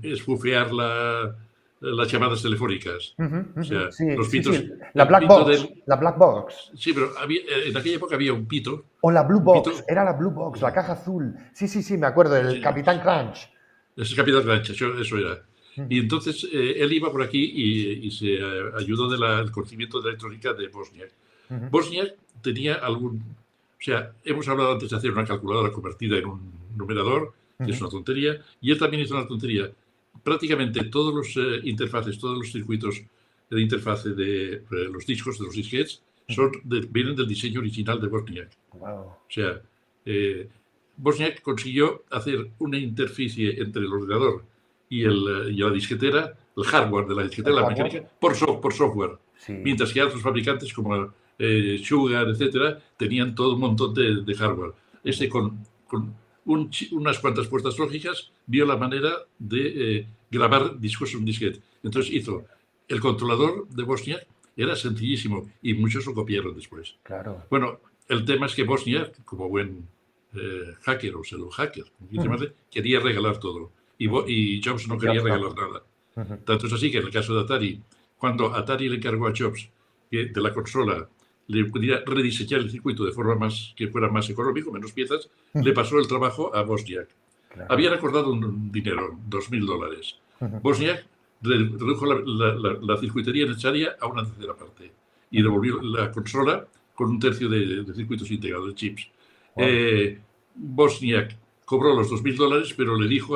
esbufear las llamadas telefónicas. Ujú, O ujú. sea, Sí, los sí, sí. pitos, La el Black pito Box. del... La Black Box. Sí, pero en aquella época había O la Blue un Box. pito, Era la Blue Box, la caja azul. Sí, sí, sí, me acuerdo. El sí, Capitán Crunch. ese Capitán Plancha, eso era. Y Ujú, entonces él iba por aquí y se ayudó del conocimiento de la electrónica de Bosnia. ujú, Bosnia tenía algún... O sea, hemos hablado antes de hacer una calculadora convertida en un numerador, que es ujú, una tontería, y él también hizo una tontería. Prácticamente todos los interfaces, todos los circuitos de interfase de los discos, de los disquetes, ujú. vienen del diseño original de Bosniak. Wow. O sea, eh, Bosniak consiguió hacer una interficie entre el ordenador y la disquetera, el hardware de la ¿El disquetera, la hardware? mecánica, por software. Sí. Mientras que otros fabricantes como Sugar, etcétera, tenían todo un montón de hardware. Ujú. Este con unas cuantas puertas lógicas vio la manera de grabar discos en un disquete. Entonces hizo el controlador de Bosniak, era sencillísimo y muchos lo copiaron después. Claro. Bueno, el tema es que Bosnia, como buen hacker o pseudo hacker, como quieras Ujú, llamarle, quería regalar todo. ujú. Y Jobs no Y quería Jobs no. regalar nada. Ujú, Tanto es así que en el caso de Atari, cuando Atari le encargó a Jobs que de la consola le pudiera rediseñar el circuito de forma que fuera más económico, menos piezas, le ujú. pasó el trabajo a Bosniak. Claro. Habían acordado un dinero, $2.000. Ujú, Bosniak redujo la circuitería necesaria a una tercera parte y ujú. devolvió la consola con un tercio de circuitos integrados, de chips. Wow. Bosniak cobró los $2.000, pero le dijo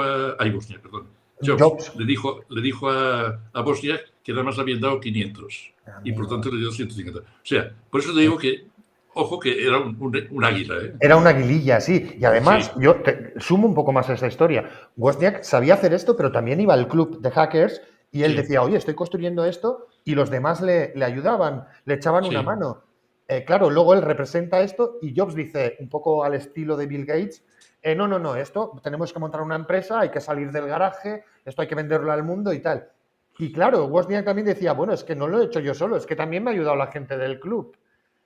Bosniak, perdón. Jobs Jobs. le dijo a Bosniak que nada más le habían dado 500 y por Amigo. tanto le dio 150. O sea, por eso te digo que, ojo, que era un águila, ¿eh? Era una aguililla, sí. Y además, Sí, yo sumo un poco más a esa historia. Wozniak sabía hacer esto, pero también iba al club de hackers y él sí, decía, oye, estoy construyendo esto, y los demás le ayudaban, le echaban una sí. mano. Claro, luego él representa esto y Jobs dice, un poco al estilo de Bill Gates, no, no, no, esto tenemos que montar una empresa, hay que salir del garaje, esto hay que venderlo al mundo y tal. Y claro, Wozniak también decía, bueno, es que no lo he hecho yo solo, es que también me ha ayudado la gente del club.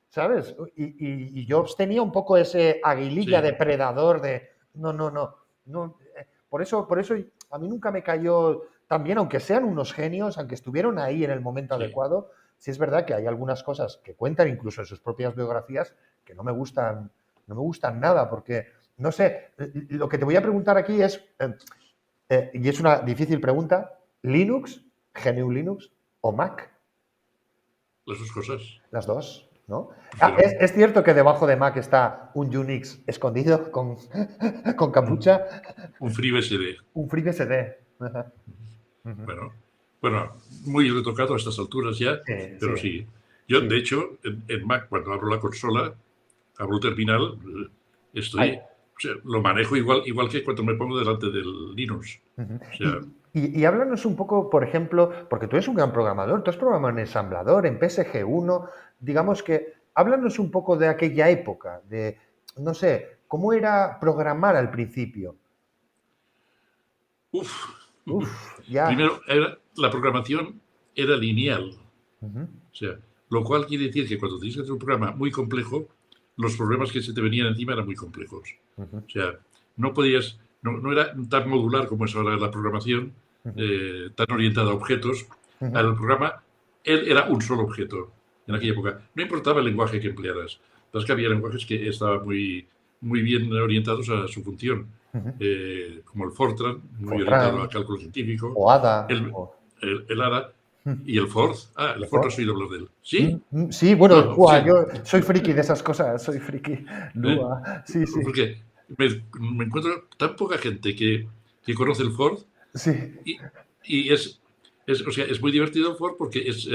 ¿Sabes? Y Jobs tenía un poco ese aguililla Sí, depredador de no, no, no, no. Por eso a mí nunca me cayó tan bien, aunque sean unos genios, aunque estuvieron ahí en el momento sí. adecuado, sí es verdad que hay algunas cosas que cuentan incluso en sus propias biografías que no me gustan nada, porque, no sé, lo que te voy a preguntar aquí es, y es una difícil pregunta, ¿Linux, GNU Linux o Mac? Las dos cosas. Las dos, ¿no? Ah, Pero es cierto que debajo de Mac está un Unix escondido con, con un, capucha, un FreeBSD. un FreeBSD. Ajá. Ujú. Bueno, bueno, muy retocado a estas alturas ya, Sí, sí, pero sí. Yo, sí. de hecho, en Mac, cuando abro la consola, abro el terminal, Ay, o sea, lo manejo igual que cuando me pongo delante del Linux. ujú. O sea, Y háblanos un poco, por ejemplo, porque tú eres un gran programador, tú has programado en ensamblador, en PSG1, digamos que, háblanos un poco de aquella época, no sé, ¿cómo era programar al principio? Uf. Ya. Primero, la programación era lineal. Ujú, O sea, lo cual quiere decir que cuando tenías que hacer un programa muy complejo, los problemas que se te venían encima eran muy complejos. ujú, O sea, no podías, no era tan modular como es ahora la programación, ujú, tan orientada a objetos. ujú. Al programa, él era un solo objeto en aquella época. No importaba el lenguaje que emplearas. Es que había lenguajes que estaban muy bien orientados a su función, Ujú. como el Fortran, muy orientado Fortran a cálculo científico, o ADA. el, O... el ADA, y el Forth. Ah, el Forth no has Mejor. oído hablar de él. ¿Sí? Sí, bueno, No, buah, sí. yo soy friki de esas cosas, soy friki. ¿Eh? Lua, sí, sí, Porque me encuentro tan poca gente que conoce el Ford sí. y, y o sea, es muy divertido el Ford porque es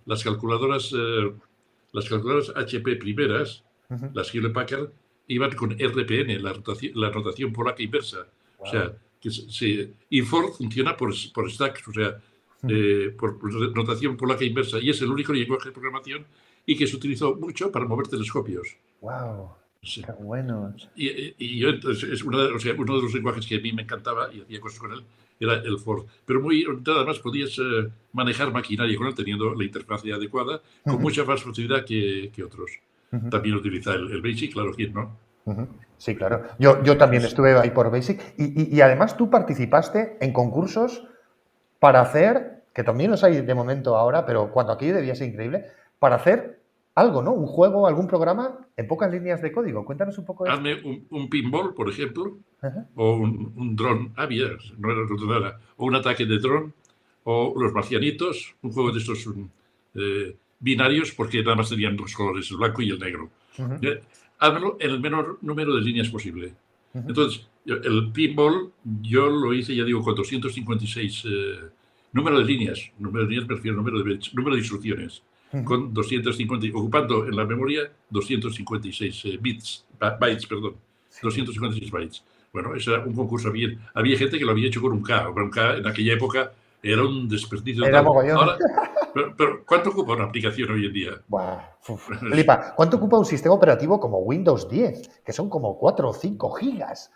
las calculadoras HP primeras, Ujú. las Hewlett Packard, iban con RPN, la notación polaca inversa. O Wow. sea, y Ford funciona por stacks, o sea, por notación polaca inversa, y es el único lenguaje de programación y que se utilizó mucho para mover telescopios. Wow. Sí. Qué bueno. Y yo, entonces, o sea, uno de los lenguajes que a mí me encantaba y hacía cosas con él era el Ford. Pero nada más podías manejar maquinaria con él teniendo la interfaz adecuada con Ujú, mucha más facilidad que otros. ujú, También utiliza el Basic, claro, ¿quién no? ujú. Sí, claro. Yo también Es- estuve ahí por Basic y además tú participaste en concursos para hacer, que también los hay de momento ahora, pero cuando aquello debía ser increíble, para hacer algo, ¿no? Un juego, algún programa en pocas líneas de código. Cuéntanos un poco de esto. Hazme un pinball, por ejemplo, Ajá. o un dron. Había, no era nada. O un ataque de dron, o los marcianitos, un juego de estos binarios, porque nada más tenían dos colores, el blanco y el negro. Ujú, Házmelo en el menor número de líneas posible. ujú, Entonces, el pinball yo lo hice, ya digo, con 256 número de líneas me refiero número de instrucciones, ujú. con 250, ocupando en la memoria 256 bytes, perdón, Sí. 256 bytes. Bueno, ese era un concurso bien. Había gente que lo había hecho con un K, pero un K en aquella época era un desperdicio Era total. mogollón. Ahora, pero ¿cuánto ocupa una aplicación hoy en día? Buah, flipa. ¿Cuánto ocupa un sistema operativo como Windows 10? Que son como 4 o 5 gigas.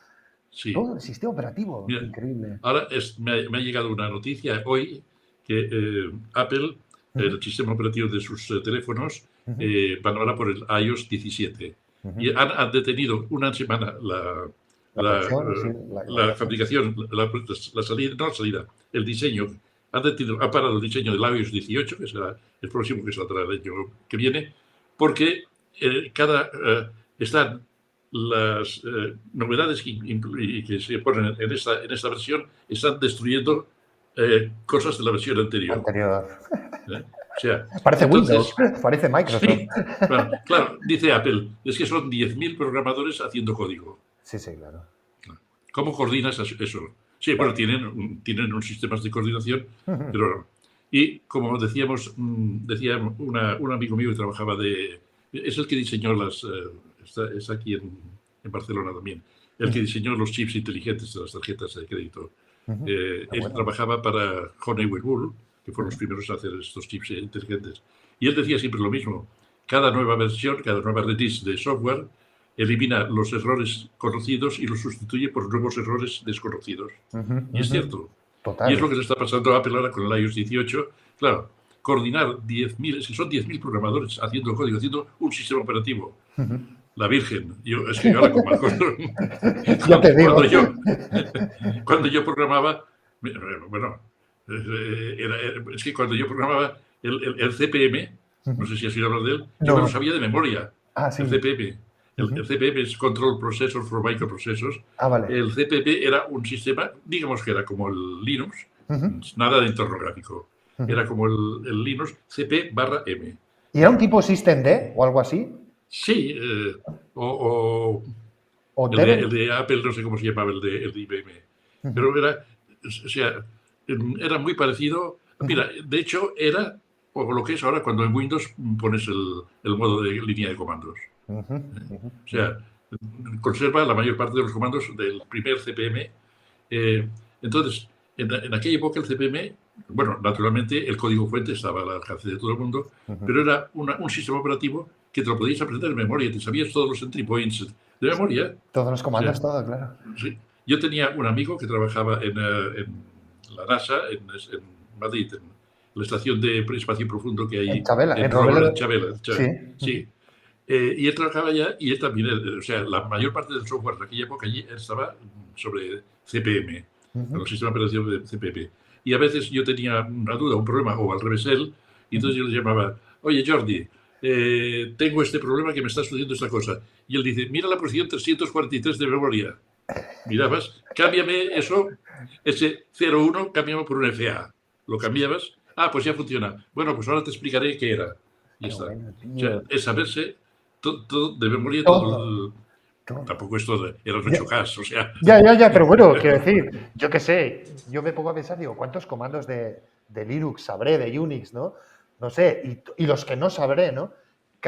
Sí. Todo el sistema operativo. Mira, Increíble. ahora me ha llegado una noticia hoy que Apple, Ujú, el sistema operativo de sus teléfonos, ujú, van ahora por el iOS 17. ujú. Y han detenido una semana La la, producción, sí, eh, la la creación. fabricación, la salida, no la salida, el diseño. Han parado el diseño del iOS 18, que será el próximo que saldrá el año que viene, porque están las novedades que se ponen en esta versión están destruyendo cosas de la versión anterior. Anterior. ¿Eh? O sea, Parece Windows, entonces, parece Microsoft. sí, bueno, claro, dice Apple, es que son 10.000 programadores haciendo código. Sí, sí, claro. ¿Cómo coordinas eso? Sí, bueno, Bueno. tienen unos sistemas de coordinación, Ujú, pero... Y como decíamos, decía un amigo mío que trabajaba es el que diseñó está aquí en Barcelona también, el que ujú, diseñó los chips inteligentes de las tarjetas de crédito. ujú. Qué Él bueno. trabajaba para Honeywell Bull, que fueron los Ujú, primeros a hacer estos chips inteligentes. Y él decía siempre lo mismo, cada nueva versión, cada nueva release de software elimina los errores conocidos y los sustituye por nuevos errores desconocidos. ujú, Y es ujú. cierto. Y es Total. lo que le está pasando a Apple ahora con el iOS 18. Claro, coordinar 10.000, es que son 10.000 programadores haciendo código, haciendo un sistema operativo. Ujú. La Virgen. Es que ahora con Marcos, Ya te digo. cuando yo programaba, bueno, es que cuando yo programaba el CPM, no Ujú. sé si has oído hablar de él, yo me lo No. sabía de memoria. Ah, El sí. CPM. Ujú. El CPM es Control Processor for Microprocessors. Ah, vale. El CPP era un sistema, digamos que era como el Linux, Ujú, nada de entorno gráfico. ujú. Era como el Linux CP/M. ¿Y era un tipo System D o algo así? Sí, o ¿O el de, Debian? el de Apple, no sé cómo se llamaba el de IBM. Ujú, Pero o sea, era muy parecido. ujú, Mira, de hecho, era o lo que es ahora cuando en Windows pones el modo de línea de comandos. ujú, ujú, O ujú. sea, conserva la mayor parte de los comandos del primer CPM. Entonces, en aquella época el CPM, bueno, naturalmente el código fuente estaba al alcance de todo el mundo, Ujú. pero era un sistema operativo que te lo podías aprender de memoria, te sabías todos los entry points de memoria. Todos los O comandos, sea, todo, claro. sí. Yo tenía un amigo que trabajaba en la NASA, en Madrid, en la estación de espacio profundo que En hay Chabela, en en Robledo. Chabela. Sí. Sí. Y él trabajaba allá y él también, o sea, la mayor parte del software de aquella época allí estaba sobre CPM, Ujú. el sistema operativo de CPM. Y a veces yo tenía una duda, un problema, o al revés él, y entonces yo le llamaba, oye Jordi, tengo este problema que me está sucediendo esta cosa. Y él dice, mira la posición 343 de memoria. Mirabas, cámbiame eso, ese 01, cámbiame por un FA. Lo cambiabas, pues ya funciona. Bueno, pues ahora te explicaré qué era. Y ya Qué está. bueno, O sea, tío. es saberse todo de memoria, Todo. Todo. tampoco esto eran Ya, 8K, o sea. pero bueno, quiero decir, yo qué sé, yo me pongo a pensar, digo, ¿cuántos comandos de Linux sabré, de Unix, ¿no? No sé, y los que no sabré, ¿no?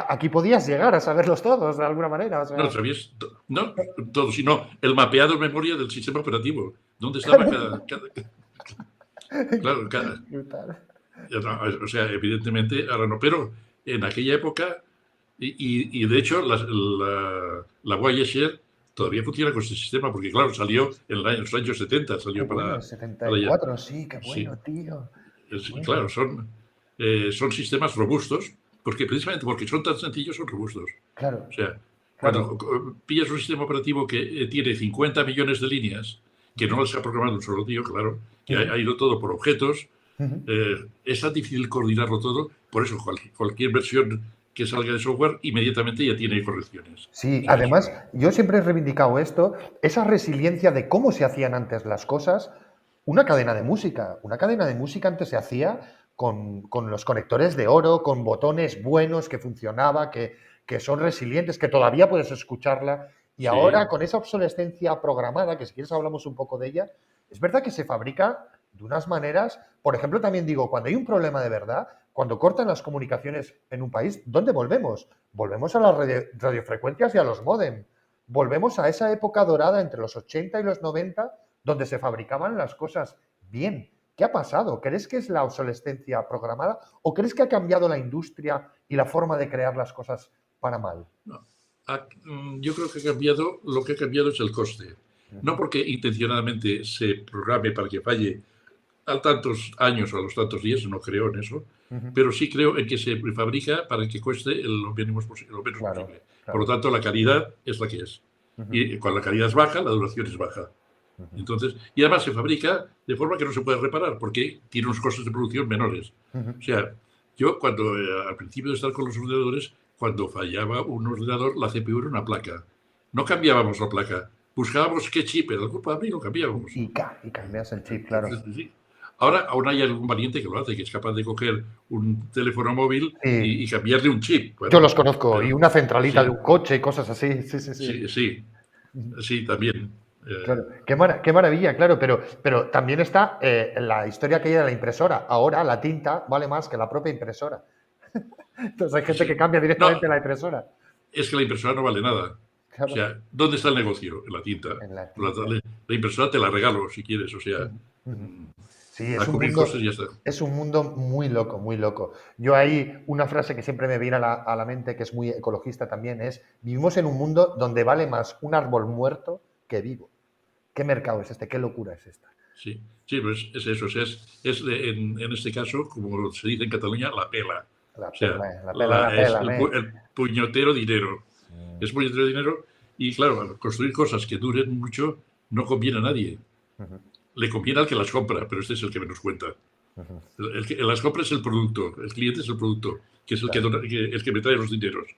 Aquí podías llegar a saberlos todos de alguna manera, o No sea. sabías, no todo, sino el mapeado de memoria del sistema operativo. ¿Dónde estaba claro, Brutal. o sea, evidentemente, ahora no, pero en aquella época, y de hecho, la Voyager todavía funciona con este sistema, porque claro, salió en los años 70, Qué salió bueno, el para allá. 74, sí, qué Sí, bueno, tío. Qué bueno. claro, son sistemas robustos, porque precisamente porque son tan sencillos, son robustos. Claro, O sea, claro. cuando pillas un sistema operativo que tiene 50 millones de líneas, que no las ha programado un solo tío, claro, que ha ido todo por objetos, Ujú. es tan difícil coordinarlo todo, por eso cualquier versión que salga de software inmediatamente ya tiene correcciones. Sí, O sea, además, yo siempre he reivindicado esto, esa resiliencia de cómo se hacían antes las cosas. Una cadena de música. Una cadena de música antes se hacía con los conectores de oro, con botones buenos, que funcionaba, que son resilientes, que todavía puedes escucharla. Y sí, ahora, con esa obsolescencia programada, que si quieres hablamos un poco de ella, es verdad que se fabrica de unas maneras. Por ejemplo, también digo, cuando hay un problema de verdad, cuando cortan las comunicaciones en un país, ¿dónde volvemos? Volvemos a las radiofrecuencias y a los módem. Volvemos a esa época dorada entre los 80 y los 90, donde se fabricaban las cosas bien. ¿Qué ha pasado? ¿Crees que es la obsolescencia programada o crees que ha cambiado la industria y la forma de crear las cosas para mal? no. Yo creo que lo que ha cambiado es el coste. No porque intencionadamente se programe para que falle a tantos años o a los tantos días, no creo en eso, pero sí creo en que se fabrica para que cueste lo menos Claro, posible. Por lo claro. tanto, la calidad es la que es. Y cuando la calidad es baja, la duración es baja. Entonces, y además se fabrica de forma que no se puede reparar, porque tiene unos costes de producción menores. O sea, yo cuando, al principio de estar con los ordenadores, cuando fallaba un ordenador, la CPU era una placa. No cambiábamos la placa, buscábamos qué chip era el culpable y lo cambiábamos. Y cambias el chip, claro. Entonces, sí. Ahora aún hay algún valiente que lo hace, que es capaz de coger un teléfono móvil Sí, y cambiarle un chip. yo Bueno, los conozco. Y pero una centralita de sí, un coche y cosas así. Sí, sí, sí. sí, sí, sí, también. Claro, qué maravilla, claro, pero también está la historia que hay de la impresora. Ahora la tinta vale más que la propia impresora. Entonces hay gente que Sí. cambia No, directamente la impresora. es que la impresora no vale nada. O Claro, sea, ¿dónde está el negocio? En la tinta. en la La, tinta. la impresora te la regalo si quieres, o sea, Ujú. Sí, a cubrir costes y ya está. es un mundo muy loco, muy loco. Yo hay una frase que siempre me viene a la mente, que es muy ecologista también, es, vivimos en un mundo donde vale más un árbol muerto que vivo. ¿Qué mercado es este? ¿Qué locura es esta? Sí, sí, pues es eso. O sea, en este caso, como se dice en Cataluña, la pela. La O sea, pela, la pela, la es pela, me. el puñetero dinero. Es puñetero dinero y, claro, al construir cosas que duren mucho no conviene a nadie. Le conviene al que las compra, pero este es el que menos cuenta. El que las compra es el producto, el cliente es el producto, que es el que, Claro. el que me trae los dineros.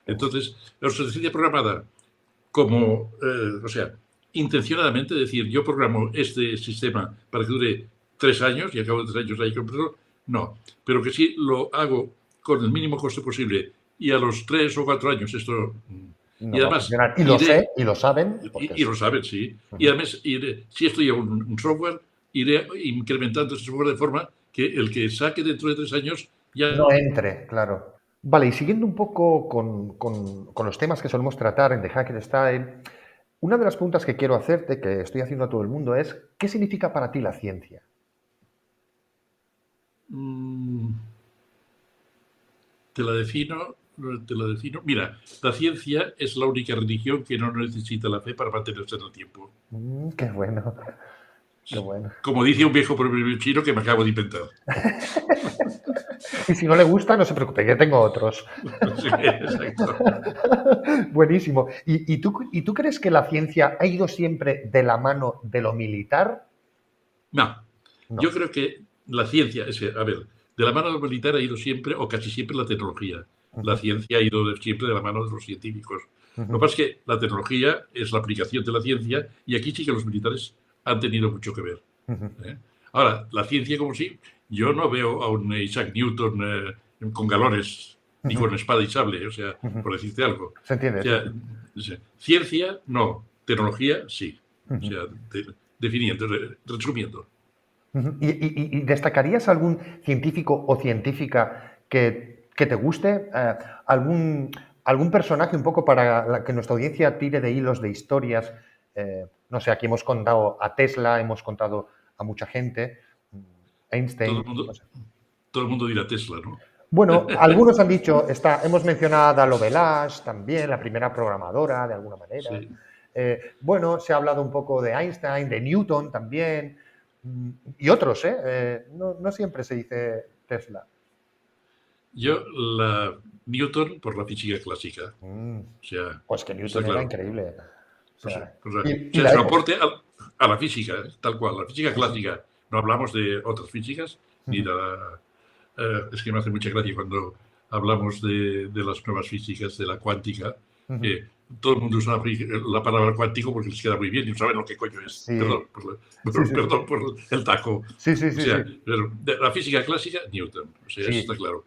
Entonces, la obsolescencia programada, como, o sea, intencionadamente decir, yo programo este sistema para que dure 3 años y a cabo de 3 años hay que comprarlo, no, pero que sí lo hago con el mínimo coste posible y a los 3 o 4 años esto... Y No va a además funcionar. Y lo sé, iré, y lo saben, porque y lo saben, sí, y además iré, si esto lleva un software, iré incrementando ese software de forma que el que saque dentro de 3 años no ya... entre, claro. Vale, y siguiendo un poco con los temas que solemos tratar en The Hacker Style, una de las preguntas que quiero hacerte, que estoy haciendo a todo el mundo, es ¿qué significa para ti la ciencia? mm, te la defino te lo defino. Mira, la ciencia es la única religión que no necesita la fe para mantenerse en el tiempo. Qué bueno. Qué bueno. Como dice un viejo proverbio chino que me acabo de inventar. Y si no le gusta, no se preocupe, que tengo otros. Sí, exacto. Buenísimo. ¿Y tú crees que la ciencia ha ido siempre de la mano de lo militar? No, No. yo creo que la ciencia, a ver, de la mano del militar ha ido siempre, o casi siempre, la tecnología. La ciencia ha ido siempre de la mano de los científicos. Lo que pasa es que la tecnología es la aplicación de la ciencia y aquí sí que los militares han tenido mucho que ver. ¿eh? Ahora, la ciencia como sí, yo no veo a un Isaac Newton con galones ni con espada y sable, o sea, por decirte algo. ¿Se entiende? O sea, ciencia, no. Tecnología, sí. O sea, definiendo, resumiendo. ¿Y destacarías algún científico o científica que te guste? ¿Algún personaje un poco para que nuestra audiencia tire de hilos de historias? No sé, aquí hemos contado a Tesla, hemos contado a mucha gente, Einstein. Todo el mundo dirá Tesla, ¿no? Bueno, algunos han dicho, hemos mencionado a Ada Lovelace también, la primera programadora, de alguna manera. Sí. Bueno, se ha hablado un poco de Einstein, de Newton también, y otros, no siempre se dice Tesla. Yo, Newton por la física clásica. O sea, pues que Newton era increíble. O sea, es un aporte a la física, tal cual, la física clásica. No hablamos de otras físicas, ni de es que me hace mucha gracia cuando hablamos de las nuevas físicas, de la cuántica, que todo el mundo usa la palabra cuántico porque les queda muy bien y no saben lo que coño es. Sí. Perdón por el taco. Sí. Pero de la física clásica, Newton. O sea, eso está claro.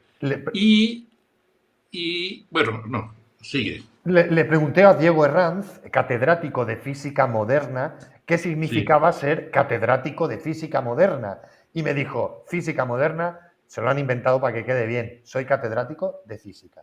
Bueno, no, sigue. Le pregunté a Diego Herranz, catedrático de física moderna, qué significaba ser catedrático de física moderna. Y me dijo, física moderna se lo han inventado para que quede bien. Soy catedrático de física.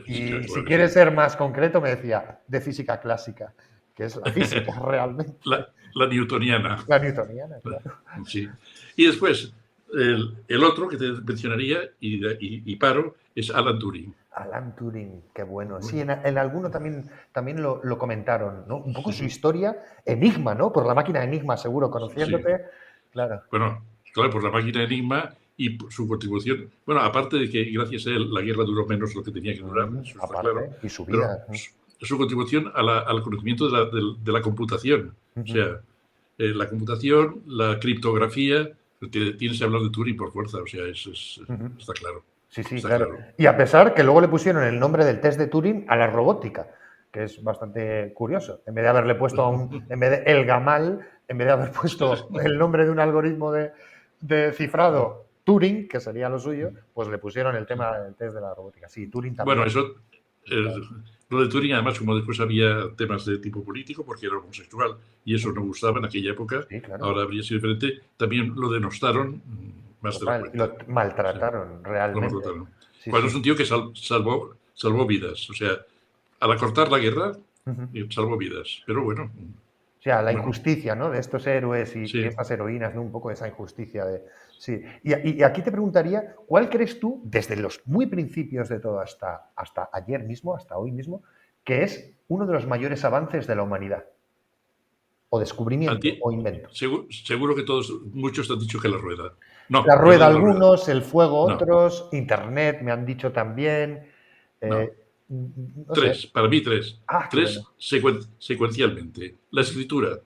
Y claro, si quieres ser más concreto, me decía, de física clásica, que es la física realmente. La newtoniana. La newtoniana, claro. Sí. Y después, el otro que te mencionaría y paro es Alan Turing. Alan Turing, qué bueno. Sí, en alguno también lo comentaron, ¿no? Un poco su historia, Enigma, ¿no? Por la máquina Enigma, seguro, conociéndote. Sí. Claro. Bueno, claro, por la máquina Enigma y su contribución. Bueno, aparte de que gracias a él la guerra duró menos de lo que tenía que durar, eso está claro. Y su vida. Su contribución al conocimiento de la computación. O sea, la computación, la criptografía, tienes que hablar de Turing por fuerza, o sea, eso está claro. Sí, claro. Y a pesar que luego le pusieron el nombre del test de Turing a la robótica, que es bastante curioso. En vez de haberle puesto en vez de el Gamal, en vez de haber puesto el nombre de un algoritmo de cifrado Turing, que sería lo suyo, pues le pusieron el tema del test de la robótica. Sí, Turing también. Bueno, eso, lo de Turing, además, como después había temas de tipo político, porque era homosexual, y eso no gustaba en aquella época, sí, claro. Ahora habría sido diferente, también lo denostaron más de la cuenta. Lo maltrataron, realmente. Lo maltrataron. Cuando es un tío que salvó vidas, o sea, al acortar la guerra, salvó vidas, pero bueno. O sea, la injusticia, ¿no? De estos héroes y estas heroínas, ¿no? Un poco de esa injusticia de... Sí. Y aquí te preguntaría, ¿cuál crees tú, desde los muy principios de todo hasta ayer mismo, hasta hoy mismo, que es uno de los mayores avances de la humanidad? O descubrimiento, o invento. Seguro que muchos te han dicho que la rueda. No, la rueda algunos, el fuego otros, Internet me han dicho también... No tres, sé. Para mí tres. Tres bueno. Secuencialmente. La escritura.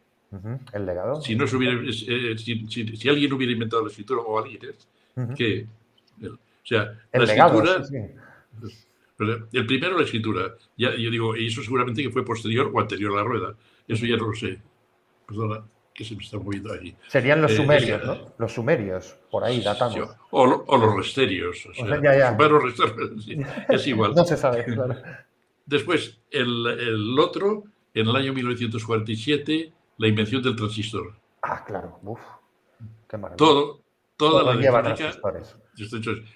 El legado. Si alguien hubiera inventado la escritura, o alguien que... O sea, el la legado, escritura... El primero, la escritura. Ya, yo digo, y eso seguramente que fue posterior o anterior a la rueda. Eso ya no lo sé. Perdona, que se me está moviendo ahí. Serían los sumerios, ¿no? Los sumerios, por ahí datamos. Sí, o los resterios. O sea, ya. Es igual. No se sabe, claro. Después, el otro, en el año 1947, la invención del transistor. Ah, claro. Uf, qué maravilla. Toda la electrónica.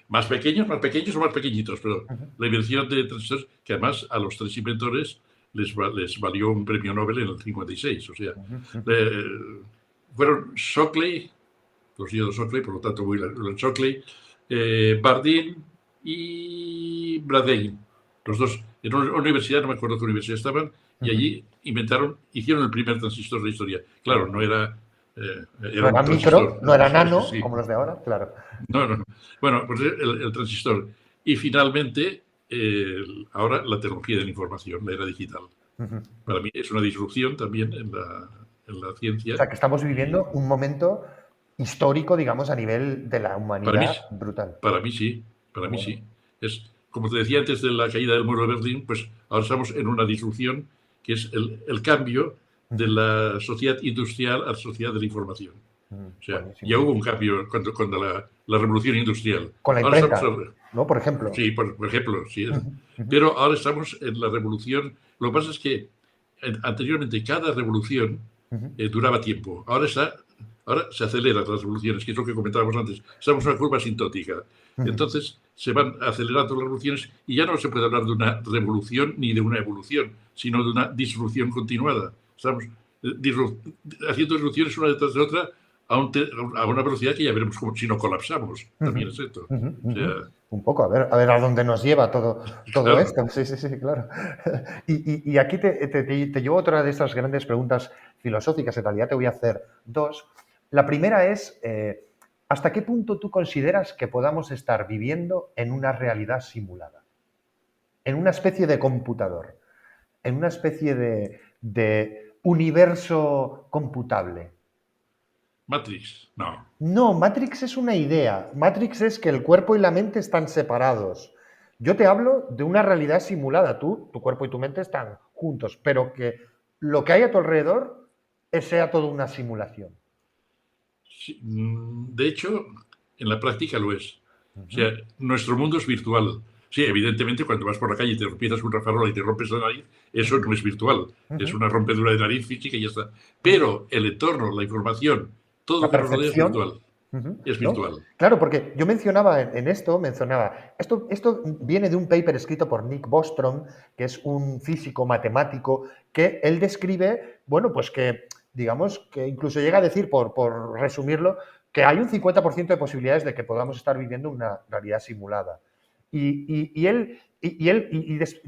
Más pequeños o más pequeñitos, pero la invención de transistores, que además a los tres inventores les valió un premio Nobel en el 56. O sea, fueron Shockley, los hijos de Shockley, por lo tanto William Shockley, Bardeen y Bradley. Los dos, en una universidad, no me acuerdo qué universidad estaban, y allí hicieron el primer transistor de la historia. Claro, no era... No era era un micro, transistor. no era nano, Sí. como los de ahora, claro. No. Bueno, pues el transistor. Y finalmente, ahora la tecnología de la información, la era digital. Para mí es una disrupción también en la ciencia. O sea, que estamos viviendo un momento histórico, digamos, a nivel de la Para mí, humanidad brutal. para mí sí, para mí Bueno. sí. Es, como te decía antes de la caída del muro de Berlín, pues ahora estamos en una disrupción que es el cambio de la sociedad industrial a la sociedad de la información. O sea, Buenísimo. ya hubo un cambio cuando la revolución industrial. Con la Ahora imprenta, estamos, ¿no? Por ejemplo. sí, por ejemplo, sí. Pero ahora estamos en la revolución. Lo que pasa es que anteriormente cada revolución duraba tiempo. Ahora se aceleran las revoluciones, que es lo que comentábamos antes. Estamos en una curva asintótica. Entonces se van acelerando las revoluciones y ya no se puede hablar de una revolución ni de una evolución, sino de una disrupción continuada. Estamos haciendo disrupciones una detrás de otra a una velocidad que ya veremos como si no colapsamos. También es esto. O sea, un poco, a ver a dónde nos lleva todo claro. esto. Sí, claro. Y aquí te llevo otra de esas grandes preguntas filosóficas. En realidad te voy a hacer dos. La primera es, ¿hasta qué punto tú consideras que podamos estar viviendo en una realidad simulada? En una especie de computador, en una especie de universo computable. Matrix, no. No, Matrix es una idea. Matrix es que el cuerpo y la mente están separados. Yo te hablo de una realidad simulada. Tu cuerpo y tu mente están juntos, pero que lo que hay a tu alrededor sea toda una simulación. Sí, de hecho, en la práctica lo es. O sea, nuestro mundo es virtual. Sí, evidentemente, cuando vas por la calle y te rompes una farola y te rompes la nariz, eso no es virtual. Es una rompedura de nariz física y ya está. Pero el entorno, la información, todo La lo que nos rodea es percepción. virtual. Es ¿No? virtual. Claro, porque yo mencionaba esto viene de un paper escrito por Nick Bostrom, que es un físico matemático, que él describe, bueno, pues que, digamos, que incluso llega a decir, por resumirlo, que hay un 50% de posibilidades de que podamos estar viviendo una realidad simulada. Y él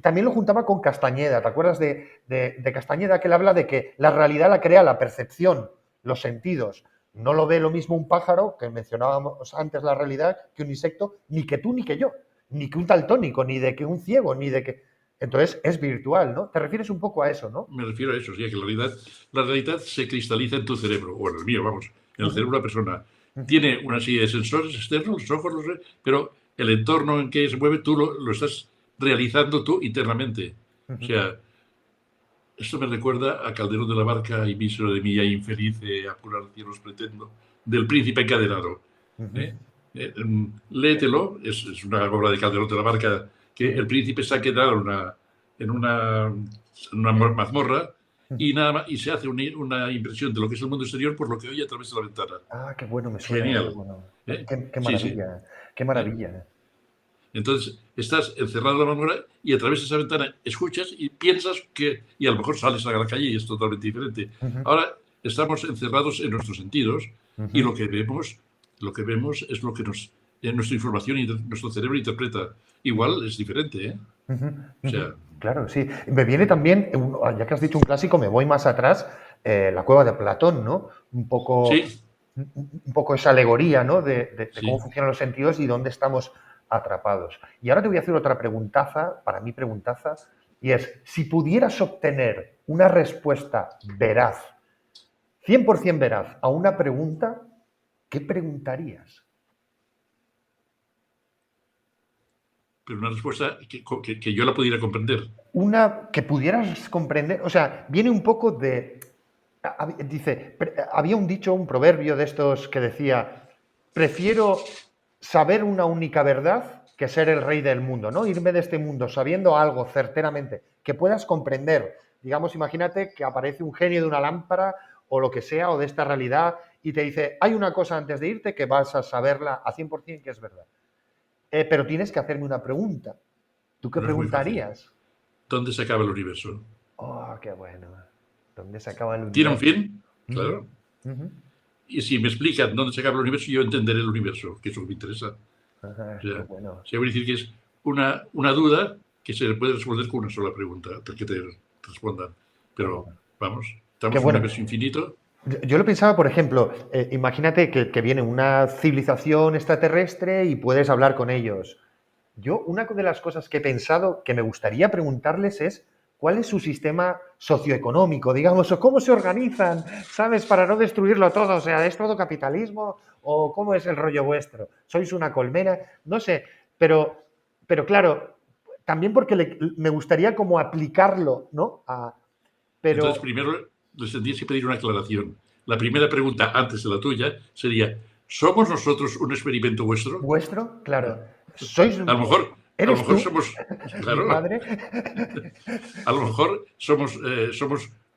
también lo juntaba con Castañeda. ¿Te acuerdas de Castañeda? Que él habla de que la realidad la crea la percepción, los sentidos. No lo ve lo mismo un pájaro, que mencionábamos antes la realidad, que un insecto, ni que tú ni que yo, ni que un daltónico, ni de que un ciego, ni de que... Entonces es virtual, ¿no? Te refieres un poco a eso, ¿no? Me refiero a eso, sí, que la realidad se cristaliza en tu cerebro, o en el mío, vamos, en el cerebro de la persona. Tiene una serie de sensores externos, los ojos, pero el entorno en que se mueve tú lo estás realizando tú internamente. O sea, esto me recuerda a Calderón de la Barca y mísero de mí, infeliz, apurar cielos pretendo, del Príncipe encadenado. Léetelo, es una obra de Calderón de la Barca, que el príncipe se ha quedado en una mazmorra y nada más, y se hace una impresión de lo que es el mundo exterior por lo que oye a través de la ventana. Ah, qué bueno, me suena. Genial. Bueno. ¿Eh? Qué Sí, maravilla, qué maravilla. Entonces, estás encerrado en la mazmorra y a través de esa ventana escuchas y piensas que... Y a lo mejor sales a la calle y es totalmente diferente. Ahora estamos encerrados en nuestros sentidos y lo que vemos es lo que nuestra información y nuestro cerebro interpreta. Igual es diferente, ¿eh? O sea, claro, sí. Me viene también, ya que has dicho un clásico, me voy más atrás, la cueva de Platón, ¿no? Un poco esa alegoría, ¿no? De cómo funcionan los sentidos y dónde estamos atrapados. Y ahora te voy a hacer otra preguntaza, para mí preguntaza, y es, si pudieras obtener una respuesta veraz, 100% veraz, a una pregunta, ¿qué preguntarías? Pero una respuesta que yo la pudiera comprender. Una que pudieras comprender, o sea, viene un poco de... Dice, había un dicho, un proverbio de estos que decía, prefiero saber una única verdad que ser el rey del mundo, ¿no? Irme de este mundo sabiendo algo certeramente, que puedas comprender. Digamos, imagínate que aparece un genio de una lámpara o lo que sea, o de esta realidad, y te dice, hay una cosa antes de irte que vas a saberla a 100% que es verdad. Pero tienes que hacerme una pregunta. ¿Tú qué preguntarías? ¿Dónde se acaba el universo? Oh, qué bueno. ¿Dónde se acaba el universo? ¿Tiene un fin? Claro. Y si me explican dónde se acaba el universo, yo entenderé el universo, que es lo que me interesa. O sea, bueno. voy a decir que es una duda que se puede responder con una sola pregunta, que te respondan. Pero, vamos, estamos Qué en un bueno. universo infinito. Yo lo pensaba, por ejemplo, imagínate que viene una civilización extraterrestre y puedes hablar con ellos. Yo, una de las cosas que he pensado que me gustaría preguntarles es cuál es su sistema socioeconómico, digamos, o cómo se organizan, ¿sabes? Para no destruirlo todo. O sea, ¿es todo capitalismo o cómo es el rollo vuestro? ¿Sois una colmena? No sé, pero claro, también porque me gustaría como aplicarlo, ¿no? Entonces, Pero primero les tendrías que pedir una aclaración. La primera pregunta, antes de la tuya, sería, ¿somos nosotros un experimento vuestro? vuestro, claro, sois, A lo ¿eres mejor tú, somos, mi claro, padre? a lo mejor somos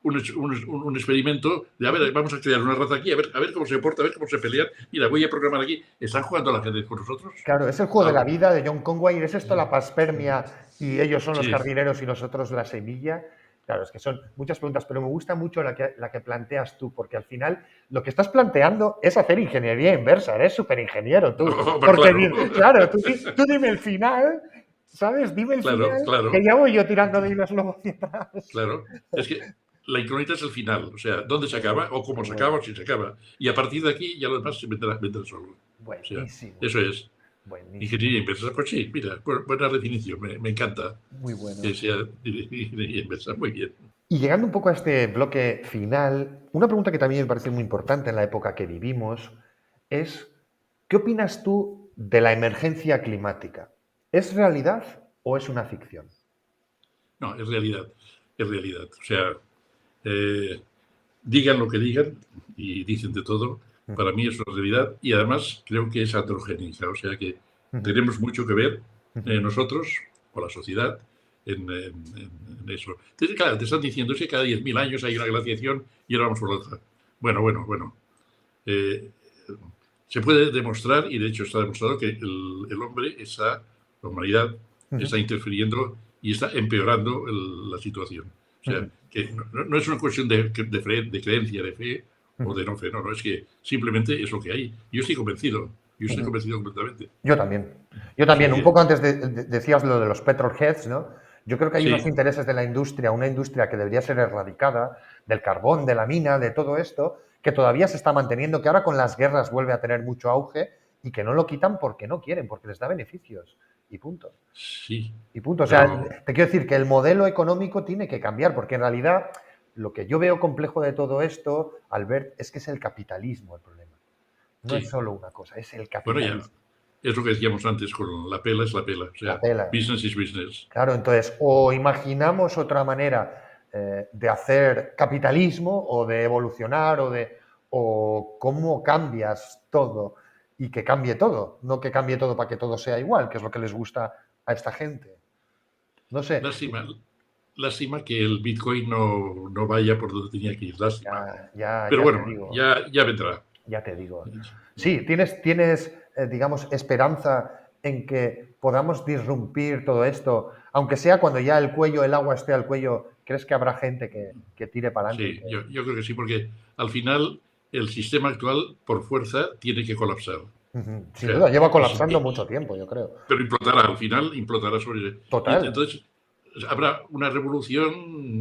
un experimento de, a ver, vamos a crear una raza aquí, a ver cómo se porta, a ver cómo se pelean. Mira, voy a programar aquí. ¿Están jugando al ajedrez con nosotros? Claro, es el juego de la Algo. vida de John Conway, es esto la paspermia y ellos son los Sí. jardineros y nosotros la semilla. Claro, es que son muchas preguntas, pero me gusta mucho la que planteas tú, porque al final lo que estás planteando es hacer ingeniería inversa, eres súper ingeniero tú. Oh, Porque, claro, claro, tú dime el final, ¿sabes? Dime el claro, final, que claro, ya voy yo tirando de hilos luego hacia atrás. claro. Es que la incógnita es el final, o sea, dónde se acaba o Qué cómo se acaba bueno, o si se acaba. Y a partir de aquí ya lo demás se vendrá solo. O sea, buenísimo, eso es. buenísimo, Ingeniería inversa. Pues sí, mira, buena definición, me encanta muy bueno. que sea ingeniería inversa. Muy bien. Y llegando un poco a este bloque final, una pregunta que también me parece muy importante en la época que vivimos es, ¿qué opinas tú de la emergencia climática? ¿Es realidad o es una ficción? No, es realidad, es realidad. O sea, eh, digan lo que digan y dicen de todo, para mí es una realidad y además creo que es androgénica, o sea que tenemos mucho que ver nosotros o la sociedad en eso. Entonces, claro, te están diciendo que cada 10.000 años hay una glaciación y ahora vamos por la otra. Bueno. Eh, se puede demostrar, y de hecho está demostrado, que el hombre la humanidad, está interfiriendo y está empeorando la situación. O sea, que no es una cuestión de creencia, de fe o de no fe, no, es que simplemente es lo que hay. Yo estoy convencido completamente. Yo también. Yo O sea también. Un que, poco antes decías lo de los petrolheads, ¿no? Yo creo que hay unos sí, intereses de la industria, una industria que debería ser erradicada, del carbón, de la mina, de todo esto, que todavía se está manteniendo, que ahora con las guerras vuelve a tener mucho auge y que no lo quitan porque no quieren, porque les da beneficios. Y punto. sí, Y punto. O sea, pero te quiero decir que el modelo económico tiene que cambiar, porque en realidad lo que yo veo complejo de todo esto, Albert, es que es el capitalismo el problema. No es sí. solo una cosa, es el Bueno, ya, capitalismo. es lo que decíamos antes, con la pela es la pela. O La sea, pela. business is business. Claro, entonces, o imaginamos otra manera de hacer capitalismo o de evolucionar o cómo cambias todo y que cambie todo, no que cambie todo para que todo sea igual, que es lo que les gusta a esta gente. No sé, Lástima, lástima que el Bitcoin no vaya por donde tenía que ir, lástima. Pero ya te bueno, digo, ya vendrá. ya te digo. Sí, tienes digamos, esperanza en que podamos disrumpir todo esto, aunque sea cuando ya el agua esté al cuello, ¿crees que habrá gente que tire para adelante? Sí, yo creo que sí, porque al final el sistema actual, por fuerza, tiene que colapsar. O Sin sea, duda, lleva colapsando mucho tiempo, yo creo. pero implotará, al final implotará sobre... Y Total, entonces habrá una revolución,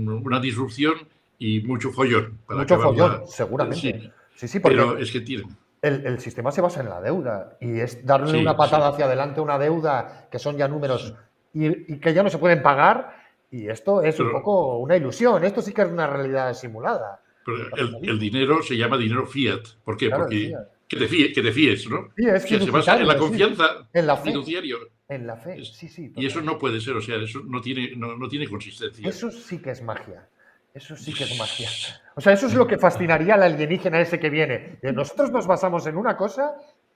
una disrupción y mucho follón para mucho acabarla. follón, seguramente. Sí, Sí, sí, pero porque es que tienen... el sistema se basa en la deuda y es darle una Sí, patada sí, hacia adelante a una deuda que son ya números y que ya no se pueden pagar y esto es un pero poco una ilusión, esto sí que es una realidad simulada, el Pero el capitalismo. dinero se llama dinero fiat. ¿Por qué? Claro, el Porque fiat. que te fíes, ¿no? O Sí, es sea, se basa en la fiduciario, sí, confianza fe, fiduciario. en la fe, sí, sí, Y eso total. no puede ser, o sea, eso no tiene consistencia. Eso sí que es magia. Eso sí que es magia. O sea, eso es lo que fascinaría al alienígena ese que viene. Nosotros nos basamos en una cosa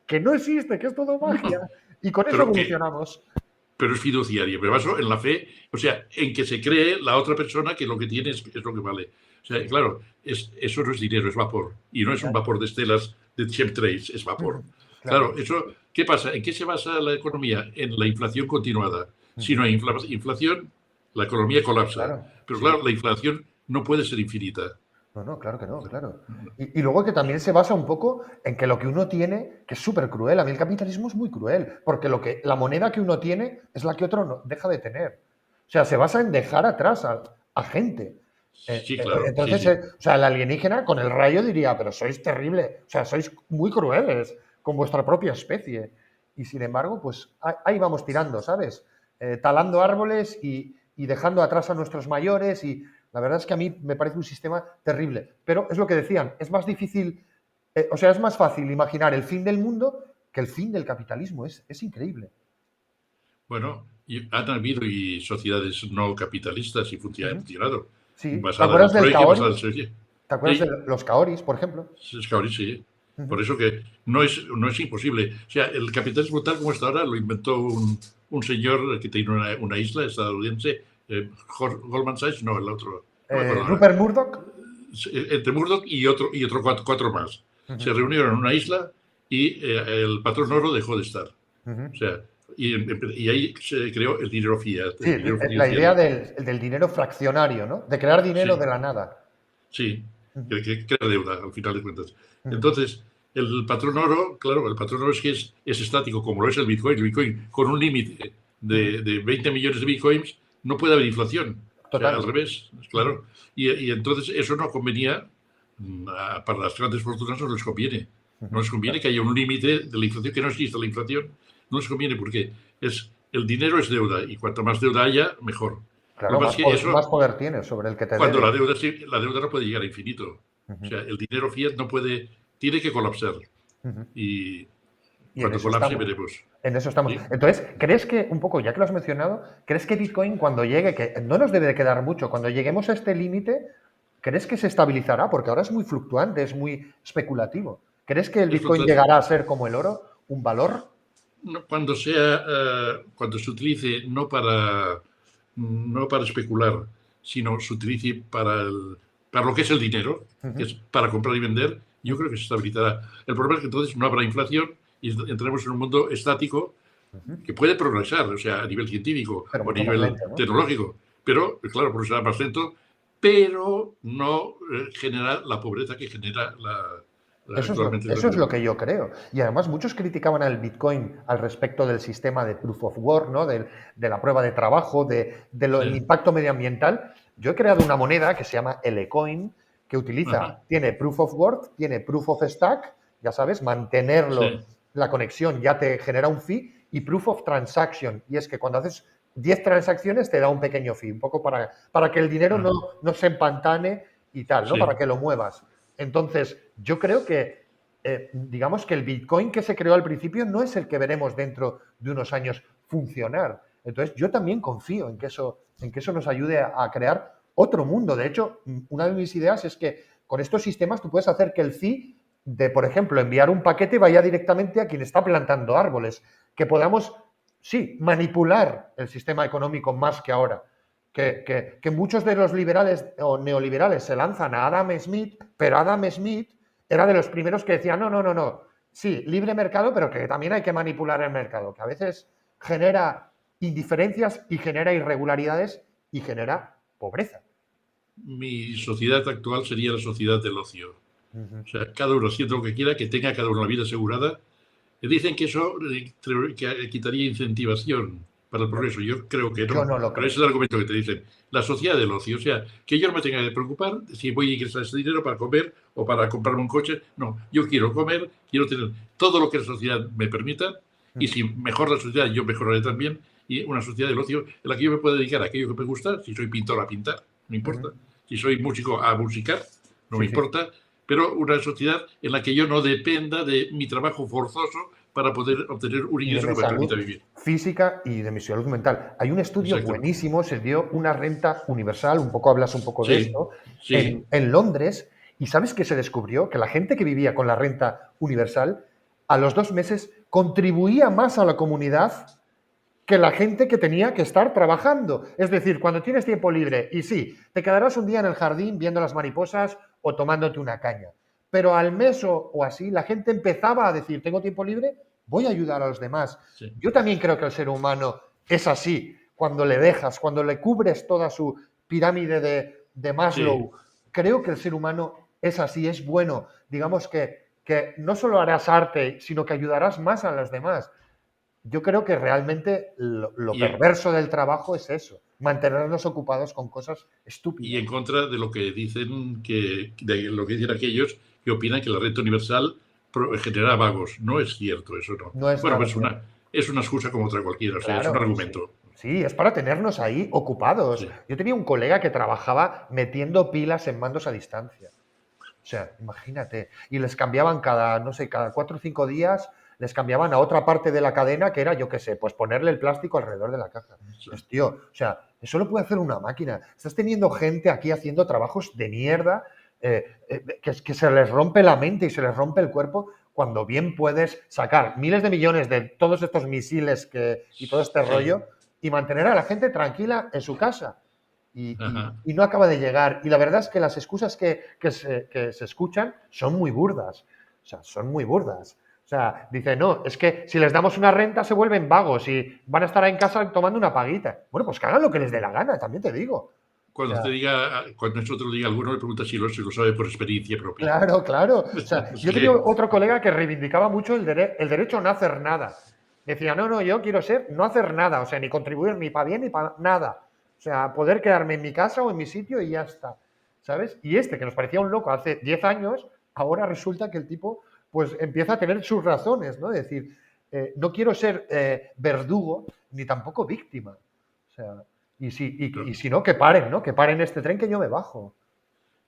que no existe, que es todo magia. Y con eso Pero que evolucionamos. pero es fiduciario. Me baso en la fe, o sea, en que se cree la otra persona que lo que tiene es lo que vale. O sea, Sí, claro, eso no es dinero, es vapor. Y no es un claro. vapor de estelas de chemtrails, es vapor. Claro, Claro. eso, ¿qué pasa? ¿En qué se basa la economía? En la inflación continuada. Si no hay inflación, la economía colapsa. Claro. Pero Sí. claro, la inflación no puede ser infinita. No, no, claro que no, claro. Y luego que también se basa un poco en que lo que uno tiene, que es súper cruel. A mí el capitalismo es muy cruel, porque la moneda que uno tiene es la que otro no, deja de tener. O sea, se basa en dejar atrás a gente. Sí, claro, sí, Entonces, sí. o sea, el alienígena con el rayo diría, pero sois terrible, o sea, sois muy crueles con vuestra propia especie. Y sin embargo, pues ahí vamos tirando, ¿sabes? Talando árboles y dejando atrás a nuestros mayores y la verdad es que a mí me parece un sistema terrible. Pero es lo que decían, es más difícil, o sea, es más fácil imaginar el fin del mundo que el fin del capitalismo. Es increíble. Bueno, han habido y sociedades no capitalistas y han Ujú. funcionado, Sí. ¿Te basada en el acuerdas del trueque, Kaori? basada en el servicio. ¿Te acuerdas de Sí, los Kaoris, por ejemplo? es que ahora sí. Por Ujú. eso que no es imposible. O sea, el capitalismo tal como está ahora lo inventó un señor que tiene una isla estadounidense, Goldman Sachs, no, el otro, no me acuerdo ahora. Rupert Murdoch. Entre Murdoch y otro cuatro más. Ujú, Se reunieron en una isla y el patrón oro dejó de estar. ujú. O sea, y ahí se creó el dinero fiat, Sí, el dinero la idea fiduciario. del dinero fraccionario, ¿no? De crear dinero de Sí, la nada. sí, Ujú, que era deuda, al final de cuentas. ujú, Entonces, el patrón oro, claro, el patrón oro es que es estático, como lo es el Bitcoin con un límite ujú. de 20 millones de Bitcoins, no puede haber inflación. O sea, al Total. revés, Ujú, claro. Y entonces eso no convenía, para las grandes fortunas no les conviene. No ujú. les conviene que haya un límite de la inflación, que no exista la inflación. No les conviene porque el dinero es deuda y cuanto más deuda haya, mejor. Lo Claro, que pasa es que más eso, poder tienes sobre el que te cuando debe. la deuda no puede llegar a infinito. O Ujú, sea, el dinero fiat no puede, tiene que colapsar. ujú. Y Y en cuando eso colapse estamos. veremos. En eso estamos. ¿Sí? Entonces, ¿crees que, un poco, ya que lo has mencionado, crees que Bitcoin cuando llegue, que no nos debe de quedar mucho, cuando lleguemos a este límite, ¿crees que se estabilizará? Porque ahora es muy fluctuante, es muy especulativo. ¿Crees que el Es Bitcoin fluctuante. llegará a ser como el oro, un valor? Cuando sea, cuando se utilice no para especular, sino se utilice para lo que es el dinero, que Ujú, es para comprar y vender, yo ujú, creo que se estabilizará. El problema es que entonces no habrá inflación y entraremos en un mundo estático ujú. que puede progresar, o sea, a nivel científico Pero o a mucho más nivel lento, ¿no? tecnológico, pero, claro, progresará más lento, pero no genera la pobreza que genera actualmente el Eso es lo capitalismo. que yo creo. Y además muchos criticaban al Bitcoin al respecto del sistema de proof of work, ¿no? De la prueba de trabajo, del Sí, impacto medioambiental. Yo he creado una moneda que se llama Elecoin, que ajá, tiene proof of work, tiene proof of stack, ya sabes, mantenerlo, sí, la conexión ya te genera un fee, y proof of transaction. Y es que cuando haces 10 transacciones te da un pequeño fee, un poco para que el dinero ajá, no se empantane y tal, ¿no? Para sí. que lo muevas. Entonces, yo creo que, digamos que el Bitcoin que se creó al principio no es el que veremos dentro de unos años funcionar. Entonces, yo también confío en que eso nos ayude a crear otro mundo. De hecho, una de mis ideas es que con estos sistemas tú puedes hacer que el fee de, por ejemplo, enviar un paquete vaya directamente a quien está plantando árboles. Que podamos, sí, manipular el sistema económico más que ahora. Que muchos de los liberales o neoliberales se lanzan a Adam Smith, pero Adam Smith era de los primeros que decía, no, no, no, no, sí, libre mercado, pero que también hay que manipular el mercado, que a veces genera indiferencias y genera irregularidades y genera pobreza. Mi sociedad actual sería la sociedad del ocio. Uh-huh. O sea, cada uno haciendo lo que quiera, que tenga cada uno la vida asegurada. Dicen que eso que quitaría incentivación para el Yo, progreso. Yo creo que yo no. no lo Pero ese creo. es el argumento que te dicen. La sociedad del ocio. O sea, que yo no me tenga que preocupar si voy a ingresar ese dinero para comer o para comprarme un coche. No, yo quiero comer, quiero tener todo lo que la sociedad me permita. Y Uh-huh. si mejora la sociedad, yo mejoraré también. Y una sociedad del ocio en la que yo me puedo dedicar a aquello que me gusta. Si soy pintor, a pintar, no Uh-huh. importa. Si soy músico, a musicar, no me Sí, sí. importa. Pero una sociedad en la que yo no dependa de mi trabajo forzoso para poder obtener un Y de ingreso mi que me permita salud vivir. física y de mi salud mental. Hay un estudio Exactamente. buenísimo, se dio una renta universal, un poco hablas un poco de Sí, esto, sí, en Londres, y ¿sabes qué se descubrió? Que la gente que vivía con la renta universal, a los 2 meses, contribuía más a la comunidad que la gente que tenía que estar trabajando. Es decir, cuando tienes tiempo libre, y sí, te quedarás un día en el jardín viendo las mariposas o tomándote una caña. Pero al mes o así, la gente empezaba a decir, tengo tiempo libre, voy a ayudar a los demás. sí, Yo también creo que el ser humano es así, cuando le dejas, cuando le cubres toda su pirámide de sí. Maslow. Creo que el ser humano es así, es bueno. Digamos que no solo harás arte, sino que ayudarás más a los demás. yo creo que realmente lo Y en, perverso del trabajo es eso, mantenernos ocupados con cosas y estúpidas. en contra de lo que dicen de lo que dicen aquellos que opinan que la renta universal genera vagos. No es cierto, eso no. No es Bueno, nada pues cierto. es una excusa como otra cualquiera, o sea, es un Claro, sí. argumento. Sí, es para tenernos ahí ocupados. Sí. Yo tenía un colega que trabajaba metiendo pilas en mandos a distancia. O sea, imagínate. Y les cambiaban cada, no sé, cada 4 o 5 días, les cambiaban a otra parte de la cadena que era, yo qué sé, pues ponerle el plástico alrededor de la caja. Pues, tío, o sea, eso lo puede hacer una máquina. Estás teniendo gente aquí haciendo trabajos de mierda, que se les rompe la mente y se les rompe el cuerpo, cuando bien puedes sacar miles de millones de todos estos misiles y todo este Sí. rollo y mantener a la gente tranquila en su casa. Ajá. Y no acaba de llegar. Y la verdad es que las excusas que se escuchan son muy burdas. O sea, son muy burdas. O sea, dice, no, es que si les damos una renta se vuelven vagos y van a estar en casa tomando una paguita. Bueno, pues que hagan lo que les dé la gana, también te digo. O Cuando sea, te diga, cuando eso te lo diga alguno, le pregunta si lo sabe por experiencia propia. claro, claro. O sea, Es yo tenía que, otro colega que reivindicaba mucho el derecho a no hacer nada. Decía, no, no, yo quiero ser no hacer nada, o sea, ni contribuir ni para bien ni para nada. O sea, poder quedarme en mi casa o en mi sitio y ya está. ¿Sabes? Y este, que nos parecía un loco hace 10 años, ahora resulta que el tipo pues empieza a tener sus razones, ¿no? Es decir, no quiero ser verdugo ni tampoco víctima. O sea, y si no, que paren, ¿no? Que paren este tren que yo me bajo.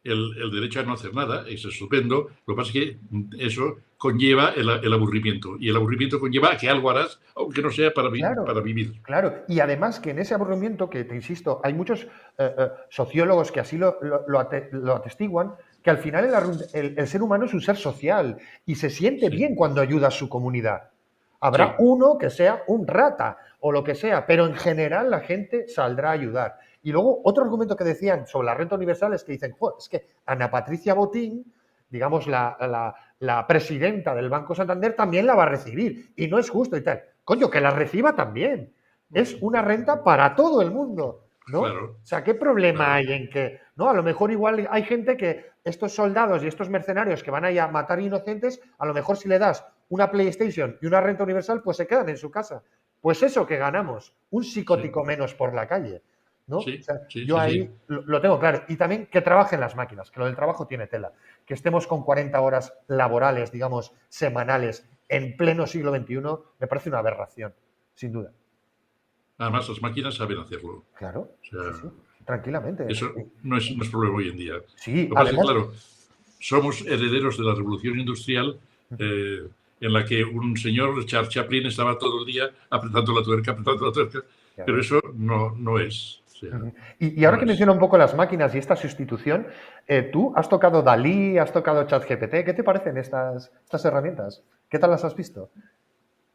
el derecho a no hacer nada es estupendo. Lo que pasa es que eso conlleva el aburrimiento. Y el aburrimiento conlleva a que algo harás, aunque no sea para Claro, vivir. claro. Y además que en ese aburrimiento, que te insisto, hay muchos sociólogos que así lo atestiguan, que al final el ser humano es un ser social y se siente Sí, bien cuando ayuda a su comunidad. Habrá sí, uno que sea un rata o lo que sea, pero en general la gente saldrá a ayudar. Y luego otro argumento que decían sobre la renta universal es que dicen, "Jo, es que Ana Patricia Botín, digamos la presidenta del Banco Santander, también la va a recibir y no es justo y tal. Coño, que la reciba también. Es una renta para todo el mundo, ¿no? O claro, sea, ¿qué problema claro. hay en que, no? A lo mejor igual hay gente que estos soldados y estos mercenarios que van ahí a matar inocentes, a lo mejor si le das una PlayStation y una renta universal, pues se quedan en su casa. Pues eso que ganamos, un Sí, psicótico menos por la calle, ¿no? O sí, sea, sí, yo sí, sí. ahí lo tengo claro. Y también que trabajen las máquinas, que lo del trabajo tiene tela. Que estemos con 40 horas laborales, digamos, semanales, en pleno siglo XXI, me parece una aberración, sin duda. Además, las máquinas saben hacerlo. Claro, O sea, sí, sí, tranquilamente. eso no es problema hoy en día. Sí, Lo que pasa es que, además, claro, somos herederos de la revolución industrial eh, en la que un señor, Charles Chaplin, estaba todo el día apretando la tuerca, ya pero ves. eso no es. O sea, Y ahora no que es. menciona un poco las máquinas y esta sustitución, tú has tocado Dalí, has tocado ChatGPT, ¿qué te parecen estas herramientas? ¿Qué tal las has visto?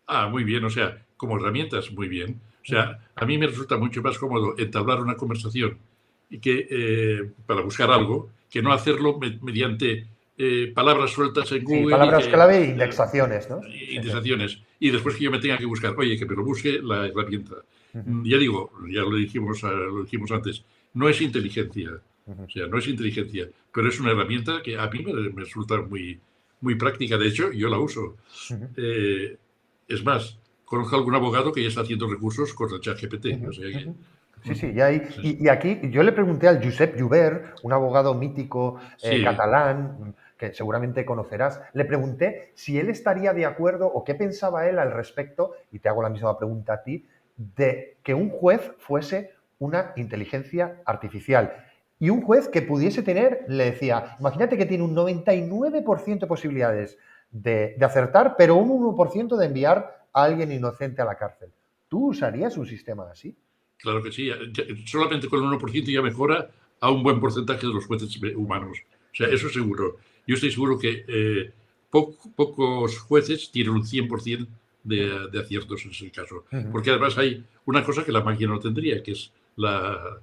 Ah, muy bien, o sea, como herramientas, muy bien. O sea, a mí me resulta mucho más cómodo entablar una conversación y para buscar algo que no hacerlo mediante palabras sueltas en Sí, Google palabras clave e indexaciones, ¿no? Sí, sí. indexaciones y después que yo me tenga que buscar, oye, que me lo busque la herramienta. Ujú, Ya digo, ya lo dijimos antes, no es inteligencia, ujú, o sea, no es inteligencia, pero es una herramienta que a mí me resulta muy práctica. De hecho, yo la uso. ujú, Eh, es más, conozco algún abogado que ya está haciendo recursos contra el ChatGPT. O ujú, sea que. ujú. Sí, sí, ya hay. Y aquí yo le pregunté al Josep Joubert, un abogado mítico Sí, catalán, que seguramente conocerás, le pregunté si él estaría de acuerdo o qué pensaba él al respecto, y te hago la misma pregunta a ti, de que un juez fuese una inteligencia artificial. Y un juez que pudiese tener, le decía, imagínate que tiene un 99% de posibilidades de acertar, pero un 1% de enviar a alguien inocente a la cárcel. ¿Tú usarías un sistema así? claro que sí. Solamente con el 1% ya mejora a un buen porcentaje de los jueces humanos. O sea, eso seguro. Yo estoy seguro que pocos jueces tienen un 100% de aciertos en ese caso. Ujú, Porque además hay una cosa que la máquina no tendría, que es la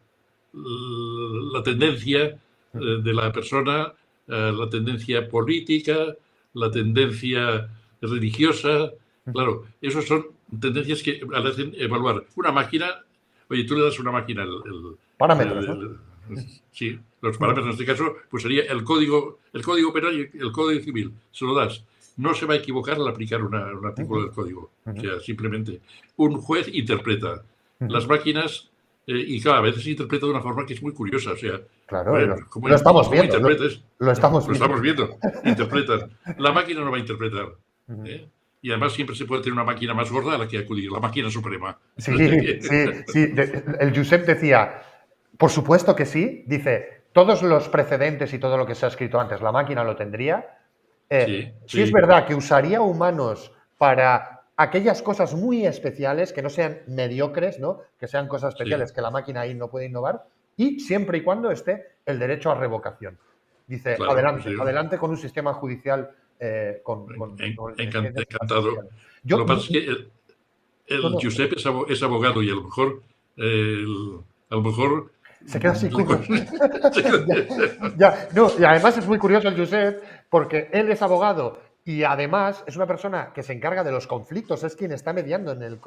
tendencia ujú, de la persona, la tendencia política, la tendencia religiosa. ujú. Claro, esas son tendencias que hacen evaluar una máquina. Oye, tú le das a una máquina Parámetros, ¿no? sí, los parámetros en este caso, pues sería el código penal y el código civil. Se lo das. no se va a equivocar al aplicar un artículo del código. O sea, simplemente un juez interpreta. Las máquinas, y claro, a veces interpreta de una forma que es muy curiosa. O sea, Claro, bueno, lo estamos ¿cómo viendo. interpretas? Lo estamos Lo viendo. estamos viendo. Interpretan. La máquina no va a interpretar. Y además siempre se puede tener una máquina más gorda a la que acudir, la máquina suprema. Sí, sí. El Josep decía, por supuesto que sí. Dice, todos los precedentes y todo lo que se ha escrito antes, la máquina lo tendría. Sí es verdad que usaría humanos para aquellas cosas muy especiales, que no sean mediocres, ¿no? Que sean cosas especiales que la máquina ahí no puede innovar, y siempre y cuando esté el derecho a revocación. Dice, claro, adelante, sí. adelante con un sistema judicial con Encantado. Yo, Lo que pasa es que el Josep es abogado y a lo mejor se queda sin curro. Y además es muy curioso el Josep, porque él es abogado y además es una persona que se encarga de los conflictos, es quien está mediando en el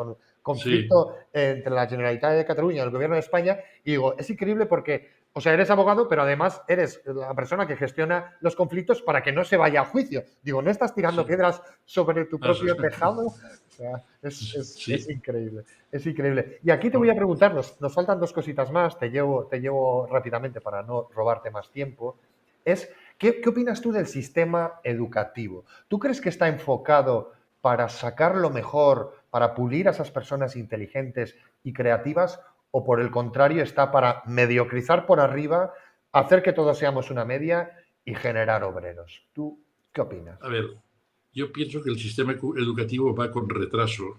conflicto entre la Generalitat de Cataluña y el Gobierno de España. Y digo, es increíble porque, o sea, eres abogado, pero además eres la persona que gestiona los conflictos para que no se vaya a juicio. Digo, ¿no estás tirando piedras sobre tu propio tejado? O sea, es increíble, es increíble. Y aquí te voy a preguntar, nos faltan dos cositas más, te llevo rápidamente para no robarte más tiempo. ¿Qué opinas tú del sistema educativo? ¿Tú crees que está enfocado para sacar lo mejor, para pulir a esas personas inteligentes y creativas, o por el contrario está para mediocrizar por arriba, hacer que todos seamos una media y generar obreros? ¿Tú qué opinas? A ver, yo pienso que el sistema educativo va con retraso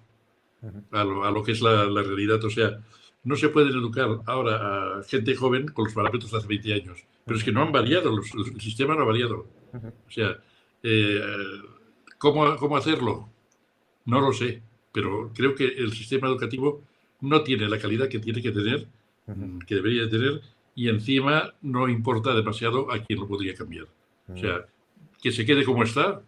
a lo que es la realidad. O sea, no se pueden educar ahora a gente joven con los parámetros de hace 20 años. Pero es que no han variado, el sistema no ha variado. O sea, ¿cómo hacerlo? No lo sé, pero creo que el sistema educativo no tiene la calidad que tiene que tener, que debería tener, y encima no importa demasiado a quién lo podría cambiar. O sea, que se quede como está,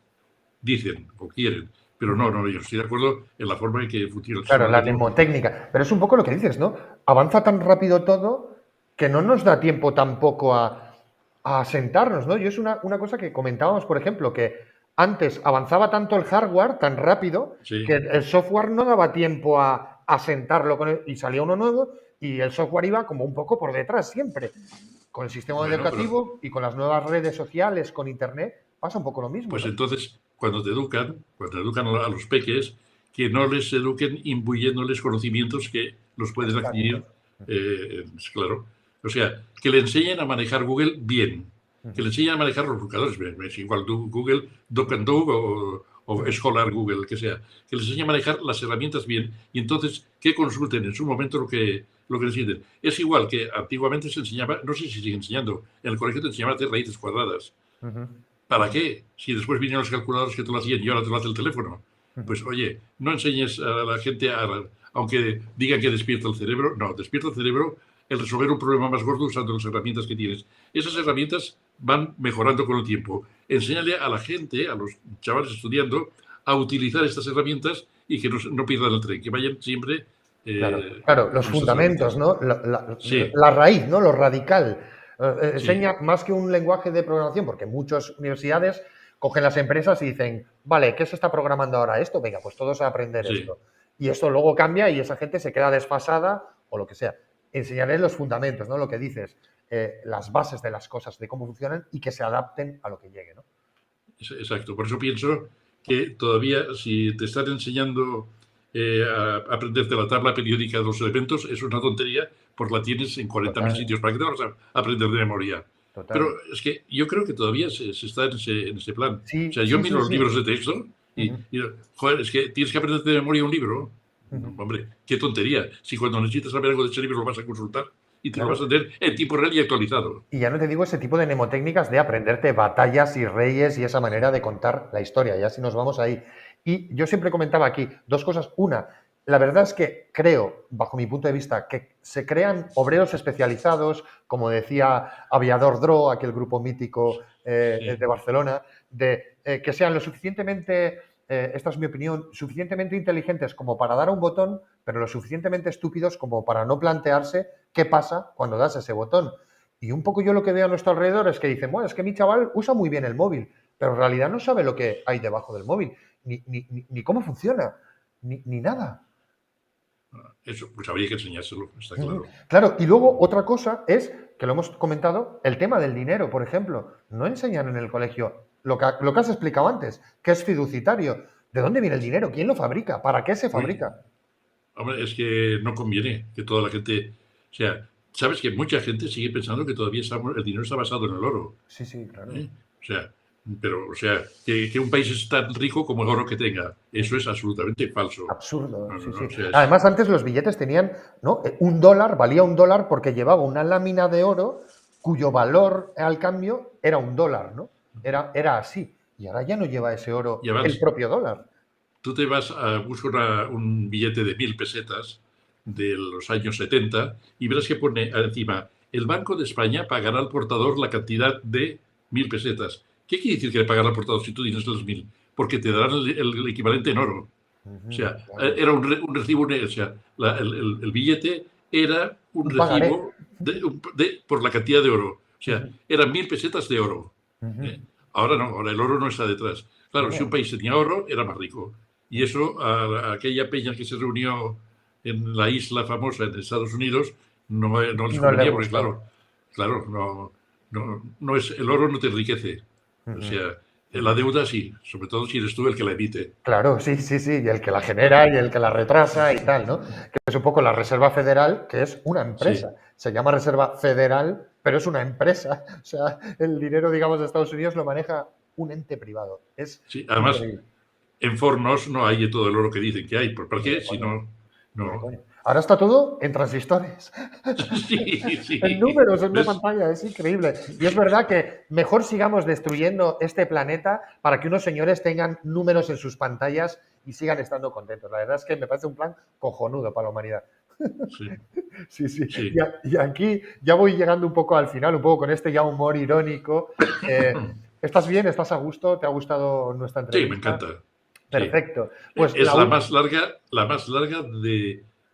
dicen o quieren, pero no, yo estoy de acuerdo en la forma en que funciona el sistema Claro, la educativo. mnemotécnica. Pero es un poco lo que dices, ¿no? Avanza tan rápido todo que no nos da tiempo tampoco a asentarnos, ¿no? Yo es una cosa que comentábamos, por ejemplo, que antes avanzaba tanto el hardware tan rápido que el software no daba tiempo a asentarlo y salía uno nuevo y el software iba como un poco por detrás siempre. Con el sistema educativo y con las nuevas redes sociales, con internet, pasa un poco lo mismo. Pues ¿no? entonces, cuando educan a los peques, que no les eduquen imbuyéndoles conocimientos que los pueden adquirir, claro. O sea, que le enseñen a manejar Google bien, que le enseñen a manejar los buscadores, es igual Google, DuckDuckGo o Scholar Google, que sea, que les enseñen a manejar las herramientas bien y entonces que consulten en su momento lo que necesiten. Es igual que antiguamente se enseñaba, no sé si sigue enseñando, en el colegio te enseñaban a hacer raíces cuadradas. ¿Para qué? Si después vinieron los calculadores que te lo hacían y ahora te lo hace el teléfono. Pues oye, no enseñes a la gente, aunque digan que despierta el cerebro, no, despierta el cerebro el resolver un problema más gordo usando las herramientas que tienes. Esas herramientas van mejorando con el tiempo. Enséñale a la gente, a los chavales estudiando, a utilizar estas herramientas y que no pierdan el tren, que vayan siempre... Claro, los fundamentos, ¿no? La raíz, ¿no? Lo radical. Enseña más que un lenguaje de programación, porque muchas universidades cogen las empresas y dicen, vale, ¿qué se está programando ahora esto? Venga, pues todos a aprender esto. Y esto luego cambia y esa gente se queda desfasada o lo que sea. Enseñarles los fundamentos, ¿no? Lo que dices, las bases de las cosas, de cómo funcionan y que se adapten a lo que llegue, ¿no? Exacto. Por eso pienso que todavía si te están enseñando a aprenderte la tabla periódica de los elementos, es una tontería porque la tienes en 40.000 sitios. ¿Para qué te vas a aprender de memoria? Pero es que yo creo que todavía se está en ese plan. O sea, yo miro los libros de texto y, joder, es que tienes que aprenderte de memoria un libro. Hombre, qué tontería. Si cuando necesitas saber algo de ese libro lo vas a consultar y te lo vas a tener en tiempo real y actualizado. Y ya no te digo ese tipo de mnemotécnicas de aprenderte batallas y reyes y esa manera de contar la historia, ya si nos vamos ahí. Y yo siempre comentaba aquí dos cosas. Una, la verdad es que creo, bajo mi punto de vista, que se crean obreros especializados, como decía Aviador Dro, aquel grupo mítico de Barcelona, que sean lo suficientemente, esta es mi opinión, suficientemente inteligentes como para dar a un botón, pero lo suficientemente estúpidos como para no plantearse qué pasa cuando das ese botón. Y un poco yo lo que veo a nuestro alrededor es que dicen, bueno, es que mi chaval usa muy bien el móvil. pero en realidad no sabe lo que hay debajo del móvil, ni cómo funciona, ni nada. Eso, pues habría que enseñárselo, está claro. Claro, y luego otra cosa es, que lo hemos comentado, el tema del dinero, por ejemplo. No enseñan en el colegio lo que has explicado antes, que es fiduciario. ¿De dónde viene el dinero? ¿Quién lo fabrica? ¿Para qué se fabrica? Hombre, es que no conviene que toda la gente... O sea, sabes que mucha gente sigue pensando que todavía el dinero está basado en el oro. Sí, claro. O sea, que un país es tan rico como el oro que tenga. Eso es absolutamente falso. Absurdo. No, Sí. o sea, Además, antes los billetes tenían, ¿no? $1, valía $1 porque llevaba una lámina de oro cuyo valor al cambio era $1, ¿no? Era así. Y ahora ya no lleva ese oro el propio dólar. Tú te vas a buscar un billete de 1.000 pesetas de los años 70 y verás que pone encima: el Banco de España pagará al portador la cantidad de 1.000 pesetas. ¿Qué quiere decir que le pagará al portador si tú tienes los 1.000? Porque te darán el equivalente en oro. O sea, claro. Era un recibo, o sea, el billete era un recibo por la cantidad de oro. O sea, eran 1.000 pesetas de oro. Ahora no, ahora el oro no está detrás. Claro, si un país tenía oro, era más rico. Y eso, a aquella peña que se reunió en la isla famosa en Estados Unidos, no les convenía, porque claro, no es, el oro no te enriquece. O sea, la deuda sí, sobre todo si eres tú el que la emite. Claro, sí, y el que la genera y el que la retrasa y tal, ¿no? Que es un poco la Reserva Federal, que es una empresa. Sí. Se llama Reserva Federal, pero es una empresa. O sea, el dinero, digamos, de Estados Unidos lo maneja un ente privado. Sí, además, en Fornos no hay todo el oro que dicen que hay. ¿Por qué? Si no... Ahora está todo en transistores. Sí. En números, en una pantalla, es increíble. Y es verdad que mejor sigamos destruyendo este planeta para que unos señores tengan números en sus pantallas y sigan estando contentos. La verdad es que me parece un plan cojonudo para la humanidad. Sí. Y aquí ya voy llegando un poco al final, un poco con este ya humor irónico. ¿Estás bien? ¿Estás a gusto? ¿Te ha gustado nuestra entrevista? Sí, me encanta. Perfecto. Pues es la más larga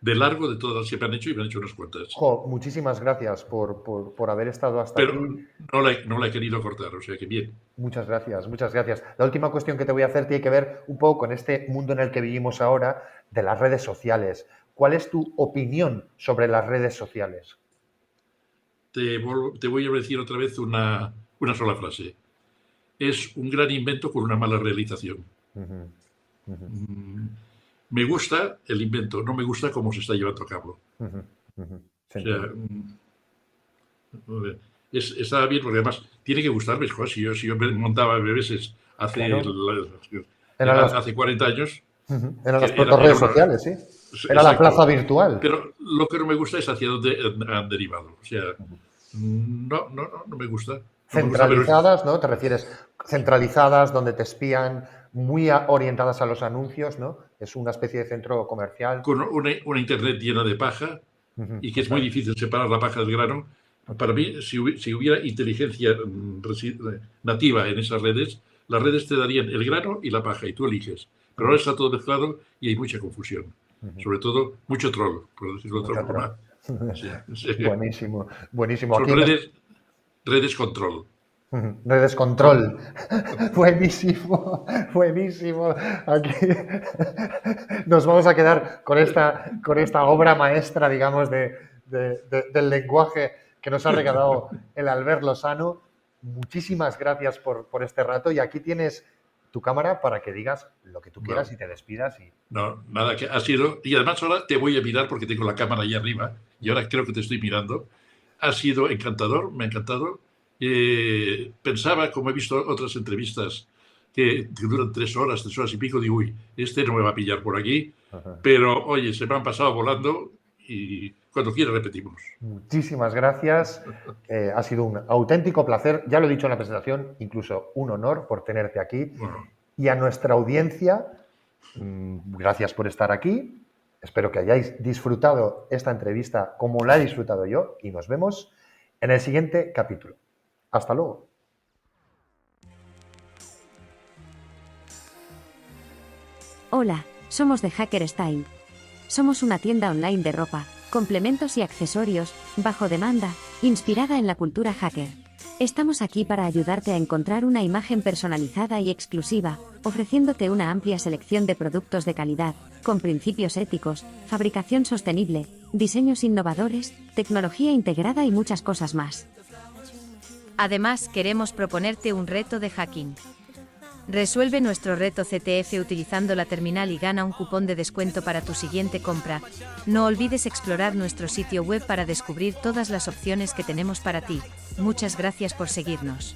de largo de todas las que me han hecho, y me han hecho unas cuantas. Muchísimas gracias por haber estado hasta aquí. Pero no la he querido cortar, o sea que bien. Muchas gracias. La última cuestión que te voy a hacer tiene que ver un poco con este mundo en el que vivimos ahora de las redes sociales. ¿Cuál es tu opinión sobre las redes sociales? Te voy a decir otra vez una sola frase. Es un gran invento con una mala realización. Me gusta el invento, no me gusta cómo se está llevando a cabo. O sea, está bien, porque además tiene que gustarme. Si yo montaba bebés hace 40 años. Eran las redes sociales, sí. Era la plaza virtual. Pero lo que no me gusta es hacia dónde han derivado. O sea, no me gusta. Centralizadas, ¿no? Te refieres centralizadas, donde te espían, muy orientadas a los anuncios, ¿no? Es una especie de centro comercial. Con una internet llena de paja y que es muy difícil separar la paja del grano. Para mí, si hubiera inteligencia nativa en esas redes, las redes te darían el grano y la paja y tú eliges. Pero ahora está todo mezclado y hay mucha confusión. Sobre todo, mucho troll, por decirlo de otra forma. Buenísimo. Son redes control. Redes control. Buenísimo. Aquí nos vamos a quedar con esta obra maestra, digamos, del lenguaje que nos ha regalado el Albert Lozano. Muchísimas gracias por este rato, y aquí tienes tu cámara para que digas lo que tú quieras y te despidas. No, nada, que ha sido... Y además ahora te voy a mirar porque tengo la cámara ahí arriba y ahora creo que te estoy mirando. Ha sido encantador, me ha encantado. Pensaba, como he visto otras entrevistas que duran 3 horas y pico, digo, uy, este no me va a pillar por aquí. Pero, oye, se me han pasado volando y cuando quiera repetimos. Muchísimas gracias. Ha sido un auténtico placer. Ya lo he dicho en la presentación, incluso un honor por tenerte aquí. Bueno. Y a nuestra audiencia, gracias por estar aquí. Espero que hayáis disfrutado esta entrevista como la he disfrutado yo, y nos vemos en el siguiente capítulo. Hasta luego. Hola, somos de Hacker Style. Somos una tienda online de ropa, complementos y accesorios, bajo demanda, inspirada en la cultura hacker. Estamos aquí para ayudarte a encontrar una imagen personalizada y exclusiva, ofreciéndote una amplia selección de productos de calidad, con principios éticos, fabricación sostenible, diseños innovadores, tecnología integrada y muchas cosas más. Además, queremos proponerte un reto de hacking. Resuelve nuestro reto CTF utilizando la terminal y gana un cupón de descuento para tu siguiente compra. No olvides explorar nuestro sitio web para descubrir todas las opciones que tenemos para ti. Muchas gracias por seguirnos.